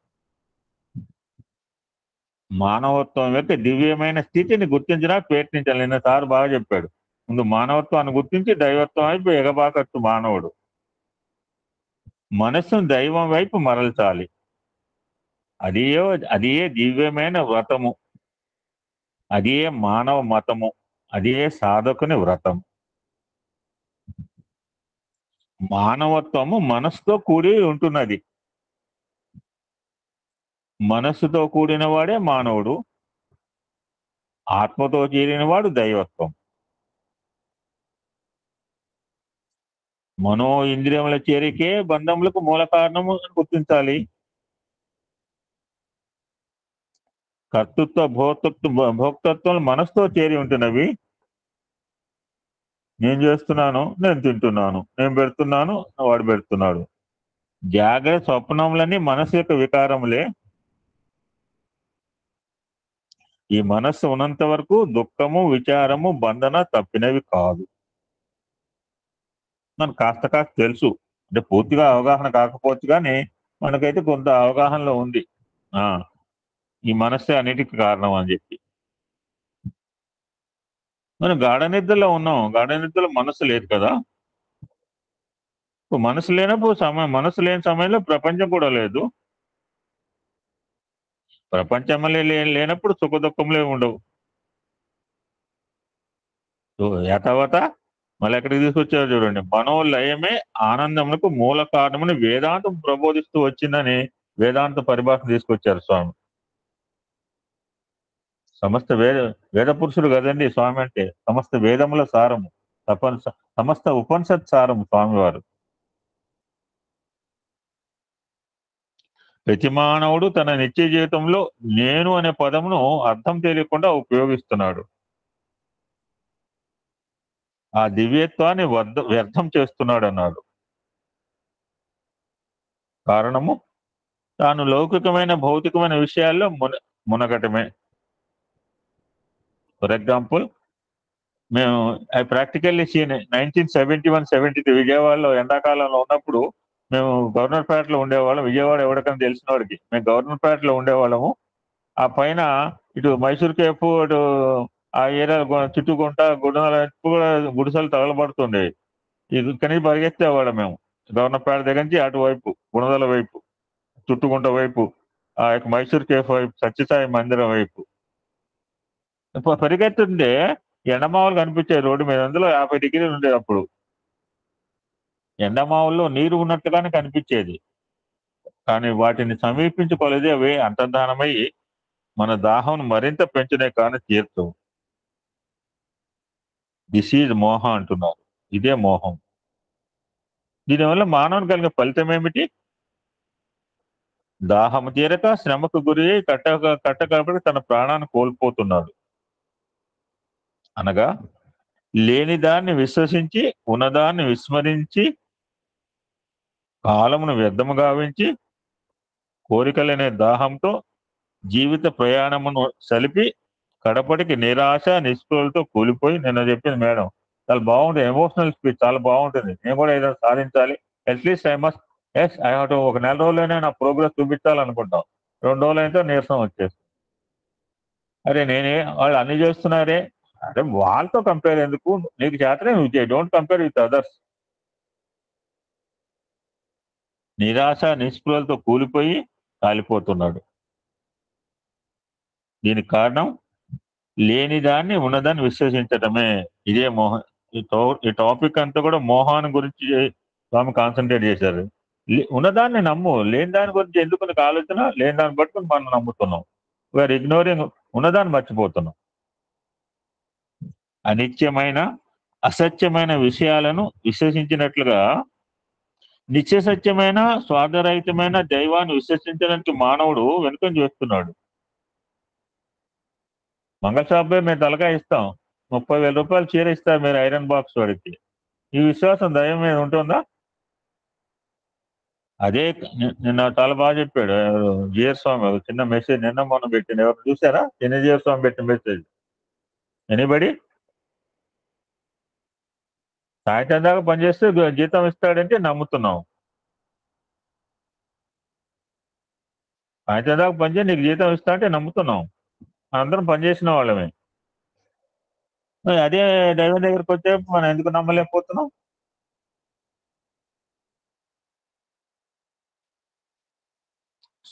మానవత్వం యొక్క దివ్యమైన స్థితిని గుర్తించడానికి ప్రయత్నించాలి. నిన్న సార్ బాగా చెప్పాడు. ముందు మానవత్వాన్ని గుర్తించి దైవత్వం వైపు ఎగబాకట్టు మానవుడు. మనస్సును దైవం వైపు మరల్చాలి. అదే దివ్యమైన వ్రతము, అదే మానవ మతము, అదే సాధకుని వ్రతం. మానవత్వము మనస్సుతో కూడి ఉంటున్నది. మనస్సుతో కూడిన వాడే మానవుడు, ఆత్మతో చేరినవాడు దైవత్వం. మనో ఇంద్రియముల చేరికే బంధములకు మూల కారణము అని గుర్తించాలి. కర్తృత్వ భోక్తత్వం మనసుతో చేరి ఉంటున్నవి. నేను చేస్తున్నాను, నేను తింటున్నాను, నేను పెడుతున్నాను, వాడు పెడుతున్నాడు. జాగ్రత్త స్వప్నములన్నీ మనసు యొక్క వికారములే. ఈ మనస్సు ఉన్నంత వరకు దుఃఖము, విచారము, బంధన తప్పినవి కాదు. మనకు కాస్త తెలుసు, అంటే పూర్తిగా అవగాహన కాకపోవచ్చు కానీ మనకైతే కొంత అవగాహనలో ఉంది. ఈ మనస్సే అన్నిటికీ కారణం అని చెప్పి. మనం గాఢ నిద్రలో ఉన్నాం, గాఢ నిద్రలో మనసు లేదు కదా. మనసు లేనప్పుడు మనసు లేని సమయంలో ప్రపంచం కూడా లేదు. ప్రపంచంలో లేనప్పుడు సుఖ దుఃఖంలో ఉండవు. యథావత మళ్ళీ ఎక్కడికి తీసుకొచ్చారు చూడండి. మనోలయమే ఆనందములకు మూల కారణమని వేదాంతం ప్రబోధిస్తూ వచ్చిందని వేదాంత పరిభాష తీసుకొచ్చారు స్వామి. సమస్త వేద పురుషుడు కదండి స్వామి అంటే. సమస్త వేదముల సారము, సమస్త ఉపనిషత్ సారము స్వామివారు. ప్రతి మానవుడు తన నిత్య జీవితంలో నేను అనే పదమును అర్థం తెలియకుండా ఉపయోగిస్తున్నాడు. ఆ దివ్యత్వాన్ని వ్యర్థం చేస్తున్నాడు అన్నాడు. కారణము తాను లౌకికమైన భౌతికమైన విషయాల్లో మునగటమే. ఫర్ ఎగ్జాంపుల్, మేము ఐ ప్రాక్టికల్లీ సీన్ 1971-73 విజయవాడలో ఎండాకాలంలో ఉన్నప్పుడు మేము గవర్నర్పేటలో ఉండేవాళ్ళం. విజయవాడ ఎవరికైనా తెలిసిన వాడికి. మేము గవర్నర్పేటలో ఉండేవాళ్ళము. ఆ పైన ఇటు మైసూర్ కేపు, అటు ఆ ఏరియా చుట్టుకుంటా గుడిసెలు తగలబడుతుండేవి. ఇక్కడి నుంచి పరిగెత్తేవాళ్ళం మేము. గవర్నర్పేట దగ్గర నుంచి అటువైపు గుణదల వైపు, చుట్టుకుంట వైపు, ఆ యొక్క మైసూర్ కేఫ్ వైపు, సత్యసాయి మందిరం వైపు పరిగెత్తుంటే ఎండమావులు కనిపించాయి రోడ్డు మీద. అందులో 50 డిగ్రీలు ఉండేది అప్పుడు. ఎండమావుల్లో నీరు ఉన్నట్టుగానే కనిపించేది. కానీ వాటిని సమీపించుకోలేదే అవి అంతర్ధానమై మన దాహం మరింత పెంచునే కానీ తీర్చవు. దిస్ ఈజ్ మోహ అంటున్నారు. ఇదే మోహం. దీనివల్ల మానవుని కలిగే ఫలితం ఏమిటి? దాహము తీరక శ్రమకు గురి కట్టకబడి తన ప్రాణాన్ని కోల్పోతున్నాడు. అనగా లేని దాన్ని విశ్వసించి ఉన్నదాన్ని విస్మరించి కాలమును వ్యర్థము గావించి కోరికలనే దాహంతో జీవిత ప్రయాణమును సలిపి కడపటికి నిరాశ నిస్పృహలతో కూలిపోయి, నిన్న చెప్పింది మేడం చాలా బాగుంటుంది. ఎమోషనల్ స్పీచ్ చాలా బాగుంటుంది. నేను కూడా ఏదైనా సాధించాలి, అట్లీస్ట్ ఐ హావ్ టు. ఒక నెల రోజులైనా నా ప్రోగ్రెస్ చూపించాలనుకుంటాం. 2 రోజులైతే నీరసం వచ్చేస్తుంది. అరే వాళ్ళు అన్ని చేస్తున్నారే, అదే వాళ్ళతో కంపేర్ ఎందుకు, నీకు చేతనే నువ్వు చేయి, డోంట్ కంపేర్ విత్ అదర్స్. నిరాశ నిస్పృహలతో కూలిపోయి కాలిపోతున్నాడు. దీనికి కారణం లేని దాన్ని ఉన్నదాన్ని విశ్వసించటమే. ఇదే మోహన్. ఈ టాపిక్ అంతా కూడా మోహాన్ గురించి స్వామి కాన్సన్ట్రేట్ చేశారు. ఉన్నదాన్ని నమ్ము, లేని దాని గురించి ఎందుకు నీకు ఆలోచన, లేని దాన్ని బట్టి మనం నమ్ముతున్నాం. వీఆర్ ఇగ్నోరింగ్, ఉన్నదాన్ని మర్చిపోతున్నాం. అనిత్యమైన అసత్యమైన విషయాలను విశ్వసించినట్లుగా నిత్య సత్యమైన స్వార్థరహితమైన దైవాన్ని విశ్వసించడానికి మానవుడు వెనుకని చేస్తున్నాడు. మంగళ షాపే మేము తలకాయ ఇస్తాం, 30,000 రూపాయలు చీర ఇస్తారు మీరు ఐరన్ బాక్స్ వాడికి. ఈ విశ్వాసం దైవం మీద ఉంటుందా? అదే నిన్న చాలా బాగా చెప్పాడు జిఆర్ స్వామి. ఒక చిన్న మెసేజ్ నిన్న మొన్న పెట్టింది, ఎవరు చూసారా? జిఆర్ స్వామి పెట్టిన మెసేజ్. ఎనీబడి? సాయంత్రం దాకా పనిచేస్తే జీతం ఇస్తాడంటే నమ్ముతున్నాం. సాయంత్రం దాకా పనిచేసి నీకు జీతం ఇస్తా అంటే నమ్ముతున్నాం. అందరం పనిచేసిన వాళ్ళమే. అదే దైవం దగ్గరికి వచ్చే మనం ఎందుకు నమ్మలేకపోతున్నాం?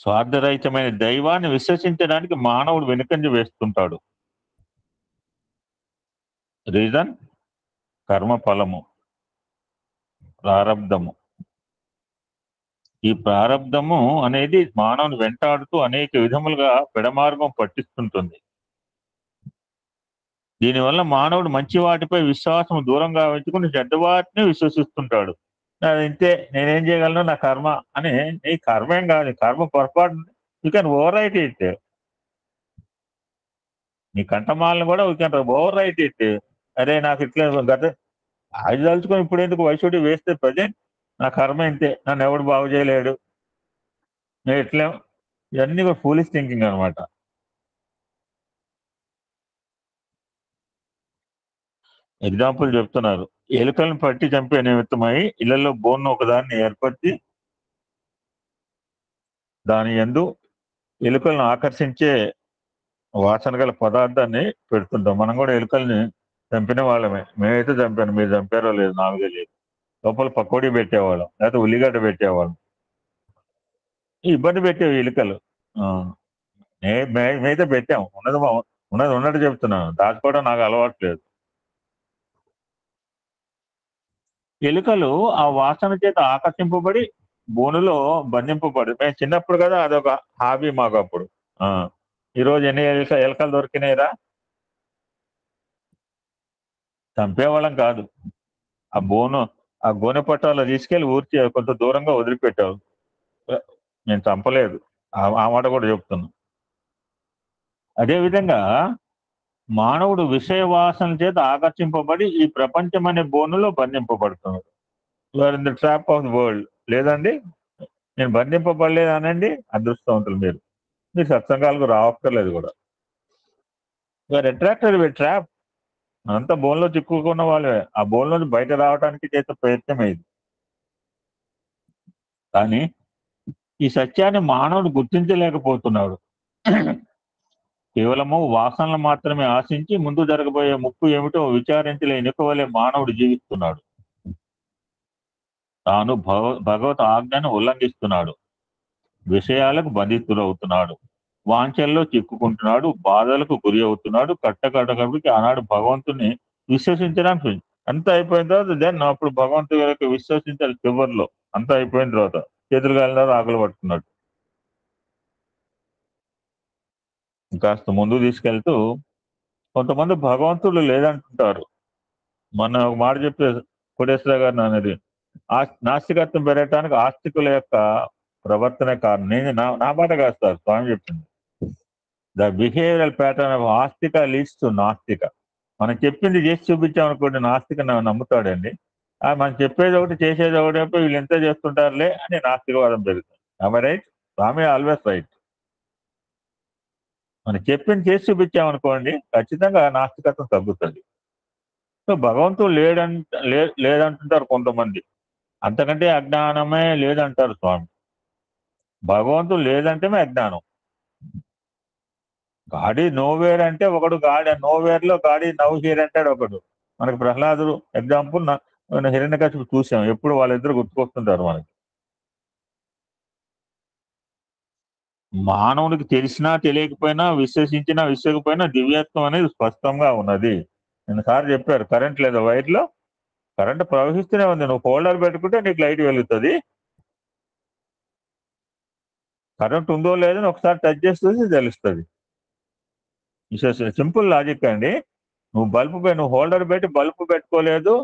స్వార్థరహితమైన దైవాన్ని విశ్వసించడానికి మానవుడు వెనుకంజ వేస్తుంటాడు. రీజన్ కర్మ ఫలము, ప్రారబ్ధము. ఈ ప్రారబ్ధము అనేది మానవుని వెంటాడుతూ అనేక విధములుగా పెడమార్గం పట్టిస్తుంటుంది. దీనివల్ల మానవుడు మంచి వాటిపై విశ్వాసం దూరంగా ఉంచుకుని చెడ్డ వాటిని విశ్వసిస్తుంటాడు. అది ఇంతే, నేనేం చేయగలను, నా కర్మ అని. నీ కర్మేం కాదు, కర్మ పొరపాటు. You can over right it. నీ కంఠమాలను కూడా you can over right it. అరే నాకు ఇట్లా గత అది తలుచుకొని ఇప్పుడు ఎందుకు వైషుడి వేస్తే ప్రజెంట్ నా కర్మ ఇంతే, నన్ను ఎవడు బాగు చేయలేడు, నేను ఎట్లా. ఇవన్నీ కూడా ఫూలిష్ థింకింగ్ అనమాట. ఎగ్జాంపుల్ చెప్తున్నారు. ఎలుకలను పట్టి చంపే నిమిత్తమై ఇళ్లలో బోన్ను ఒకదాన్ని ఏర్పరిచి దాని యందు ఎలుకలను ఆకర్షించే వాసన గల పదార్థాన్ని పెడుతుంటాం. మనం కూడా ఎలుకల్ని చంపిన వాళ్ళమే. మేమైతే చంపాను, మీరు చంపారో లేదు నాకు తెలియదు. లోపల పకోడీ పెట్టేవాళ్ళం, లేకపోతే ఉల్లిగడ్డ పెట్టేవాళ్ళం. ఇబ్బంది పెట్టేవి ఎలుకలు. మేమైతే పెట్టాం. ఉన్నట్టు చెప్తున్నాను, దాచుకోవడం నాకు అలవాటు లేదు. ఎలుకలు ఆ వాసన చేత ఆకర్షింపబడి బోనులో బంధింపబడి, మేము చిన్నప్పుడు కదా అదొక హాబీ మాకు అప్పుడు. ఈరోజు ఎన్ని ఎలుకలు దొరికినాయిరా? చంపేవాళ్ళం కాదు. ఆ గోనె పట్టాలో తీసుకెళ్లి ఊర్చి కొంత దూరంగా వదిలిపెట్టావు. నేను చంపలేదు, ఆ మాట కూడా చెప్తున్నా. అదేవిధంగా మానవుడు విషయ వాసన చేత ఆకర్షింపబడి ఈ ప్రపంచం అనే బోనులో బంధింపబడుతున్నాడు. You're in the trap of the world. లేదండి, నేను బంధింపబడలేదు అనండి, అదృష్టవంతులు మీరు. మీరు సత్సంగాలకు రావక్కర్లేదు కూడా. You're attracted with trap. అంతా బోన్లో చిక్కుకున్న వాళ్ళే. ఆ బోన్లో బయట రావడానికి చేసే ప్రయత్నం ఇది. కానీ ఈ సత్యాన్ని మానవుడు గుర్తించలేకపోతున్నాడు. కేవలము వాసనలు మాత్రమే ఆశించి ముందు జరగబోయే ముప్పు ఏమిటో విచారించలే ఎన్నికవలే మానవుడు జీవిస్తున్నాడు. తాను భగవత్ ఆజ్ఞను ఉల్లంఘిస్తున్నాడు, విషయాలకు బంధితుడవుతున్నాడు, వాంఛల్లో చిక్కుకుంటున్నాడు, బాధలకు గురి అవుతున్నాడు. కట్టకడగడికి ఆనాడు భగవంతుని విశ్వసించడానికి అంతా అయిపోయిన తర్వాత దెన్ అప్పుడు భగవంతుడి యొక్క విశ్వసించాలి. చివరిలో అంతా అయిపోయిన తర్వాత చేతులు కాలిన ఆకులు పట్టుకున్నాడు. కాస్త ముందు తీసుకెళ్తూ కొంతమంది భగవంతుడు లేదంటుంటారు. మొన్న ఒక మాట చెప్పే కోటేశ్వర గారు అనేది, నాస్తికత్వం పెరగటానికి ఆస్తికుల యొక్క ప్రవర్తన కారణం. నేను నా మాట కాదు సార్, స్వామి చెప్పింది. ద బిహేవియరల్ ప్యాటర్న్ ఆఫ్ ఆస్తిక లీడ్స్ టు నాస్తిక. మనం చెప్పింది చేసి చూపించామనుకోండి, నాస్తిక నమ్ముతాడండి. మనం చెప్పేది ఒకటి చేసేది ఒకటి, వీళ్ళు ఎంత చేస్తుంటారులే అని నాస్తికవాదం పెరుగుతుంది. ఆమె రైట్? స్వామి ఆల్వేస్ రైట్. మనం చెప్పింది చేసి చూపించామనుకోండి, ఖచ్చితంగా నాస్తికత్వం తగ్గుతుంది. సో భగవంతుడు లేదంటుంటారు కొంతమంది. అంతకంటే అజ్ఞానమే లేదంటారు స్వామి. భగవంతుడు లేదంటేనే అజ్ఞానం. గాడి నోవేర్ అంటే ఒకడు గాడి నోవేర్ లో గాడి నవ్ హియర్ అంటాడు ఒకడు. మనకి ప్రహ్లాదుడు ఎగ్జాంపుల్ హిరణ్యకశిపుడు చూసాం, ఎప్పుడు వాళ్ళిద్దరు గుర్తుకొస్తుంటారు మనకి. మానవునికి తెలిసినా తెలియకపోయినా, విశ్వసించినా విశ్వకపోయినా దివ్యత్వం అనేది స్పష్టంగా ఉన్నది. ఎన్నిసార్లు చెప్పారు, కరెంట్ లేదా వైర్ లో కరెంట్ ప్రవహిస్తూనే ఉంది, నువ్వు హోల్డర్ పెట్టుకుంటే నీకు లైట్ వెలుగుతుంది. కరెంట్ ఉందో లేదో ఒకసారి టచ్ చేస్తే తెలుస్తుంది. సింపుల్ లాజిక్ అండి. నువ్వు హోల్డర్ పెట్టి బల్బు పెట్టుకోలేదు,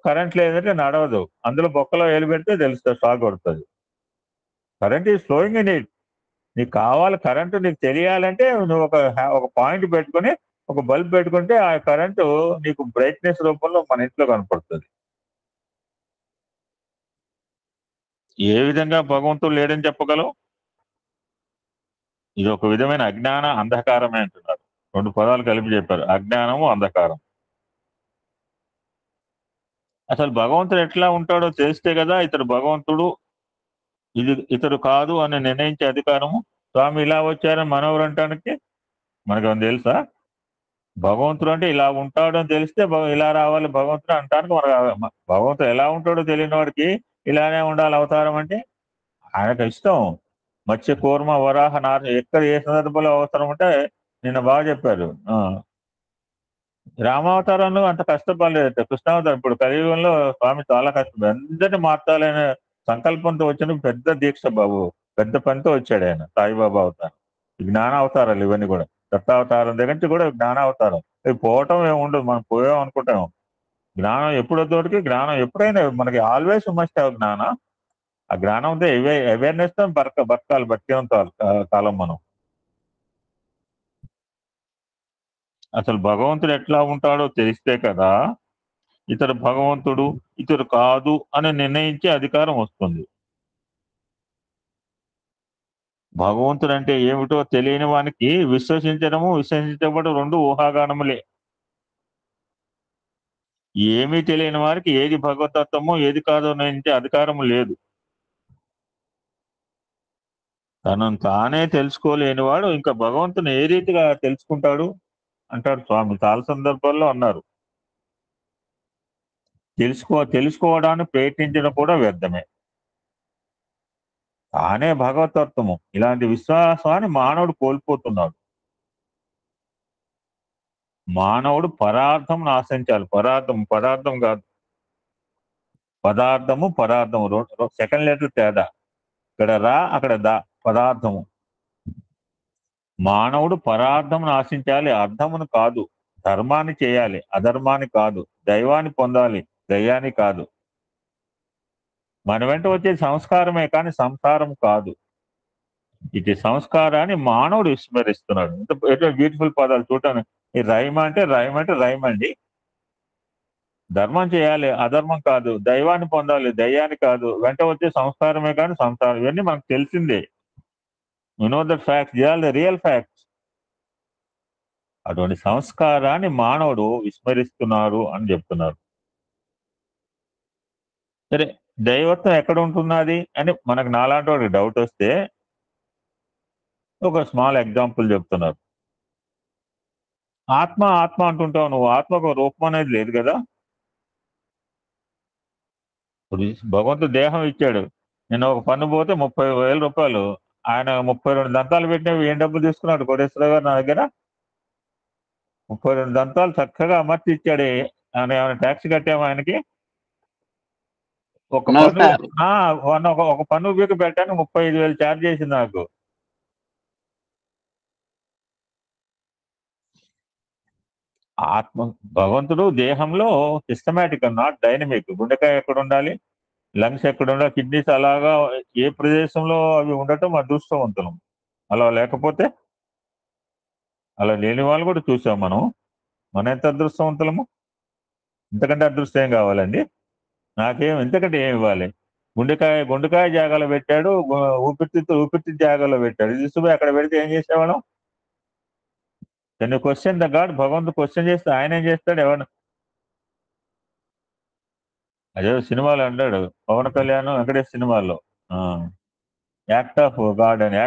కరెంట్ లేదంటే నడవదు. అందులో బొక్కలో వేలు పెడితే తెలుస్తుంది, షాక్ కొడుతుంది. Current is flowing in it. నీకు కావాలి కరెంటు, నీకు తెలియాలంటే నువ్వు ఒక పాయింట్ పెట్టుకొని ఒక బల్బ్ పెట్టుకుంటే ఆ కరెంటు నీకు బ్రైట్నెస్ రూపంలో మన ఇంట్లో కనపడుతుంది. ఏ విధంగా భగవంతుడు లేడని చెప్పగలవు? ఇది ఒక విధమైన అజ్ఞాన అంధకారమే అంటున్నారు. 2 పదాలు కలిపి చెప్పారు, అజ్ఞానము అంధకారం. అసలు భగవంతుడు ఎట్లా ఉంటాడో తెలిస్తే కదా భగవంతుడు ఇతడు కాదు అని నిర్ణయించే అధికారము. స్వామి ఇలా వచ్చారని మనవరు అంటానికి మనకేమైనా తెలుసా? భగవంతుడు అంటే ఇలా ఉంటాడు అని తెలిస్తే ఇలా రావాలి భగవంతుడు అంటానికి భగవంతుడు ఎలా ఉంటాడో తెలియని వాడికి ఇలానే ఉండాలి అవతారం అంటే ఆయనకు ఇష్టం. మత్స్య కూర్మ వరాహ నార ఎక్కడ ఏ సందర్భంలో అవసరం ఉంటే నిన్న బాగా చెప్పారు. రామావతారంలో అంత కష్టపడలేదు, కృష్ణావతారం. ఇప్పుడు కలియుగంలో స్వామి చాలా కష్టం, అందరినీ మార్చాలనే సంకల్పంతో వచ్చిన పెద్ద దీక్ష బాబు, పెద్ద పనితో వచ్చాడు ఆయన. సాయిబాబా అవతారం, జ్ఞాన అవతారాలు ఇవన్నీ కూడా. దత్తావతారం దగ్గర నుంచి కూడా జ్ఞానావతారం. ఇవి పోవటం ఏమి ఉండదు, మనం పోయాం అనుకుంటాం. జ్ఞానం ఎప్పుడోతోటికి, జ్ఞానం ఎప్పుడైనా మనకి ఆల్వేస్ మస్ట్ హ్యావ్ జ్ఞానం. ఆ జ్ఞానంతో అవేర్నెస్ తో బతకాలి బతికేంత కాలం మనం. అసలు భగవంతుడు ఎట్లా ఉంటాడో తెలిస్తే కదా ఇతడు భగవంతుడు ఇతడు కాదు అని నిర్ణయించే అధికారం వస్తుంది. భగవంతుడు అంటే ఏమిటో తెలియని వానికి విశ్వసించడము విశ్వసించబడు 2 ఊహాగానములే. ఏమీ తెలియని వారికి ఏది భగవతత్వమో ఏది కాదో నిర్ణయించే అధికారం లేదు. తనను తానే తెలుసుకోలేని వాడు ఇంకా భగవంతుని ఏ రీతిగా తెలుసుకుంటాడు అంటాడు స్వామి. చాలా సందర్భాల్లో అన్నారు, తెలుసుకోవడానికి ప్రయత్నించడం కూడా వ్యర్థమే. తానే భగవతత్వము. ఇలాంటి విశ్వాసాన్ని మానవుడు కోల్పోతున్నాడు. మానవుడు పరార్థం ఆశించాలి. పదార్థం కాదు, పదార్థము సెకండ్ లెటర్ తేడా. ఇక్కడ రా అక్కడ దా, పదార్థము. మానవుడు పరార్థం ఆశించాలి, అర్థమును కాదు. ధర్మాన్ని చేయాలి, అధర్మాన్ని కాదు. దైవాన్ని పొందాలి, దయ్యాన్ని కాదు. మన వెంట వచ్చే సంస్కారమే కానీ సంసారం కాదు. ఇది సంస్కారాన్ని మానవుడు విస్మరిస్తున్నాడు. ఎంత బ్యూటిఫుల్ పదాలు చూడటానికి. ఈ రైమ్ అంటే రైమ్ అండి. ధర్మం చేయాలి, అధర్మం కాదు. దైవాన్ని పొందాలి, దయ్యాన్ని కాదు. వెంట వచ్చే సంస్కారమే కానీ సంసారం. ఇవన్నీ మనకు తెలిసిందే. You know the facts, they are the real facts. అటువంటి సంస్కారాన్ని మానవుడు విస్మరిస్తున్నారు అని చెప్తున్నారు. సరే, దైవత్వం ఎక్కడ ఉంటున్నది అని మనకు నాలాంటి వాడికి డౌట్ వస్తే ఒక స్మాల్ ఎగ్జాంపుల్ చెప్తున్నారు. ఆత్మ అంటుంటావు నువ్వు, ఆత్మకు రూపం అనేది లేదు కదా. ఇప్పుడు భగవంతుడు దేహం ఇచ్చాడు. నేను ఒక పన్ను పోతే 30,000 రూపాయలు. ఆయన 32 దంతాలు పెట్టినవి ఏం డబ్బులు తీసుకున్నాడు కోటేశ్వరరావు గారు నా దగ్గర? 32 దంతాలు చక్కగా అమర్చి ఇచ్చాడు. ఆయన ఏమైనా ట్యాక్స్ కట్టాము ఆయనకి? ఒక పన్ను ఉపయోగ పెట్టడానికి 35,000 ఛార్జ్ చేసింది నాకు. భగవంతుడు దేహంలో సిస్టమేటిక్, నాట్ డైనమిక్. గుండెకాయ ఎక్కడ ఉండాలి, లంగ్స్ ఎక్కడ ఉండాలి, కిడ్నీస్ అలాగా ఏ ప్రదేశంలో అవి ఉండటం అదృష్టవంతులం. అలా లేకపోతే, అలా లేని వాళ్ళు కూడా చూసాం మనం. మన ఎంత అదృష్టవంతులము? ఇంతకంటే అదృష్టం ఏం కావాలండి? ఇంతకంటే ఏమి ఇవ్వాలి? గుండెకాయ జాగాలో పెట్టాడు, ఊపిరితిత్తు జాగాలో పెట్టాడు. ఇది తీసుకుపోయి అక్కడ పెడితే ఏం చేసేవాళ్ళం? Question the God. భగవంతుడు క్వశ్చన్ చేస్తే ఆయన ఏం చేస్తాడు? ఎవరు? అదే సినిమాలో అంటాడు పవన్ కళ్యాణ్, వెంకటేష్ సినిమాల్లో, యాక్ట్ ఆఫ్ గాడ్ అని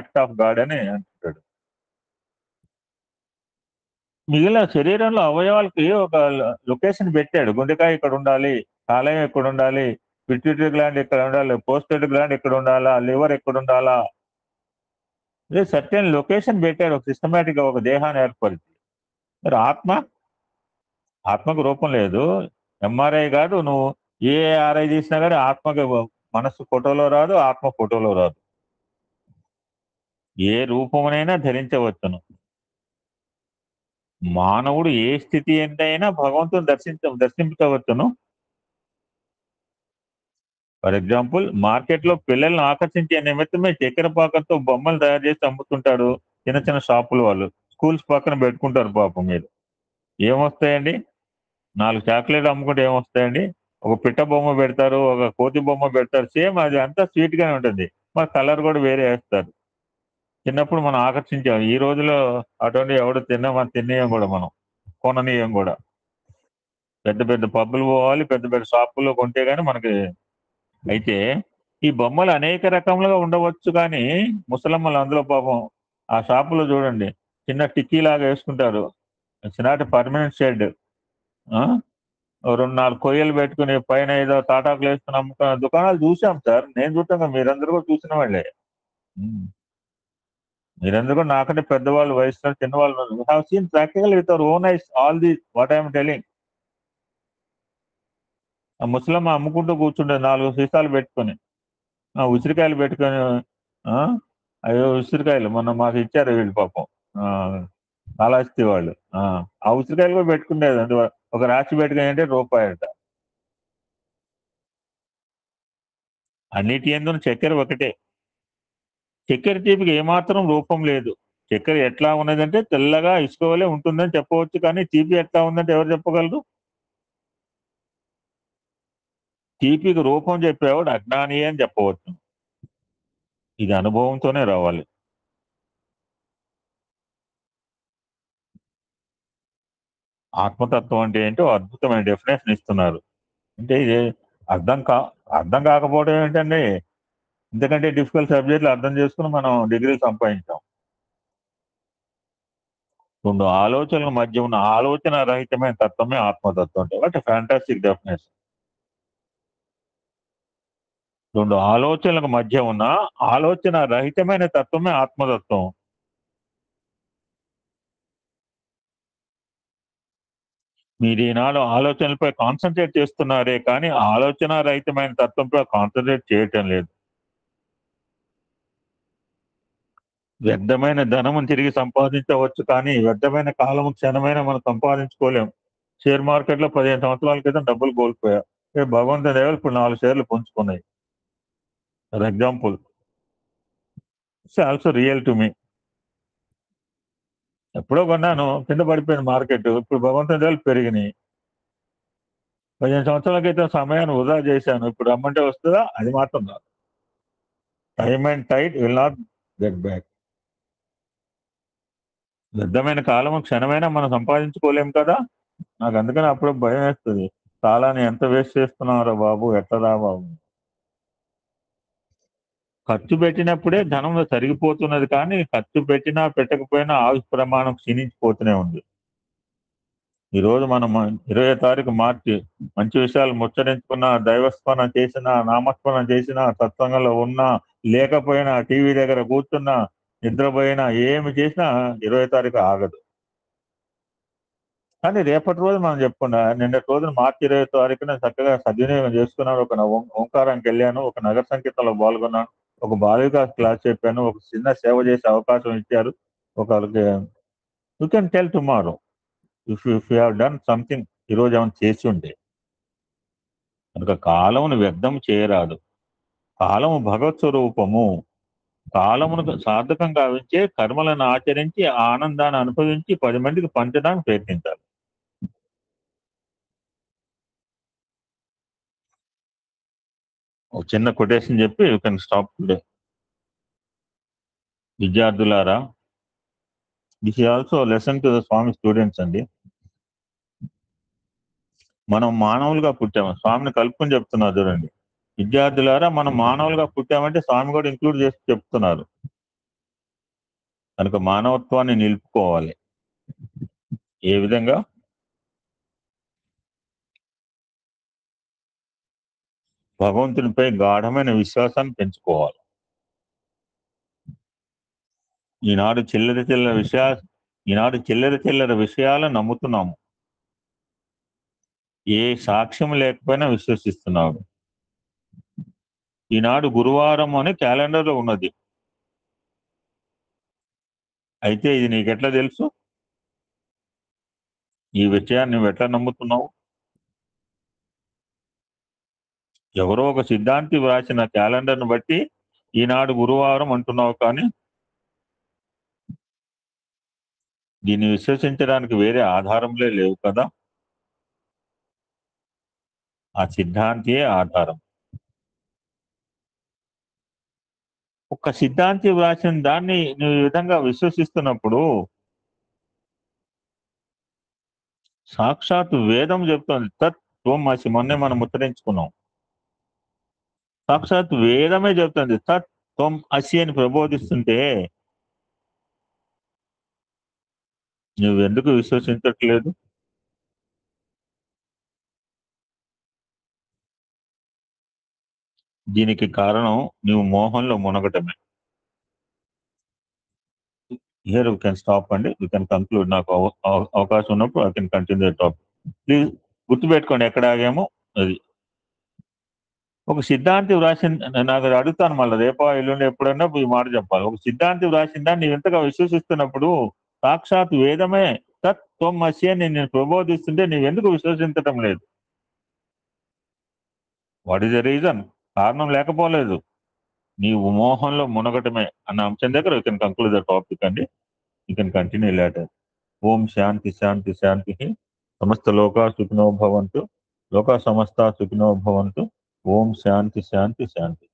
అంటాడు. మిగిలిన శరీరంలో అవయవాలకి ఒక లొకేషన్ పెట్టాడు. గుండెకాయ ఇక్కడ ఉండాలి, కాలేయం ఇక్కడ ఉండాలి, పిట్యూటరీ గ్లాండ్ ఇక్కడ ఉండాలి, పోస్టేటరీ గ్లాండ్ ఇక్కడ ఉండాలా, లివర్ ఎక్కడ ఉండాలా, సర్టెన్ లొకేషన్ పెట్టాడు ఒక సిస్టమేటిక్ గా ఒక దేహాన్ని ఏర్పరిచి. మరి ఆత్మకు రూపం లేదు. ఎంఆర్ఐ కాదు, నువ్వు ఏ ఆర్ఐ తీసినా కానీ ఆత్మకి మనస్సు ఫోటోలో రాదు, ఆత్మ ఫోటోలో రాదు. ఏ రూపమునైనా ధరించవచ్చును. మానవుడు ఏ స్థితి ఎంతైనా భగవంతుని దర్శించవచ్చును. ఫర్ ఎగ్జాంపుల్, మార్కెట్ లో పిల్లల్ని ఆకర్షించే నిమిత్తమే చక్కెర పాకంతో బొమ్మలు తయారు చేసి అమ్ముతుంటాడు చిన్న చిన్న షాపుల వాళ్ళు. స్కూల్స్ పక్కన పెట్టుకుంటారు. పాపం మీరు ఏమొస్తాయండి? 4 చాక్లెట్లు అమ్ముకుంటే ఏమొస్తాయండి? ఒక పిట్ట బొమ్మ పెడతారు, ఒక కోతి బొమ్మ పెడతారు. సేమ్ అది అంతా స్వీట్ గానే ఉంటుంది. మరి కలర్ కూడా వేరే వేస్తారు. చిన్నప్పుడు మనం ఆకర్షించాం. ఈ రోజులో అటువంటి ఎవడు తినేయం కూడా, మనం కొననీయం కూడా. పెద్ద పెద్ద పబ్బులు పోవాలి, పెద్ద పెద్ద షాపుల్లో కొంటే గానీ మనకి. అయితే ఈ బొమ్మలు అనేక రకములుగా ఉండవచ్చు, కానీ ముసలమ్మలు అందులో పాపం ఆ షాపులో చూడండి, చిన్న టిక్కీ లాగా వేసుకుంటారు. It's not permanent shed. 2-4 కొయ్యలు పెట్టుకుని పైన ఏదో తాటాకులు వేసుకుని అమ్ముకున్న దుకాణాలు చూసాం సార్. నేను చూడటం, మీరందరూ కూడా చూసిన వాళ్ళే. మీరందరూ కూడా నాకంటే పెద్దవాళ్ళు, వయసులో చిన్నవాళ్ళు. Have seen practical with our own eyes all the what I'm telling. ఆ ముసలమ్మ అమ్ముకుంటూ కూర్చుంటే 4 సీసాలు పెట్టుకొని, ఉసిరికాయలు పెట్టుకొని, అయ్యో ఉసిరికాయలు మొన్న మాకు ఇచ్చారు వీళ్ళు పాపం, కాళహస్తి వాళ్ళు. ఆ ఉసిరికాయలు కూడా పెట్టుకునేది. అంటే ఒక రాశి పెట్టుకుని అంటే రూపాయట. అన్నిటి ఎందుకు చక్కెర ఒకటే. చక్కెర తీపికి ఏమాత్రం రూపం లేదు. చక్కెర ఎట్లా ఉన్నదంటే తెల్లగా ఇసుక వలె ఉంటుందని చెప్పవచ్చు, కానీ తీపి ఎట్లా ఉందంటే ఎవరు చెప్పగలరు? తీపికి రూపం చెప్పేవాడు అజ్ఞాని అని చెప్పవచ్చు. ఇది అనుభవంతోనే రావాలి. ఆత్మతత్వం అంటే ఏంటో అద్భుతమైన డెఫినేషన్ ఇస్తున్నారు. అంటే ఇది అర్థం కాకపోవడం ఏంటండి? ఎందుకంటే డిఫికల్ట్ సబ్జెక్టులు అర్థం చేసుకుని మనం డిగ్రీలు సంపాదించాం. 2 ఆలోచనల మధ్య ఉన్న ఆలోచన రహితమైన తత్వమే ఆత్మతత్వం. అంటే వాట్ ఫ్యాంటాస్టిక్ డెఫినేషన్. 2 ఆలోచనలకు మధ్య ఉన్న ఆలోచన రహితమైన తత్వమే ఆత్మతత్వం. మీరు ఈనాడు ఆలోచనలపై కాన్సన్ట్రేట్ చేస్తున్నారే కానీ ఆలోచన రహితమైన తత్వంపై కాన్సన్ట్రేట్ చేయటం లేదు. వ్యర్థమైన ధనమును తిరిగి సంపాదించవచ్చు, కానీ వ్యర్థమైన కాలము క్షణమైన మనం సంపాదించుకోలేము. షేర్ మార్కెట్ లో 15 సంవత్సరాల క్రితం డబ్బులు కోల్పోయా. భగవంతుని దయ వల్ల ఇప్పుడు 4 షేర్లు పుంజుకున్నాయి. For example, it's also real to me. ఎప్పుడో కొన్నాను, కింద పడిపోయింది మార్కెట్. ఇప్పుడు భగవంతుని దయ వల్ల పెరిగినాయి. 15 సంవత్సరాల క్రితం సమయాన్ని వృధా చేశాను, ఇప్పుడు రమ్మంటే వస్తుందా? అది మాత్రం రాదు. Time and tide will not get back. వ్యర్థమైన కాలము క్షణమైనా మనం సంపాదించుకోలేం కదా. నాకు అందుకని అప్పుడు భయం వేస్తుంది, కాలాన్ని ఎంత వేస్ట్ చేస్తున్నారో బాబు, ఎట్లరా బాబు. ఖర్చు పెట్టినప్పుడే ధనం తరిగిపోతున్నది, కానీ ఖర్చు పెట్టినా పెట్టకపోయినా ఆయుష్ ప్రమాణం క్షీణించిపోతూనే ఉంది. ఈరోజు మనం 20వ తారీఖు మార్చి మంచి విషయాలు ముచ్చరించుకున్నా, దైవస్మరణ చేసినా, నామస్మరణ చేసినా, సత్సంగంలో ఉన్నా లేకపోయినా, టీవీ దగ్గర కూర్చున్నా, నిద్రపోయినా, ఏమి చేసినా 20వ తారీఖు ఆగదు. కానీ రేపటి రోజు మనం చెప్పుకున్నా, నిన్నటి రోజున మార్చి 20వ తారీఖున చక్కగా సద్వినియోగం చేసుకున్నాను. ఒక ఓంకారానికి వెళ్ళాను, ఒక నగర సంకీర్తనలో పాల్గొన్నాను, ఒక బాలికా క్లాస్ చెప్పాను, ఒక చిన్న సేవ చేసే అవకాశం ఇచ్చారు. ఒకరికి you can tell tomorrow if you have done something. ఈరోజు ఏమైనా చేసి ఉంటే. కనుక కాలమును వ్యర్థం చేయరాదు. కాలము భగవత్ స్వరూపము. కాలమును సార్థకం గావించే కర్మలను ఆచరించి ఆ ఆనందాన్ని అనుభవించి 10 మందికి పంచడానికి ప్రయత్నించాలి. ఒక చిన్న కొటేషన్ చెప్పి యూ కెన్ స్టాప్ టుడే. విద్యార్థులారా, this is also lesson to the Swami students అండి. మనం మానవులుగా పుట్టాము. స్వామిని కలుపుకొని చెప్తున్నారు చూడండి. విద్యార్థులారా, మనం మానవులుగా పుట్టామంటే స్వామి కూడా ఇంక్లూడ్ చేసి చెప్తున్నారు. కనుక మానవత్వాన్ని నిలుపుకోవాలి. ఏ విధంగా? భగవంతునిపై గాఢమైన విశ్వాసాన్ని పెంచుకోవాలి. ఈనాడు చిల్లర విషయాలను నమ్ముతున్నాము. ఏ సాక్ష్యం లేకపోయినా విశ్వసిస్తున్నాడు. ఈనాడు గురువారం అని క్యాలెండర్లో ఉన్నది. అయితే ఇది నీకెట్లా తెలుసు? ఈ విషయాన్ని నువ్వు ఎట్లా నమ్ముతున్నావు? ఎవరో ఒక సిద్ధాంతి వ్రాసిన క్యాలెండర్ను బట్టి ఈనాడు గురువారం అంటున్నావు, కానీ దీన్ని విశ్వసించడానికి వేరే ఆధారంలే లేవు కదా. ఆ సిద్ధాంతియే ఆధారం. ఒక సిద్ధాంతి వ్రాసిన దాన్ని నువ్వు ఈ విధంగా విశ్వసిస్తున్నప్పుడు సాక్షాత్ వేదం చెప్తోంది, తత్ త్వమసి. మొన్నే మనం ఉత్తరించుకున్నాం. సాక్షాత్ వేదమే చెప్తుంది తత్ త్వం అసి అని ప్రబోధిస్తుంటే నువ్వెందుకు విశ్వసించట్లేదు? దీనికి కారణం నువ్వు మోహంలో మునగటమే. హియర్ యూ కెన్ స్టాప్ అండి, యూ కెన్ కంక్లూడ్. నాకు అవకాశం ఉన్నప్పుడు I can continue the topic. Please గుర్తుపెట్టుకోండి ఎక్కడ ఆగామో. అది ఒక సిద్ధాంతి వ్రాసిన, నాకు అడుగుతాను మళ్ళీ రేపా ఎల్లుండి ఎప్పుడన్నా ఈ మాట చెప్పాలి. ఒక సిద్ధాంతి వ్రాసిందా నీవు ఎంతగా విశ్వసిస్తున్నప్పుడు సాక్షాత్ వేదమే తత్ త్వం అసి అని నేను ప్రబోధిస్తుంటే నీవెందుకు విశ్వసించటం లేదు? What is the reason? కారణం లేకపోలేదు, నీవు మోహంలో మునగటమే అన్న అంశం దగ్గర you can conclude the topic అండి. You can continue later. Om శాంతి శాంతి శాంతి. సమస్త లోకా సుఖినో భవంతు. లోకా సమస్త సుఖినో భవంతు. ఓం శాంతి శాంతి శాంతి.